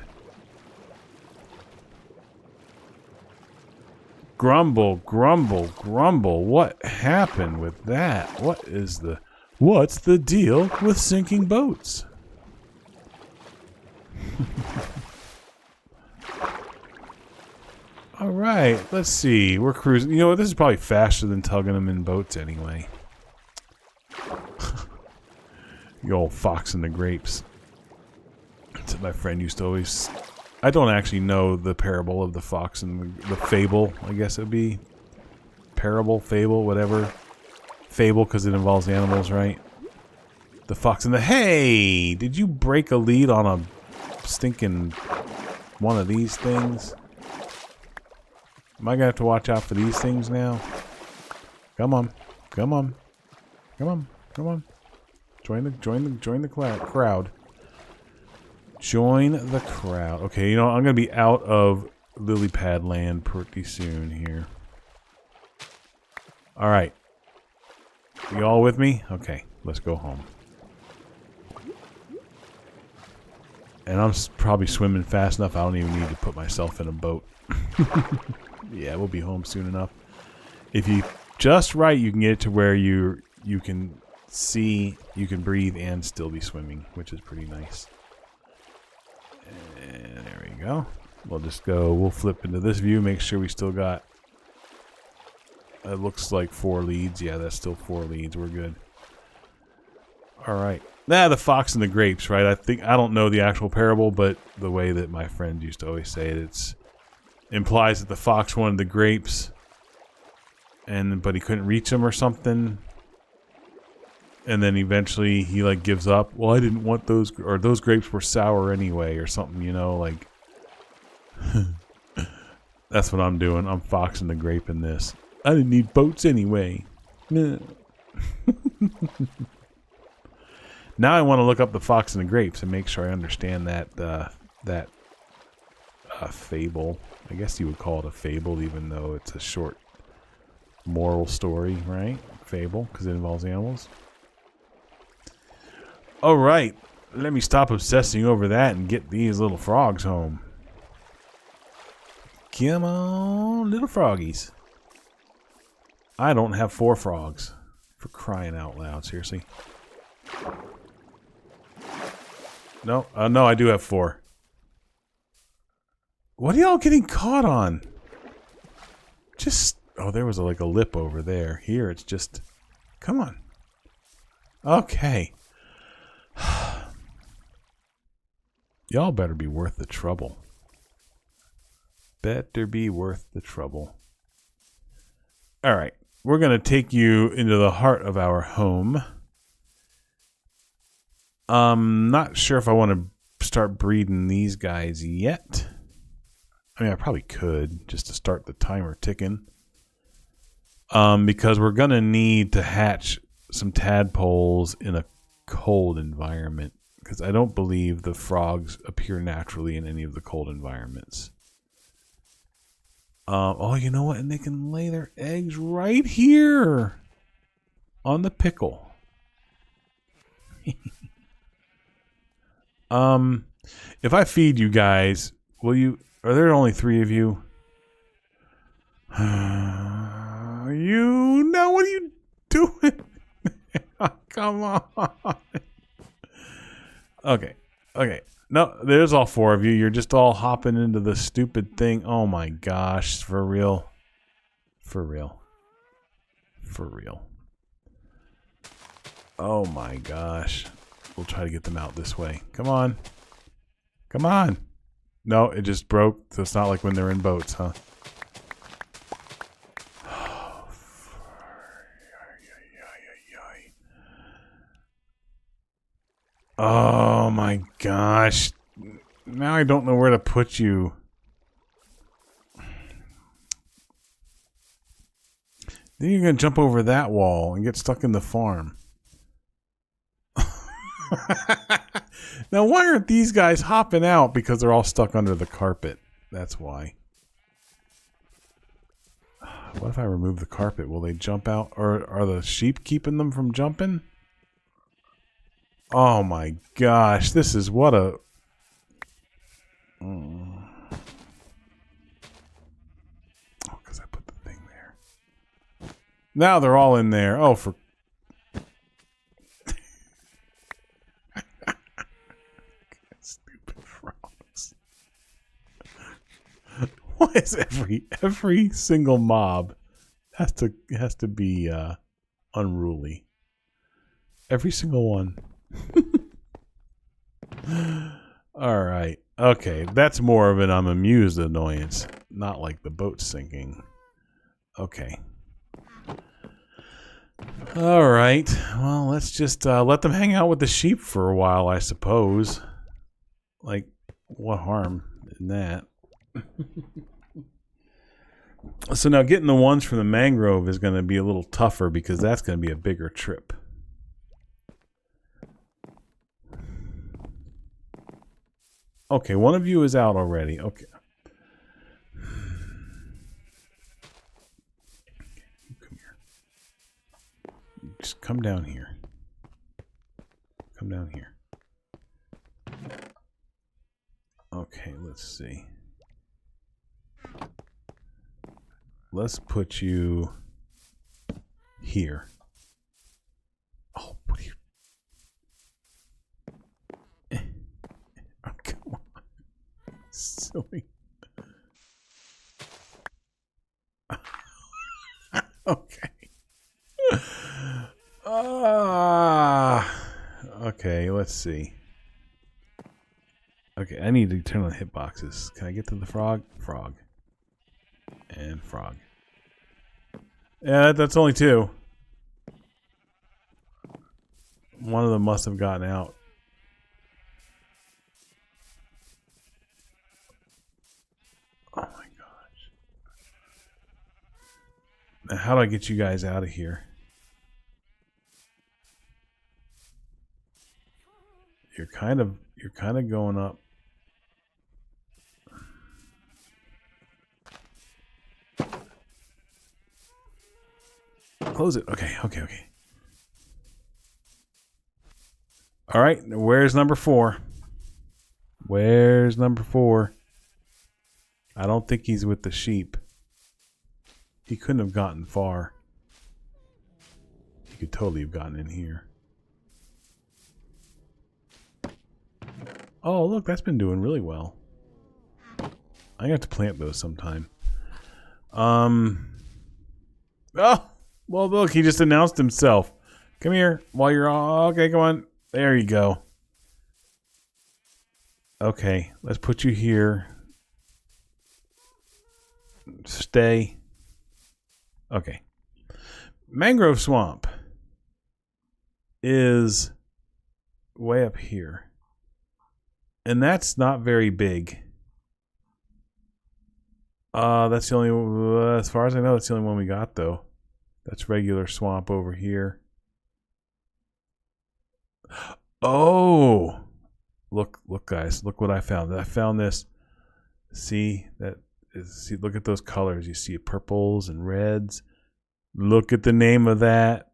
Grumble, grumble, grumble. What happened with that? What's the deal with sinking boats? All right, let's see. We're cruising. You know what? This is probably faster than tugging them in boats anyway. The old fox and the grapes. That's what my friend used to always... I don't actually know the parable of the fox and the fable, I guess it would be. Parable, fable, whatever. Fable because it involves animals, right? The fox and the... Hey! Did you break a lead on a stinking one of these things? Am I going to have to watch out for these things now? Come on. Come on. Come on. Come on. Join the crowd. Join the crowd. Okay, you know, I'm going to be out of lily pad land pretty soon here. All right. You all with me? Okay, let's go home. And I'm probably swimming fast enough I don't even need to put myself in a boat. Yeah, we'll be home soon enough. If you just right, you can get it to where you can see, you can breathe and still be swimming, which is pretty nice. And there we go. We'll flip into this view, make sure we still got, it looks like 4 leads. Yeah, that's still 4 leads. We're good. All right. The fox and the grapes, right? I don't know the actual parable, but the way that my friend used to always say it, implies that the fox wanted the grapes, but he couldn't reach them or something. And then eventually he like gives up. Well, I didn't want those, or those grapes were sour anyway, or something, you know, like. That's what I'm doing. I'm foxing the grape in this. I didn't need boats anyway. Now I want to look up the fox and the grapes and make sure I understand that fable. I guess you would call it a fable, even though it's a short moral story, right? Fable, because it involves animals. All right, let me stop obsessing over that and get these little frogs home. Come on, little froggies. I don't have 4 frogs. For crying out loud, seriously. No, no, I do have 4. What are y'all getting caught on? Just, oh, there was like a lip over there. Here, it's just, come on. Okay. Y'all better be worth the trouble. Better be worth the trouble. All right. We're going to take you into the heart of our home. Not sure if I want to start breeding these guys yet. I mean, I probably could just to start the timer ticking. Because we're going to need to hatch some tadpoles in a cold environment. Because I don't believe the frogs appear naturally in any of the cold environments. Oh, you know what? And they can lay their eggs right here on the pickle. If I feed you guys, will you? Are there only 3 of you? You know what are you doing? Come on. Okay. Okay. No, there's all 4 of you. You're just all hopping into the stupid thing. Oh my gosh. For real. For real. For real. Oh my gosh. We'll try to get them out this way. Come on. Come on. No, it just broke. So it's not like when they're in boats, huh? Oh my gosh. Now I don't know where to put you. Then you're going to jump over that wall and get stuck in the farm. Now, why aren't these guys hopping out? Because they're all stuck under the carpet. That's why. What if I remove the carpet? Will they jump out? Or are the sheep keeping them from jumping? Oh my gosh. This is what a... Oh, because I put the thing there. Now they're all in there. Oh, for... Stupid frogs. Why is every single mob has to be unruly? Every single one. All right. Okay, that's more of an I'm amused annoyance, not like the boat sinking. Okay. All right. Well, let's just let them hang out with the sheep for a while, I suppose. Like, what harm in that? So now getting the ones from the mangrove is going to be a little tougher because that's going to be a bigger trip. Okay, one of you is out already. Okay. Come here. Just come down here. Come down here. Okay, let's see. Let's put you here. Oh, what are you... Oh, come on. Silly. Okay. Okay, let's see. Okay, I need to turn on hitboxes. Can I get to the frog? Frog. And frog. Yeah, that's only two. One of them must have gotten out. Oh my gosh. Now, how do I get you guys out of here? You're kind of going up. Close it. Okay. All right, where's number 4? Where's number 4? I don't think he's with the sheep. He couldn't have gotten far. He could totally have gotten in here. Oh, look, that's been doing really well. I have to plant those sometime. Oh, well, look, he just announced himself. Come here while you're all... Okay, come on. There you go. Okay, let's put you here. Stay. Okay. Mangrove swamp is way up here. And that's not very big. That's the only... as far as I know, that's the only one we got, though. That's regular swamp over here. Oh! Look, guys. Look what I found. I found this. See? See, look at those colors. You see purples and reds. Look at the name of that.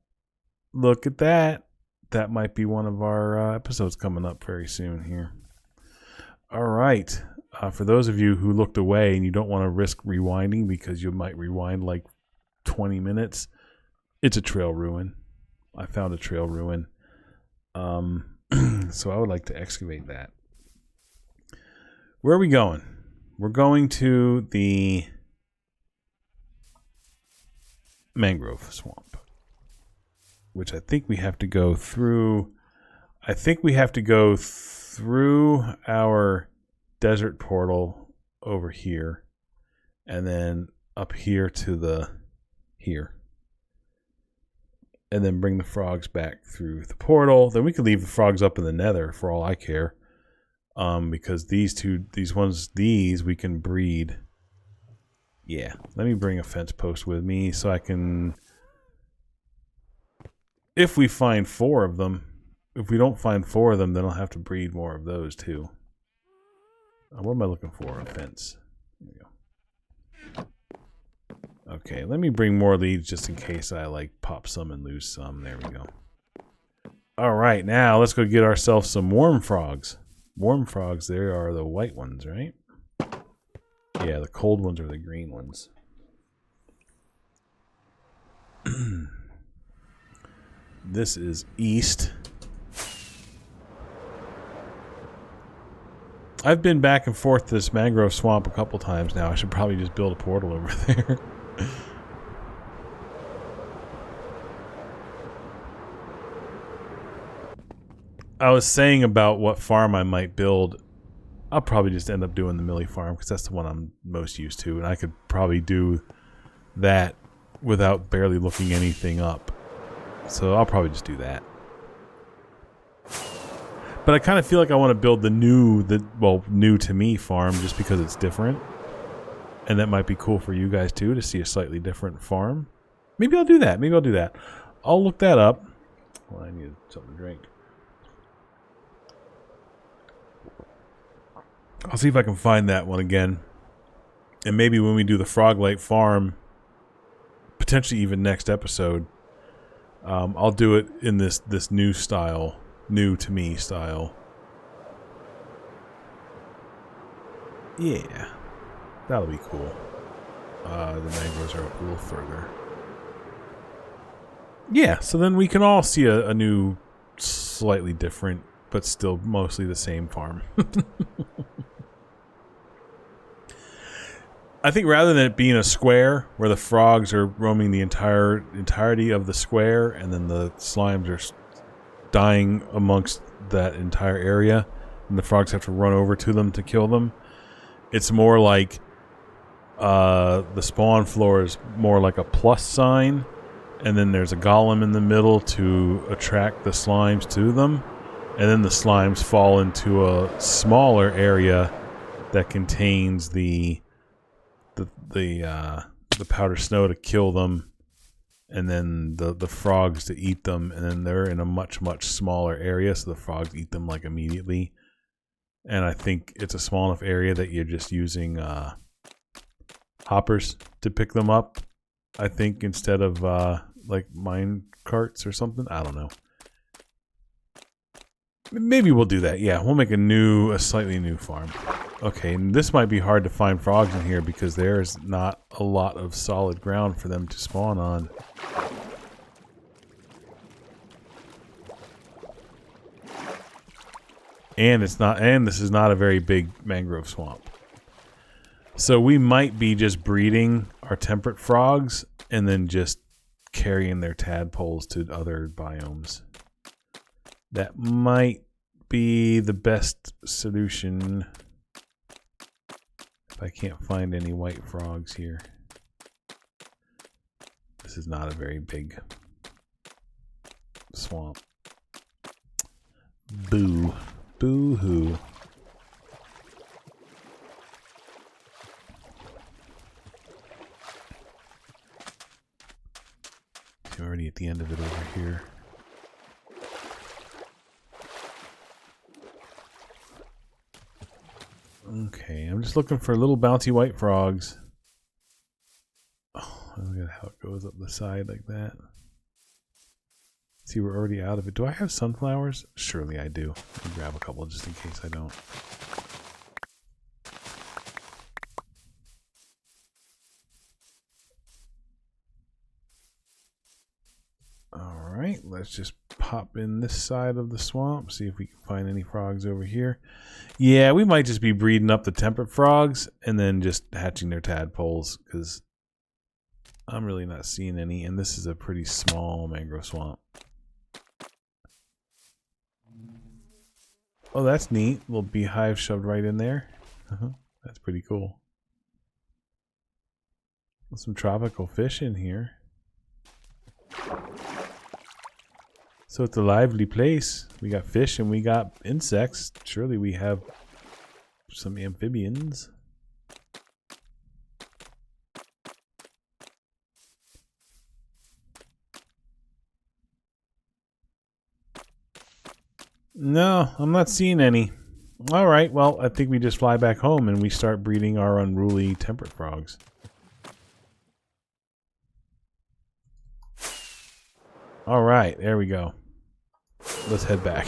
Look at that. That might be one of our episodes coming up very soon here. All right. For those of you who looked away and you don't want to risk rewinding because you might rewind like 20 minutes, it's a trail ruin. I found a trail ruin. So I would like to excavate that. Where are we going? We're going to the mangrove swamp, which I think we have to go through. I think we have to go through our desert portal over here and then up here to the here. And then bring the frogs back through the portal. Then we could leave the frogs up in the nether for all I care. Because these we can breed. Yeah, let me bring a fence post with me so I can If we find 4 of them. If we don't find 4 of them, then I'll have to breed more of those too. What am I looking for? A fence. There we go. Okay, let me bring more leads just in case I like pop some and lose some. There we go. Alright, now let's go get ourselves some worm frogs. Worm frogs, they are the white ones, right? Yeah, the cold ones are the green ones. This is east. I've been back and forth to this mangrove swamp a couple times now. I should probably just build a portal over there. I was saying about what farm I might build. I'll probably just end up doing the Millie farm because that's the one I'm most used to, and I could probably do that without barely looking anything up. So I'll probably just do that. But I kind of feel like I want to build the new to me farm just because it's different. And that might be cool for you guys too, to see a slightly different farm. Maybe I'll do that. Maybe I'll do that. I'll look that up. Well, I need something to drink. I'll see if I can find that one again. And maybe when we do the Froglight farm, potentially even next episode, I'll do it in this new style, new to me style. Yeah, that'll be cool. The mangroves are a little further. Yeah, so then we can all see a new, slightly different, but still mostly the same farm. I think rather than it being a square where the frogs are roaming the entirety of the square and then the slimes are dying amongst that entire area and the frogs have to run over to them to kill them, it's more like the spawn floor is more like a plus sign, and then there's a golem in the middle to attract the slimes to them, and then the slimes fall into a smaller area that contains the powder snow to kill them, and then the frogs to eat them, and then they're in a much smaller area, so the frogs eat them like immediately. And I think it's a small enough area that you're just using hoppers to pick them up, I think, instead of like mine carts or something. I don't know. Maybe we'll do that. Yeah, we'll make a slightly new farm. Okay, and this might be hard to find frogs in here because there's not a lot of solid ground for them to spawn on. And this is not a very big mangrove swamp. So we might be just breeding our temperate frogs and then just carrying their tadpoles to other biomes. That might be the best solution if I can't find any white frogs here. This is not a very big swamp. Boo. Boo-hoo. I'm already at the end of it over here. Okay, I'm just looking for little bouncy white frogs. Oh, look at how it goes up the side like that. See, we're already out of it. Do I have sunflowers? Surely I do. Let me grab a couple just in case I don't. Alright, let's just pop in this side of the swamp, see if we can find any frogs over here. Yeah, we might just be breeding up the temperate frogs and then just hatching their tadpoles, because I'm really not seeing any, and this is a pretty small mangrove swamp. Oh, that's neat. Little beehive shoved right in there. That's pretty cool. With some tropical fish in here. So it's a lively place. We got fish and we got insects. Surely we have some amphibians. No, I'm not seeing any. All right, well, I think we just fly back home and we start breeding our unruly temperate frogs. All right, there we go. Let's head back.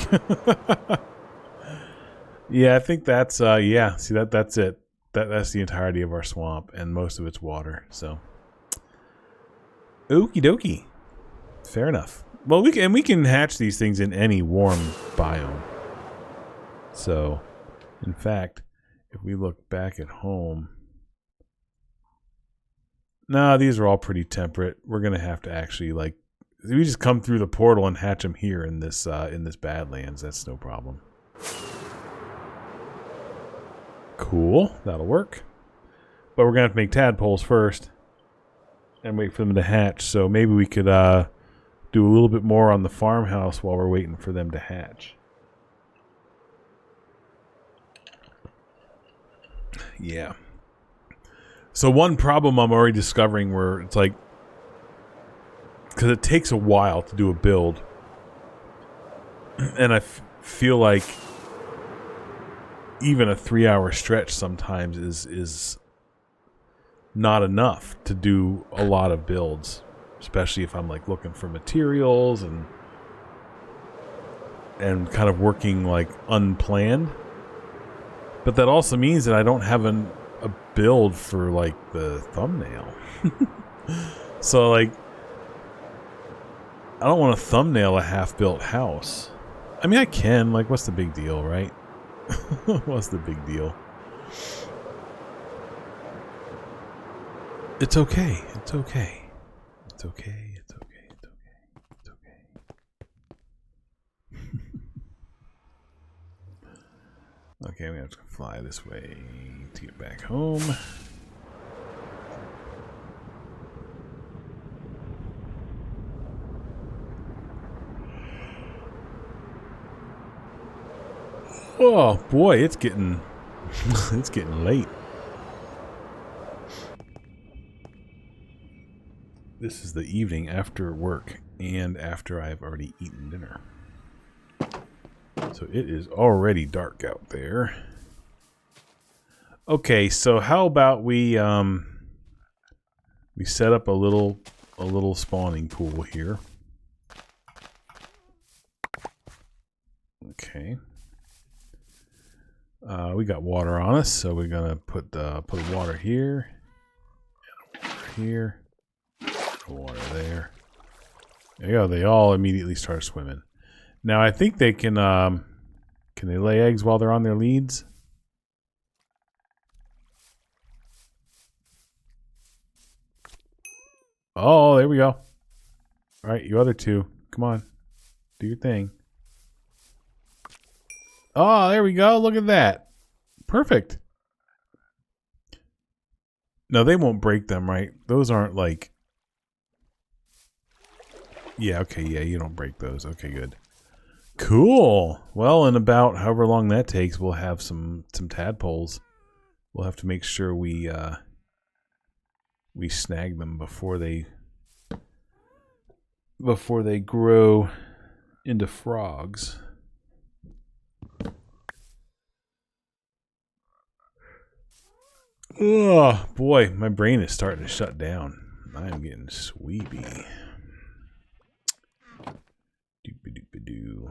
Yeah, I think that's yeah. See that's it. That's the entirety of our swamp, and most of it's water. So, okie dokie. Fair enough. Well, we can hatch these things in any warm biome. So, in fact, if we look back at home, nah, these are all pretty temperate. We're gonna have to actually we just come through the portal and hatch them here in this Badlands. That's no problem. Cool, that'll work. But we're gonna have to make tadpoles first and wait for them to hatch. So maybe we could do a little bit more on the farmhouse while we're waiting for them to hatch. Yeah. So one problem I'm already discovering where it's like, because it takes a while to do a build, and I feel like even a 3-hour stretch sometimes is not enough to do a lot of builds, especially if I'm like looking for materials and kind of working like unplanned. But that also means that I don't have a build for like the thumbnail. So like I don't want to thumbnail a half-built house. I mean, I can. Like, what's the big deal, right? What's the big deal? It's okay. It's okay. It's okay. It's okay. It's okay. It's okay. Okay, I'm gonna have to fly this way to get back home. Oh boy, it's getting it's getting late. This is the evening after work and after I've already eaten dinner. So it is already dark out there. Okay, so how about we set up a little spawning pool here. Okay. We got water on us, so we're gonna put water here, and water here, water there. There you go. They all immediately start swimming. Now I think they can they lay eggs while they're on their leads? Oh, there we go. All right, you other two, come on, do your thing. Oh, there we go. Look at that. Perfect. No, they won't break them, right? Those aren't like... Yeah, okay, yeah, you don't break those. Okay, good. Cool. Well, in about however long that takes, we'll have some tadpoles. We'll have to make sure we snag them before they grow into frogs. Oh boy, my brain is starting to shut down. I am getting sleepy. Doop-a-doop-a-doo.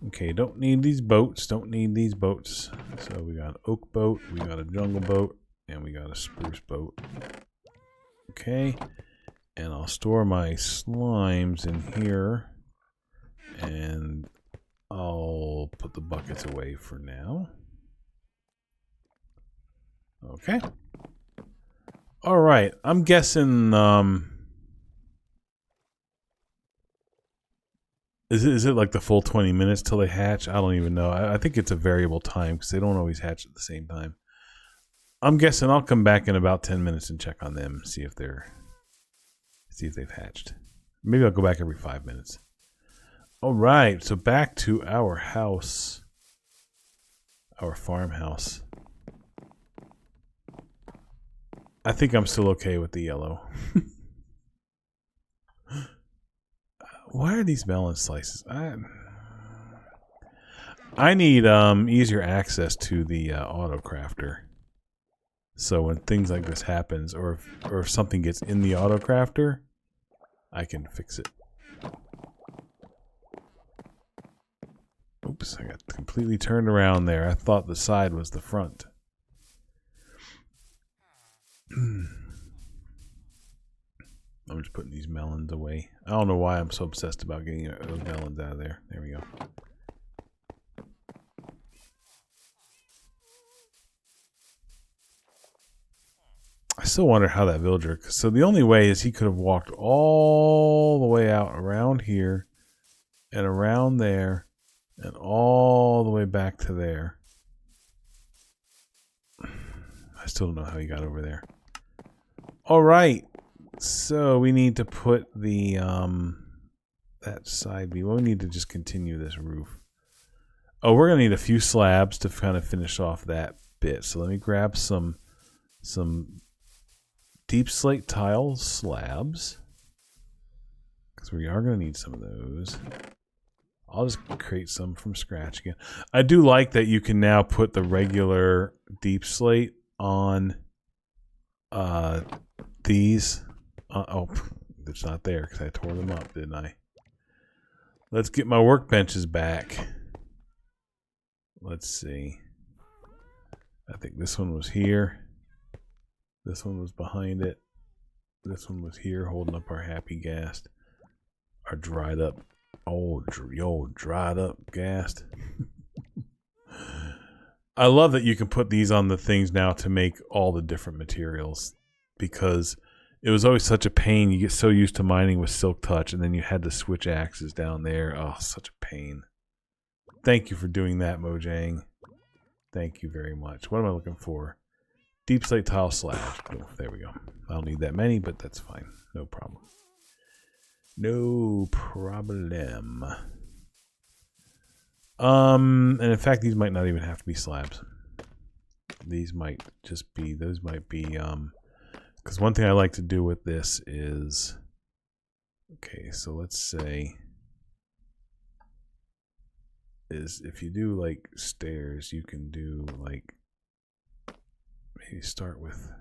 Okay, don't need these boats. Don't need these boats. So we got an oak boat, we got a jungle boat, and we got a spruce boat. Okay, and I'll store my slimes in here, and I'll put the buckets away for now. Okay. All right. I'm guessing. Is it like the full 20 minutes till they hatch? I don't even know. I think it's a variable time because they don't always hatch at the same time. I'm guessing I'll come back in about 10 minutes and check on them, see if they've hatched. Maybe I'll go back every 5 minutes. All right, so back to our house, our farmhouse. I think I'm still okay with the yellow. Why are these melon slices? I need easier access to the auto crafter. So when things like this happens, or if something gets in the auto crafter, I can fix it. Oops, I got completely turned around there. I thought the side was the front. I'm just putting these melons away. I don't know why I'm so obsessed about getting those melons out of there. There we go. I still wonder how that villager... So the only way is he could have walked all the way out around here and around there and all the way back to there. I still don't know how he got over there. All right. So we need to put the that side beam. Well, we need to just continue this roof. Oh, we're gonna need a few slabs to kind of finish off that bit. So let me grab some deep slate tile slabs, because we are gonna need some of those. I'll just create some from scratch again. I do like that you can now put the regular deep slate on these. Oh, it's not there because I tore them up, didn't I? Let's get my workbenches back. Let's see. I think this one was here. This one was behind it. This one was here holding up our happy ghast. Our dried up. Oh, dried up ghast. I love that you can put these on the things now to make all the different materials, because it was always such a pain. You get so used to mining with Silk Touch, and then you had to switch axes down there. Oh, such a pain. Thank you for doing that, Mojang. Thank you very much. What am I looking for? Deep slate tile slab. Oh, there we go. I don't need that many, but that's fine. No problem. No problem. And in fact, these might not even have to be slabs. These might just be, those might be, because one thing I like to do with this is, okay, so let's say, is if you do like stairs, you can do like, maybe start with,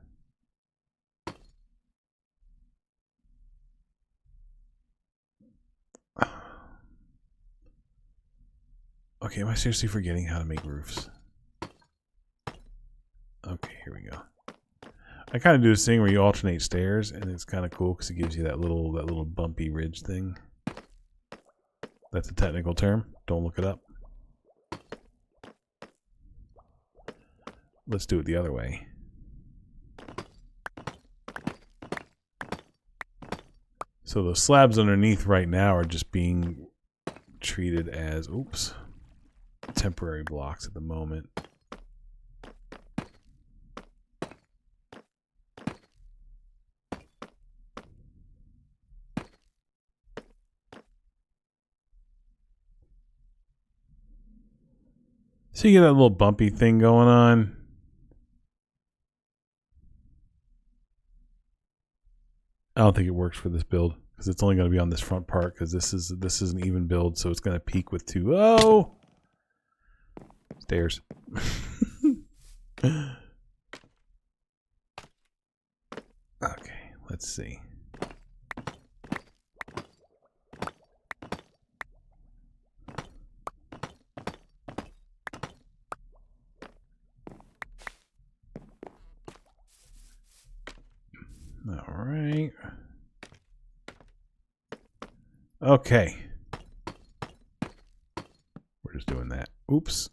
okay, am I seriously forgetting how to make roofs? Okay, here we go. I kind of do this thing where you alternate stairs, and it's kind of cool because it gives you that little bumpy ridge thing. That's a technical term. Don't look it up. Let's do it the other way. So the slabs underneath right now are just being treated as, oops, temporary blocks at the moment. So you get that little bumpy thing going on. I don't think it works for this build because it's only going to be on this front part, because this is an even build, so it's going to peak with two. Oh, stairs. Okay, let's see. All right. Okay. We're just doing that. Oops.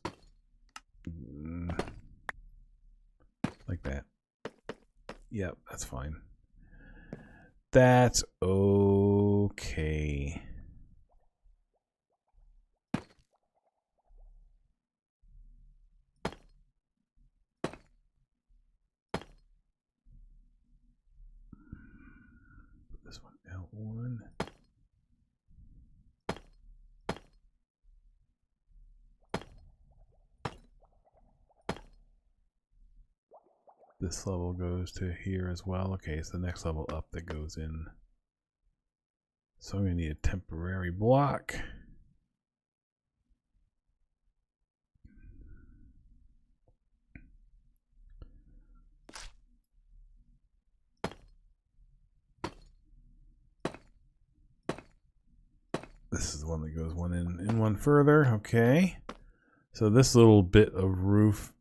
Like that. Yep, that's fine. That's okay. Put this one L1. This level goes to here as well. Okay, it's the next level up that goes in So I'm going to need a temporary block. This is the one that goes one in one further. Okay. So this little bit of roof,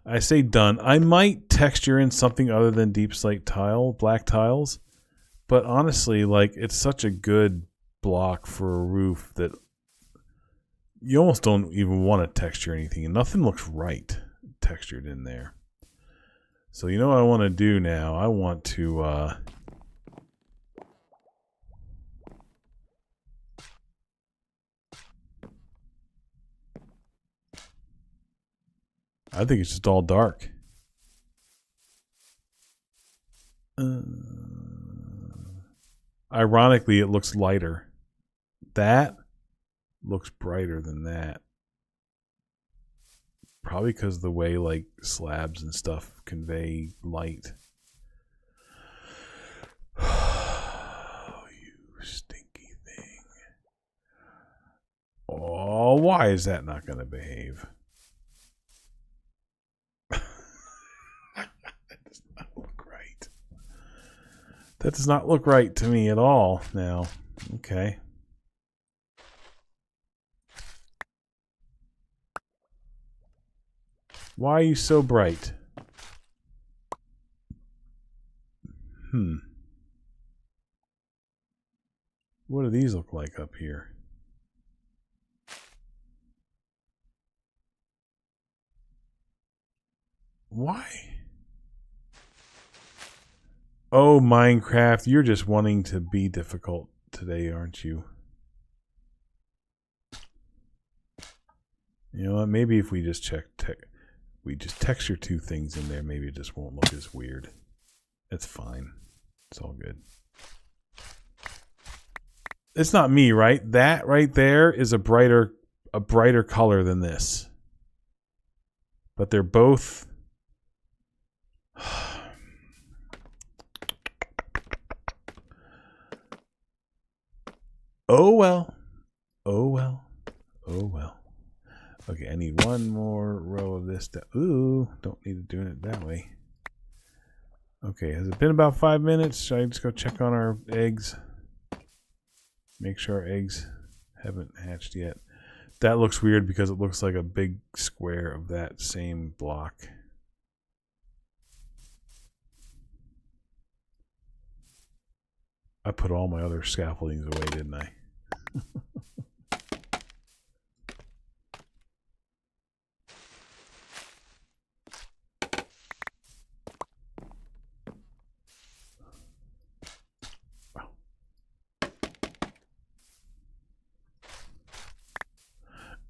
I say done. I might texture in something other than deep slate tile, black tiles. But honestly, like, it's such a good block for a roof that you almost don't even want to texture anything. And nothing looks right textured in there. So you know what I want to do now? I want to... I think it's just all dark. Ironically, it looks lighter. That looks brighter than that. Probably because of the way like slabs and stuff convey light. Oh, you stinky thing. Oh, why is that not going to behave? That does not look right to me at all now. Okay. Why are you so bright? What do these look like up here? Why? Oh, Minecraft, you're just wanting to be difficult today, aren't you? You know what? Maybe if we just texture two things in there, maybe it just won't look as weird. It's fine. It's all good. It's not me, right? That right there is a brighter color than this. But they're both... Oh well. Oh well. Oh well. Okay, I need one more row of this. Ooh, don't need to do it that way. Okay, has it been about 5 minutes? Should I just go check on our eggs? Make sure our eggs haven't hatched yet. That looks weird because it looks like a big square of that same block. I put all my other scaffoldings away, didn't I?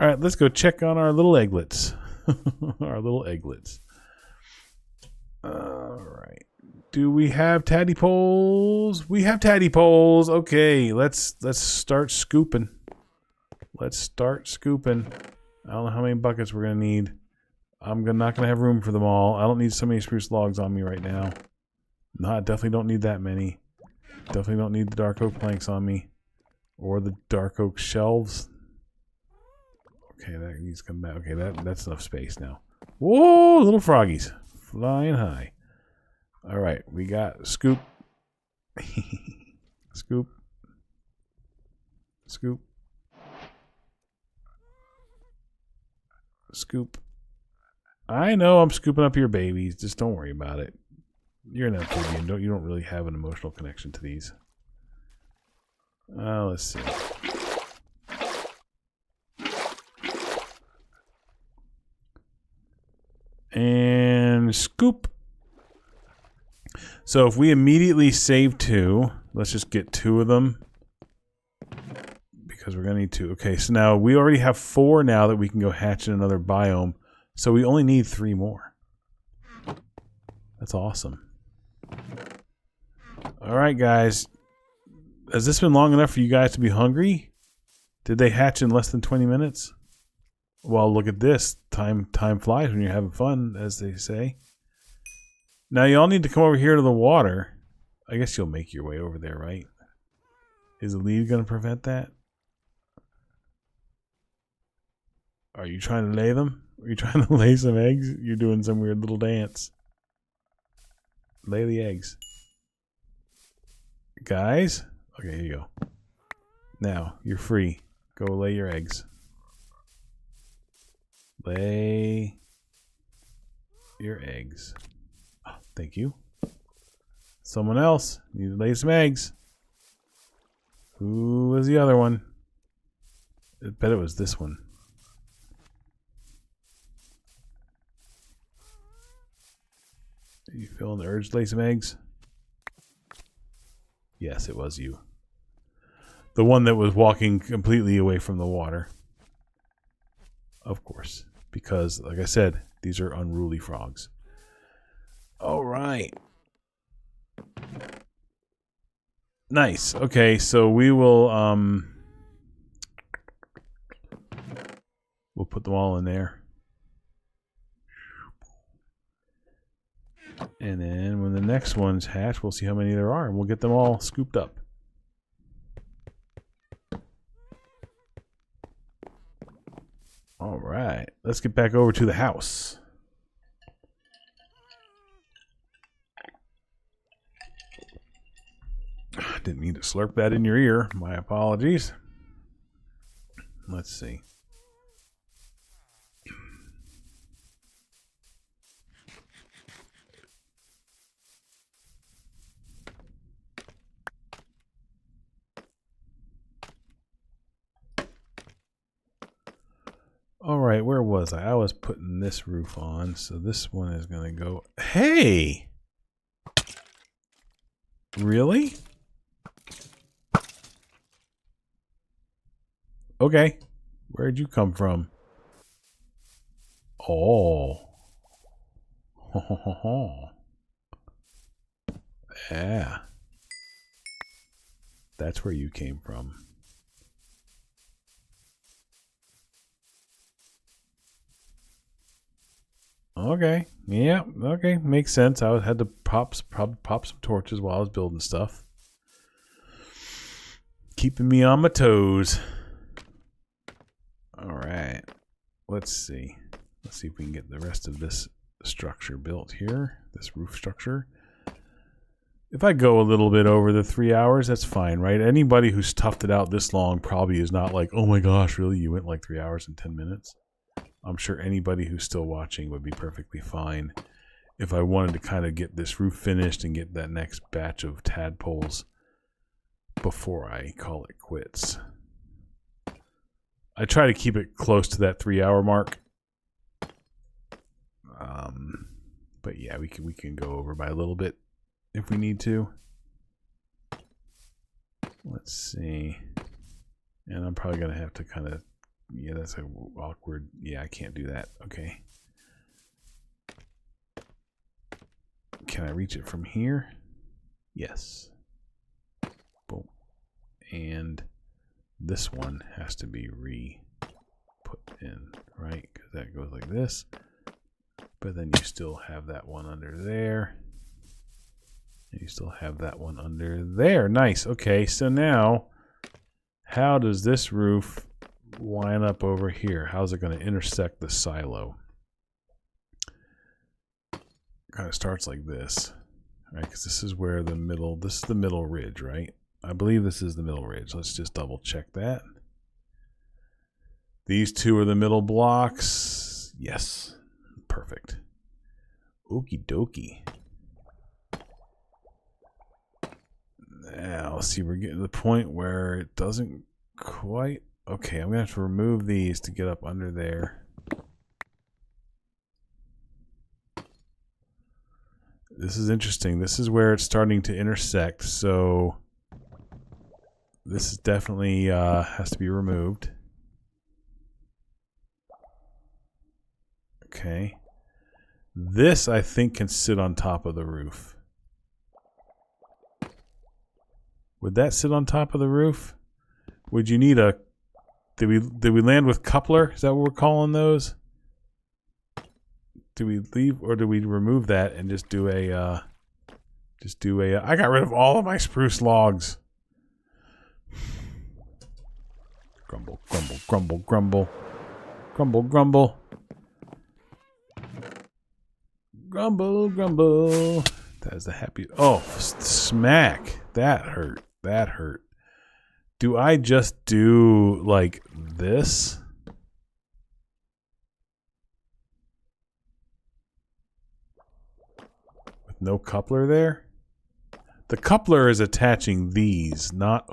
All right, let's go check on our little egglets. Our little egglets. All right. Do we have tadpoles? We have tadpoles. Okay, let's start scooping. Let's start scooping. I don't know how many buckets we're gonna need. I'm not gonna have room for them all. I don't need so many spruce logs on me right now. No, I definitely don't need that many. Definitely don't need the dark oak planks on me, or the dark oak shelves. Okay, that needs to come back. Okay, that's enough space now. Whoa, little froggies flying high. All right, we got scoop, scoop, scoop, scoop. I know I'm scooping up your babies. Just don't worry about it. You're an amphibian. You don't really have an emotional connection to these. Let's see. And scoop. So if we immediately save 2, let's just get 2 of them. Because we're going to need 2. Okay, so now we already have 4 now that we can go hatch in another biome. So we only need 3 more. That's awesome. Alright guys. Has this been long enough for you guys to be hungry? Did they hatch in less than 20 minutes? Well, look at this. Time flies when you're having fun, as they say. Now, you all need to come over here to the water. I guess you'll make your way over there, right? Is the lead going to prevent that? Are you trying to lay them? Are you trying to lay some eggs? You're doing some weird little dance. Lay the eggs. Guys? Okay, here you go. Now, you're free. Go lay your eggs. Lay your eggs. Oh, thank you. Someone else. Need to lay some eggs. Who was the other one? I bet it was this one. Are you feeling the urge to lay some eggs? Yes, it was you. The one that was walking completely away from the water. Of course. Because, like I said, these are unruly frogs. All right. Nice. Okay, so we will we'll put them all in there. And then when the next ones hatch, we'll see how many there are, and we'll get them all scooped up. All right, let's get back over to the house. Didn't mean to slurp that in your ear. My apologies. Let's see. All right, where was I? I was putting this roof on, so this one is going to go... Hey! Really? Okay. Where'd you come from? Oh. Yeah. That's where you came from. Okay. Yeah. Okay. Makes sense. I had to pop some torches while I was building stuff. Keeping me on my toes. All right. Let's see. Let's see if we can get the rest of this structure built here. This roof structure. If I go a little bit over the 3 hours, that's fine, right? Anybody who's toughed it out this long probably is not like, oh my gosh, really? You went like 3 hours and 10 minutes? I'm sure anybody who's still watching would be perfectly fine if I wanted to kind of get this roof finished and get that next batch of tadpoles before I call it quits. I try to keep it close to that 3 hour mark. But yeah, we can go over by a little bit if we need to. Let's see. And I'm probably going to have to kind of... Yeah, that's a awkward... Yeah, I can't do that. Okay. Can I reach it from here? Yes. Boom. And this one has to be re-put in, right? Because that goes like this. But then you still have that one under there. And you still have that one under there. Nice. Okay, so now, how does this roof line up over here? How's it going to intersect the silo? Kind of starts like this, right? Because this is where the middle, this is the middle ridge, right? I believe this is the middle ridge. Let's just double check that. These two are the middle blocks. Yes. Perfect. Okie dokie. Now, see, we're getting to the point where it doesn't quite... Okay, I'm going to have to remove these to get up under there. This is interesting. This is where it's starting to intersect, so this is definitely has to be removed. Okay. This, I think, can sit on top of the roof. Would that sit on top of the roof? Would you need a... Did we land with coupler? Is that what we're calling those? Do we leave or do we remove that and just do a... I got rid of all of my spruce logs. Grumble, grumble, grumble, grumble. Grumble, grumble. Grumble, grumble. That is the happy. Oh, smack. That hurt. That hurt. Do I just do like this? With no coupler there? The coupler is attaching these, not.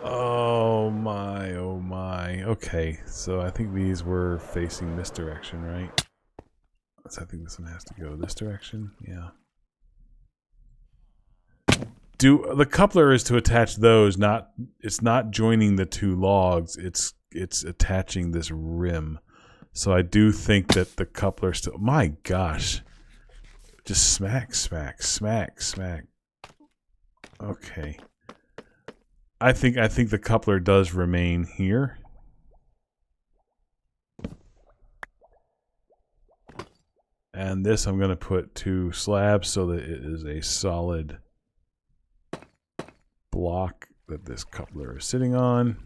Oh my, oh my. Okay, so I think these were facing this direction, right? So I think this one has to go this direction. Yeah. The coupler is to attach those, not it's not joining the two logs, it's attaching this rim. So I do think that the coupler still, my gosh. Just smack, smack, smack, smack. Okay. I think the coupler does remain here. And this I'm going to put 2 slabs so that it is a solid block that this coupler is sitting on.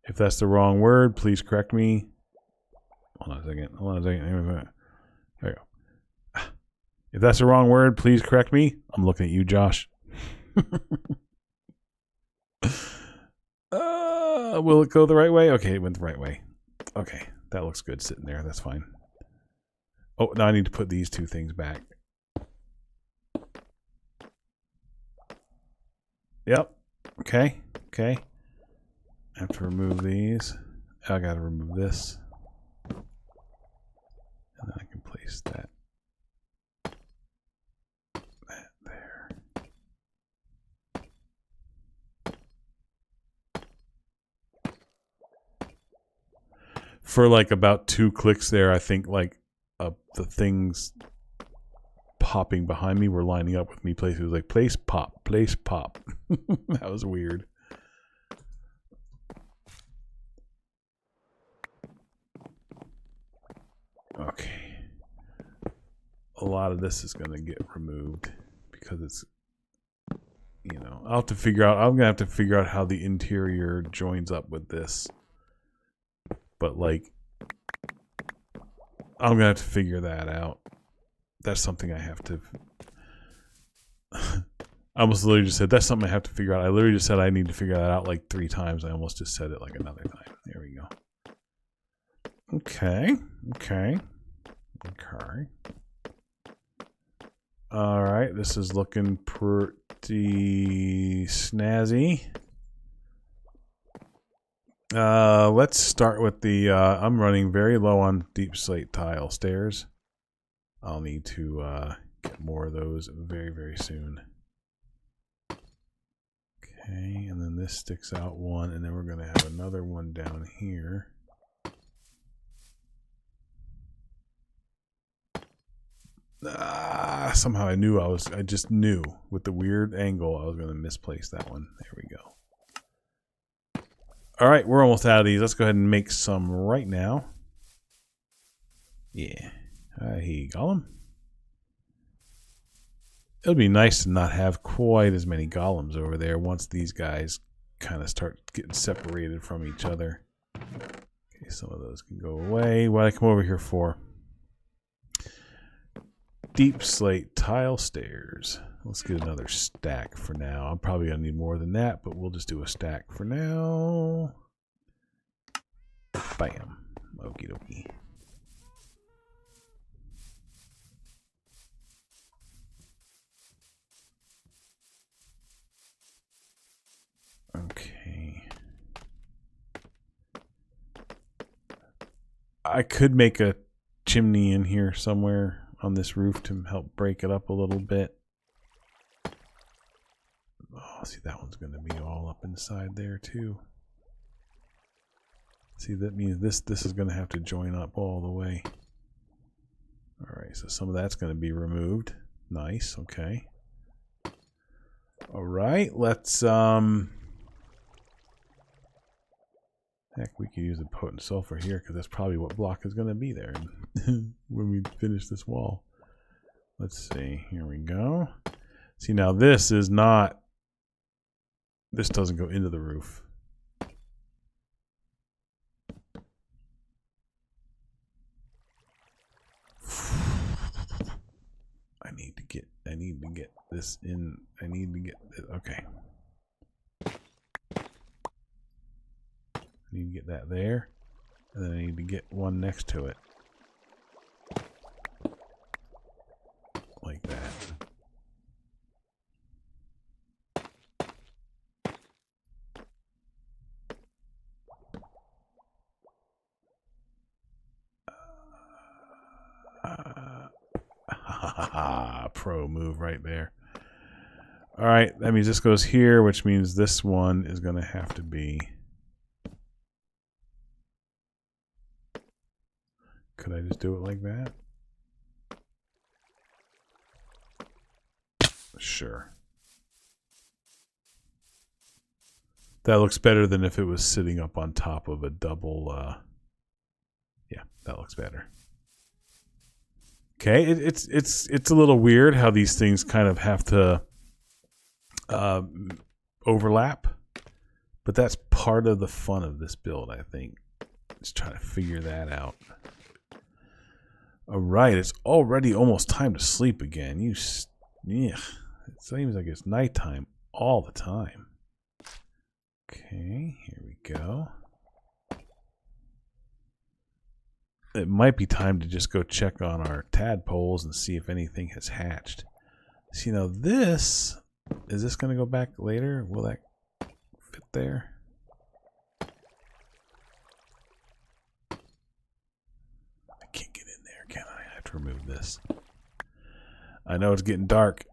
If that's the wrong word, please correct me. Hold on a second. Hold on a second. There you go. If that's the wrong word, please correct me. I'm looking at you, Josh. Will it go the right way? Okay, it went the right way. Okay, that looks good sitting there. That's fine. Oh, now I need to put these 2 things back. Yep. Okay. Okay. I have to remove these. I gotta remove this. And then I can place that. That there. For like about 2 clicks there, I think like the things popping behind me were lining up with me placing. It was like place pop, place pop. That was weird. Okay. A lot of this is going to get removed because it's, you know, I'll have to figure out, I'm going to have to figure out how the interior joins up with this. But like, I'm going to have to figure that out. That's something I have to... I almost literally just said, that's something I have to figure out. I literally just said I need to figure that out like 3 times. I almost just said it like another time. There we go. Okay. Okay. Okay. Alright, this is looking pretty snazzy. Let's start with the, I'm running very low on deep slate tile stairs. I'll need to get more of those very, very soon. Okay, and then this sticks out 1, and then we're going to have another one down here. Somehow I just knew with the weird angle I was going to misplace that one. There we go. All right, we're almost out of these. Let's go ahead and make some right now. Yeah. Here you go. It'll be nice to not have quite as many golems over there once these guys kind of start getting separated from each other. Okay, some of those can go away. What did I come over here for? Deep slate tile stairs. Let's get another stack for now. I'm probably going to need more than that, but we'll just do a stack for now. Bam. Okie dokie. Okay. I could make a chimney in here somewhere on this roof to help break it up a little bit. Oh, see, that one's going to be all up inside there too. See, that means this is going to have to join up all the way. All right, so some of that's going to be removed. Nice, okay. All right, let's Heck, we could use the potent sulfur here because that's probably what block is going to be there when we finish this wall. Let's see. Here we go. See, now this is not... This doesn't go into the roof. I need to get this in. I need to get this. Okay. I need to get that there. And then I need to get one next to it. Like that. Pro move right there. All right, that means this goes here, which means this one is going to have to be... Could I just do it like that? Sure. That looks better than if it was sitting up on top of a double... Yeah, that looks better. Okay, it's a little weird how these things kind of have to overlap, but that's part of the fun of this build, I think. Just trying to figure that out. All right, it's already almost time to sleep again. Yeah, it seems like it's nighttime all the time. Okay, here we go. It might be time to just go check on our tadpoles and see if anything has hatched. See, now this, is this going to go back later? Will that fit there? I can't get in there, can I? I have to remove this. I know it's getting dark,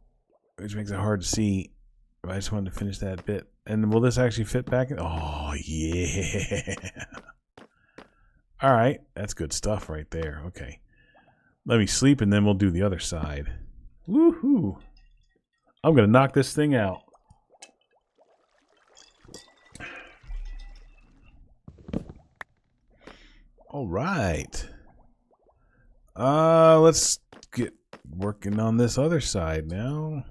which makes it hard to see. But I just wanted to finish that bit. And will this actually fit back in? Oh, yeah. All right, that's good stuff right there. Okay, let me sleep and then we'll do the other side. Woohoo! I'm gonna knock this thing out. All right. Let's get working on this other side now.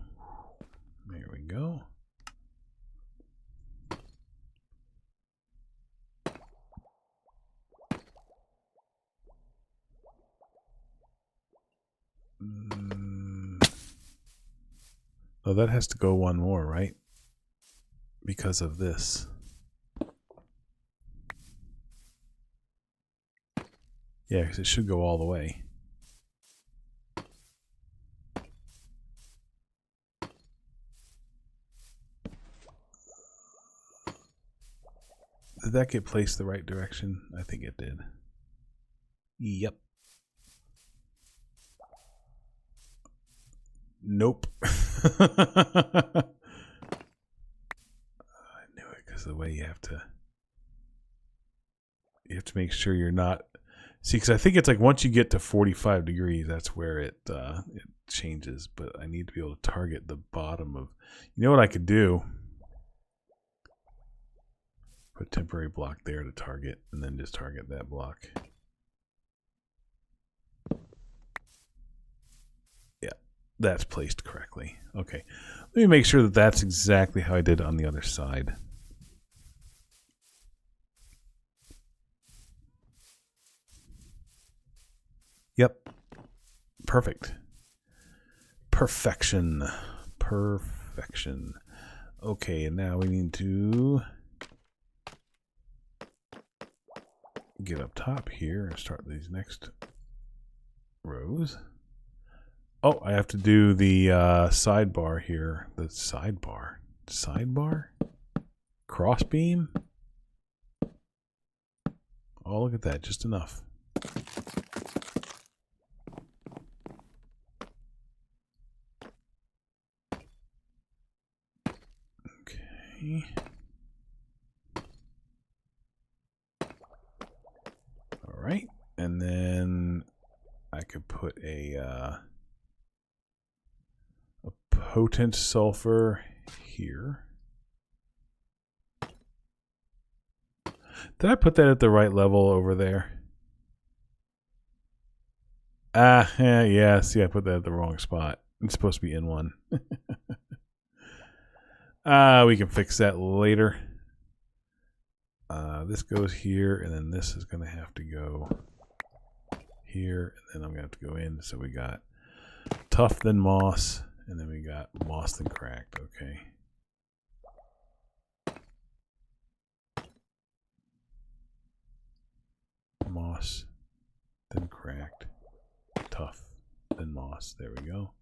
There we go. Oh, that has to go one more, right? Because of this. Yeah, because it should go all the way. Did that get placed the right direction? I think it did. Yep. Nope. I knew it because of the way you have to make sure you're not. See, because I think it's like once you get to 45 degrees, that's where it changes. But I need to be able to target the bottom of. You know what I could do? Put a temporary block there to target, and then just target that block. That's placed correctly. Okay. Let me make sure that that's exactly how I did on the other side. Yep. Perfect. Perfection. Perfection. Okay, and now we need to get up top here and start these next rows. Oh, I have to do the sidebar here. The sidebar? Sidebar? Crossbeam? Oh, look at that. Just enough. Okay. All right. And then I could put a potent sulfur here. Did I put that at the right level over there? Yeah. See, I put that at the wrong spot. It's supposed to be in one. We can fix that later. This goes here, and then this is going to have to go here, and then I'm going to have to go in. So we got tough then moss, and then we got moss then cracked. Okay. Moss, then cracked, tough, then moss. There we go.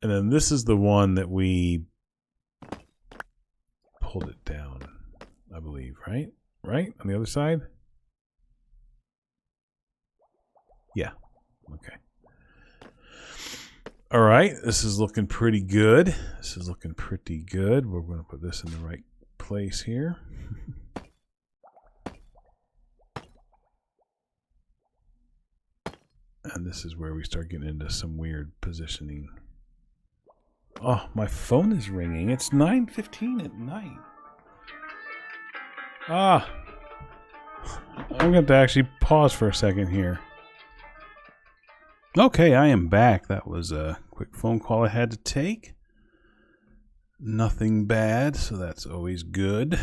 And then this is the one that we pulled it down, I believe, right? Right? On the other side? Yeah. Okay. All right. This is looking pretty good. We're going to put this in the right place here. And this is where we start getting into some weird positioning. Oh, my phone is ringing. It's 9:15 at night. I'm going to have to actually pause for a second here. Okay, I am back. That was a quick phone call I had to take. Nothing bad, so that's always good.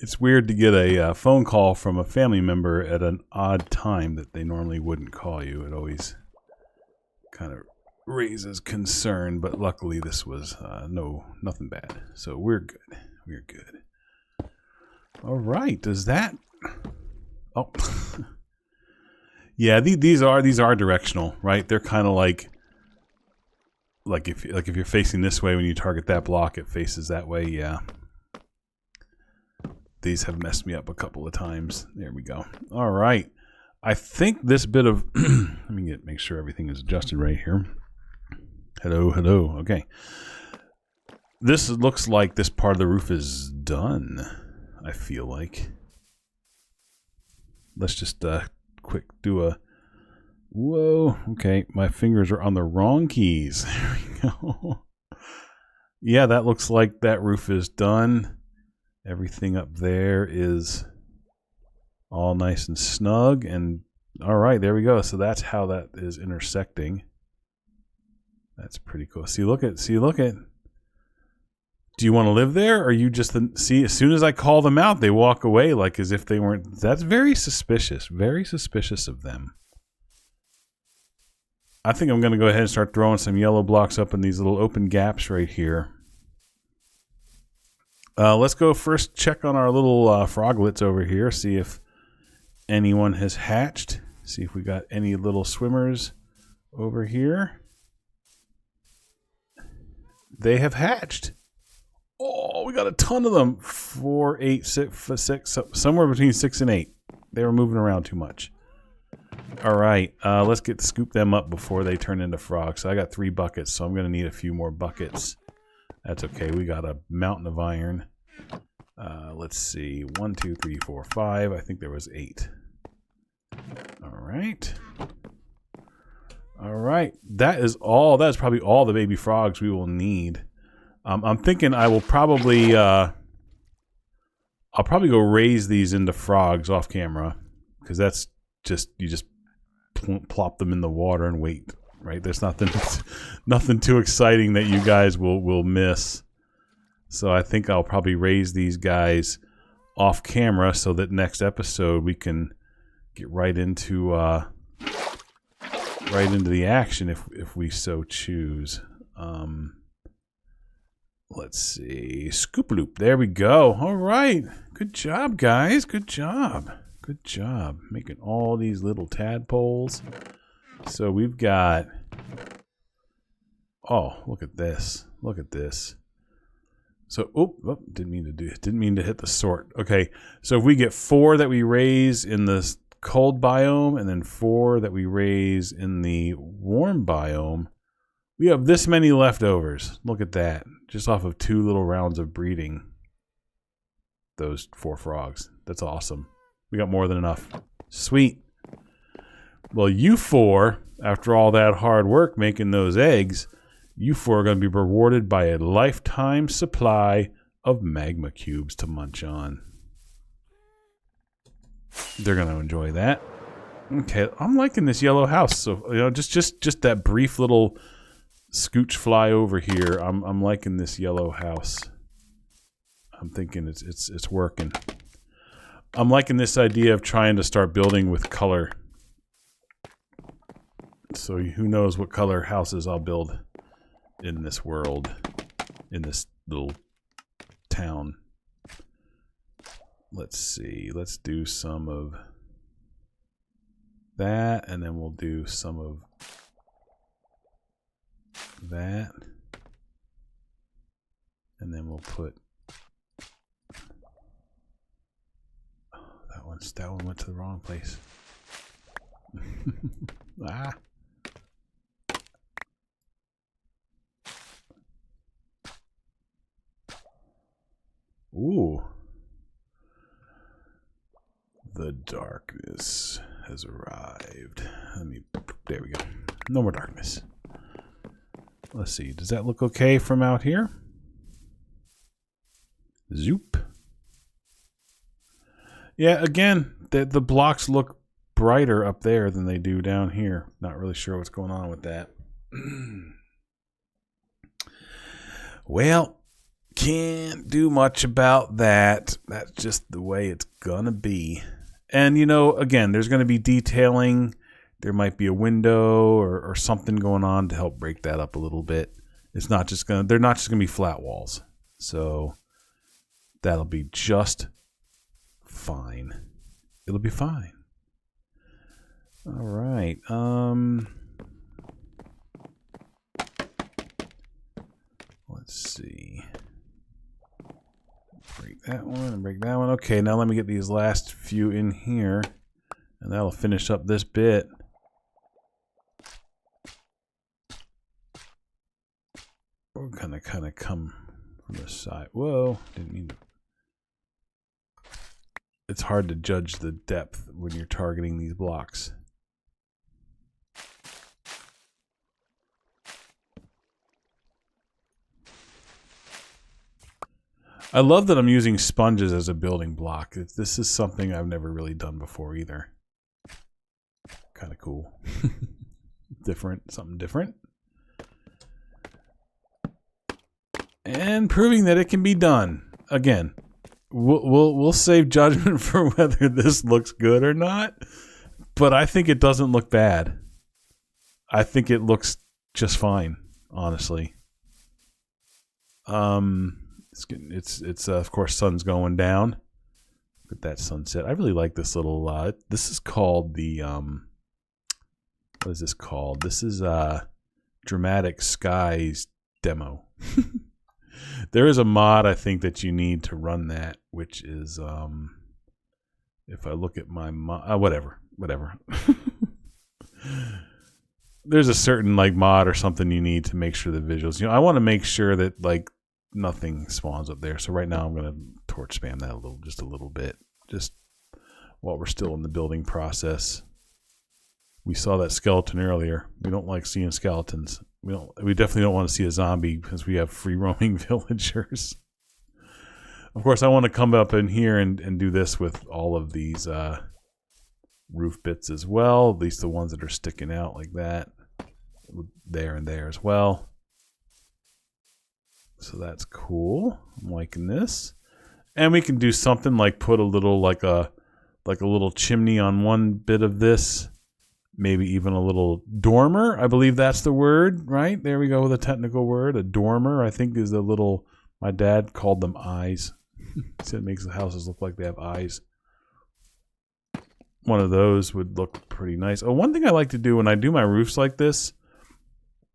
It's weird to get a phone call from a family member at an odd time that they normally wouldn't call you. It always kind of raises concern, but luckily this was nothing bad. So we're good. We're good. All right. Does that? Oh, yeah. These are directional, right? They're kind of like if you're facing this way when you target that block, it faces that way. Yeah. These have messed me up a couple of times. There we go. All right. I think this bit of let me make sure everything is adjusted right here. Hello. Okay. This looks like this part of the roof is done, I feel like. Let's just quick do a... Whoa. Okay, my fingers are on the wrong keys. There we go. Yeah, that looks like that roof is done. Everything up there is all nice and snug. And all right, there we go. So that's how that is intersecting. That's pretty cool. See, look at. Do you want to live there, or you just see? As soon as I call them out, they walk away like as if they weren't. That's very suspicious. Very suspicious of them. I think I'm going to go ahead and start throwing some yellow blocks up in these little open gaps right here. Let's go first check on our little froglets over here. See if anyone has hatched. See if we got any little swimmers over here. They have hatched. Oh, we got a ton of them. 4, 8, 6, somewhere between 6 and 8. They were moving around too much. All right, let's scoop them up before they turn into frogs. So I got 3 buckets, so I'm going to need a few more buckets. That's okay. We got a mountain of iron. Let's see. 1, 2, 3, 4, 5. I think there was 8. All right. All right. That is all. That is probably all the baby frogs we will need. I'm thinking I will probably I'll probably go raise these into frogs off camera, because that's just you just plop them in the water and wait. Right? There's nothing too exciting that you guys will miss. So I think I'll probably raise these guys off camera so that next episode we can get right into the action if we so choose. Let's see. Scoop loop. There we go. All right. Good job, guys. Good job. Good job. Making all these little tadpoles. So we've got... Oh, look at this. Look at this. So, didn't mean to hit the sort. Okay, so if we get 4 that we raise in the cold biome and then 4 that we raise in the warm biome, we have this many leftovers. Look at that. Just off of 2 little rounds of breeding those 4 frogs. That's awesome. We got more than enough. Sweet. Well, you 4, after all that hard work making those eggs, You four are going to be rewarded by a lifetime supply of magma cubes to munch on. They're going to enjoy that. Okay, I'm liking this yellow house. So, you know, just that brief little scooch fly over here. I'm liking this yellow house. I'm thinking it's working. I'm liking this idea of trying to start building with color. So who knows what color houses I'll build in this world, in this little town. Let's see. Let's do some of that, and then we'll do some of that. And then we'll put that one went to the wrong place. Ah. Ooh. The darkness has arrived. There we go. No more darkness. Let's see. Does that look okay from out here? Zoop. Yeah, again, the blocks look brighter up there than they do down here. Not really sure what's going on with that. Well, can't do much about that. That's just the way it's gonna be. And, you know, again, there's gonna be detailing. There might be a window or something going on to help break that up a little bit. It's not just gonna, they're not just gonna be flat walls. So that'll be just fine. It'll be fine. All right. Let's see. Break that one and break that one. Okay, now let me get these last few in here, and that'll finish up this bit. We're gonna kind of come from the side. Whoa, didn't mean to. It's hard to judge the depth when you're targeting these blocks. I love that I'm using sponges as a building block. This is something I've never really done before either. Kind of cool. Different, something different. And proving that it can be done. Again, we'll save judgment for whether this looks good or not, but I think it doesn't look bad. I think it looks just fine, honestly. It's of course sun's going down. Look at that sunset. I really like this little this is called the what is this called? This is Dramatic Skies demo. There is a mod I think that you need to run that, which is if I look at my mod, whatever. There's a certain like mod or something you need to make sure the visuals. You know, I want to make sure that like nothing spawns up there. So right now I'm gonna torch spam that just a little bit, just while we're still in the building process. We saw that skeleton earlier. We don't like seeing skeletons. We definitely don't want to see a zombie because we have free roaming villagers. Of course, I want to come up in here and do this with all of these roof bits as well, at least the ones that are sticking out like that, there and there as well. So that's cool. I'm liking this. And we can do something like put a little like a little chimney on one bit of this. Maybe even a little dormer. I believe that's the word, right? There we go with a technical word. A dormer, I think, is a little, my dad called them eyes. He said it makes the houses look like they have eyes. One of those would look pretty nice. Oh, one thing I like to do when I do my roofs like this,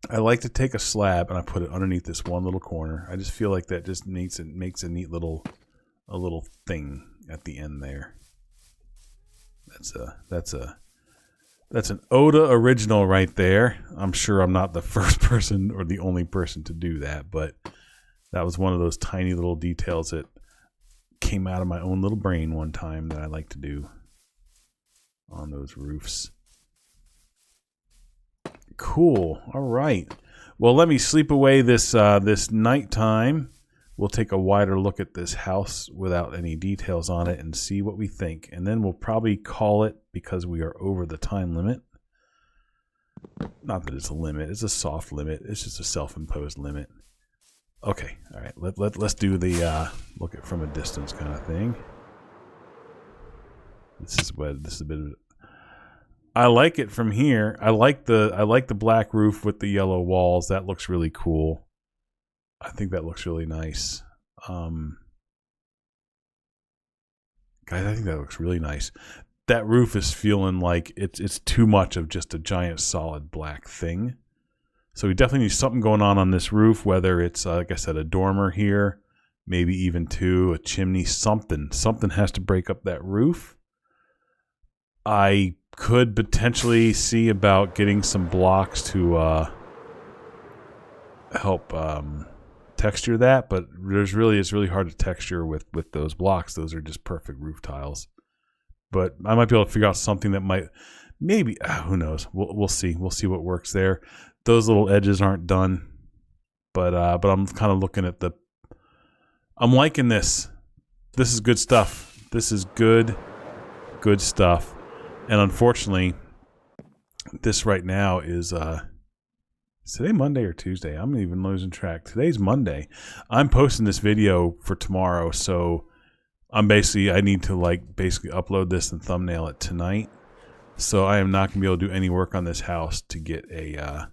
I like to take a slab and I put it underneath this one little corner. I just feel like that just makes a neat little thing at the end there. That's an Oda original right there. I'm sure I'm not the first person or the only person to do that, but that was one of those tiny little details that came out of my own little brain one time that I like to do on those roofs. Cool. All right. Well, let me sleep away this this nighttime. We'll take a wider look at this house without any details on it and see what we think. And then we'll probably call it because we are over the time limit. Not that it's a limit. It's a soft limit. It's just a self-imposed limit. Okay. All right. Let's do the look at from a distance kind of thing. This is a bit of... I like it from here. I like the black roof with the yellow walls. That looks really cool. I think that looks really nice. Guys, I think that looks really nice. That roof is feeling like it's too much of just a giant solid black thing. So we definitely need something going on this roof, whether it's, like I said, a dormer here, maybe even two, a chimney, something. Something has to break up that roof. I could potentially see about getting some blocks to help texture that, but it's really hard to texture with those blocks. Those are just perfect roof tiles. But I might be able to figure out something that might, maybe, who knows? We'll see. We'll see what works there. Those little edges aren't done, but I'm kind of looking at I'm liking this. This is good stuff. This is good stuff. And unfortunately, this right now is today Monday or Tuesday? I'm even losing track. Today's Monday. I'm posting this video for tomorrow, so I need to basically upload this and thumbnail it tonight. So I am not gonna be able to do any work on this house to get a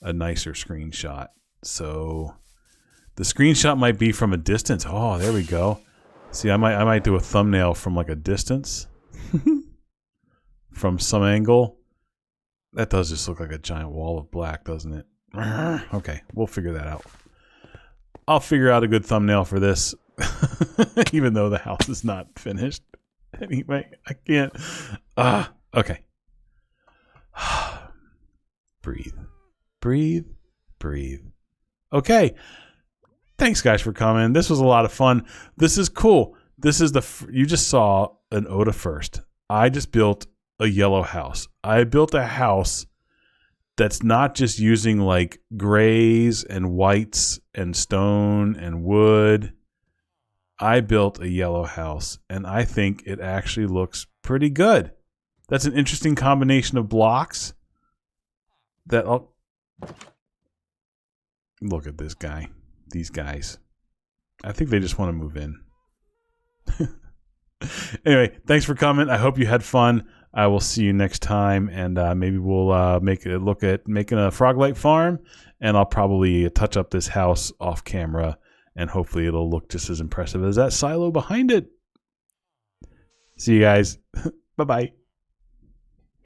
nicer screenshot. So the screenshot might be from a distance. Oh, there we go. See, I might do a thumbnail from like a distance, from some angle. That does just look like a giant wall of black, doesn't it? Okay, we'll figure that out. I'll figure out a good thumbnail for this, even though the house is not finished. Anyway, I can't. Okay. Breathe. Breathe. Breathe. Okay. Thanks, guys, for coming. This was a lot of fun. This is cool. This is you just saw an Oda first. I just built a yellow house. I built a house that's not just using like grays and whites and stone and wood. I built a yellow house, and I think it actually looks pretty good. That's an interesting combination of blocks. Look at this guy. These guys. I think they just want to move in. Anyway, thanks for coming. I hope you had fun. I will see you next time, and maybe we'll make a look at making a Froglight farm, and I'll probably touch up this house off camera, and hopefully it'll look just as impressive as that silo behind it. See you guys. Bye-bye.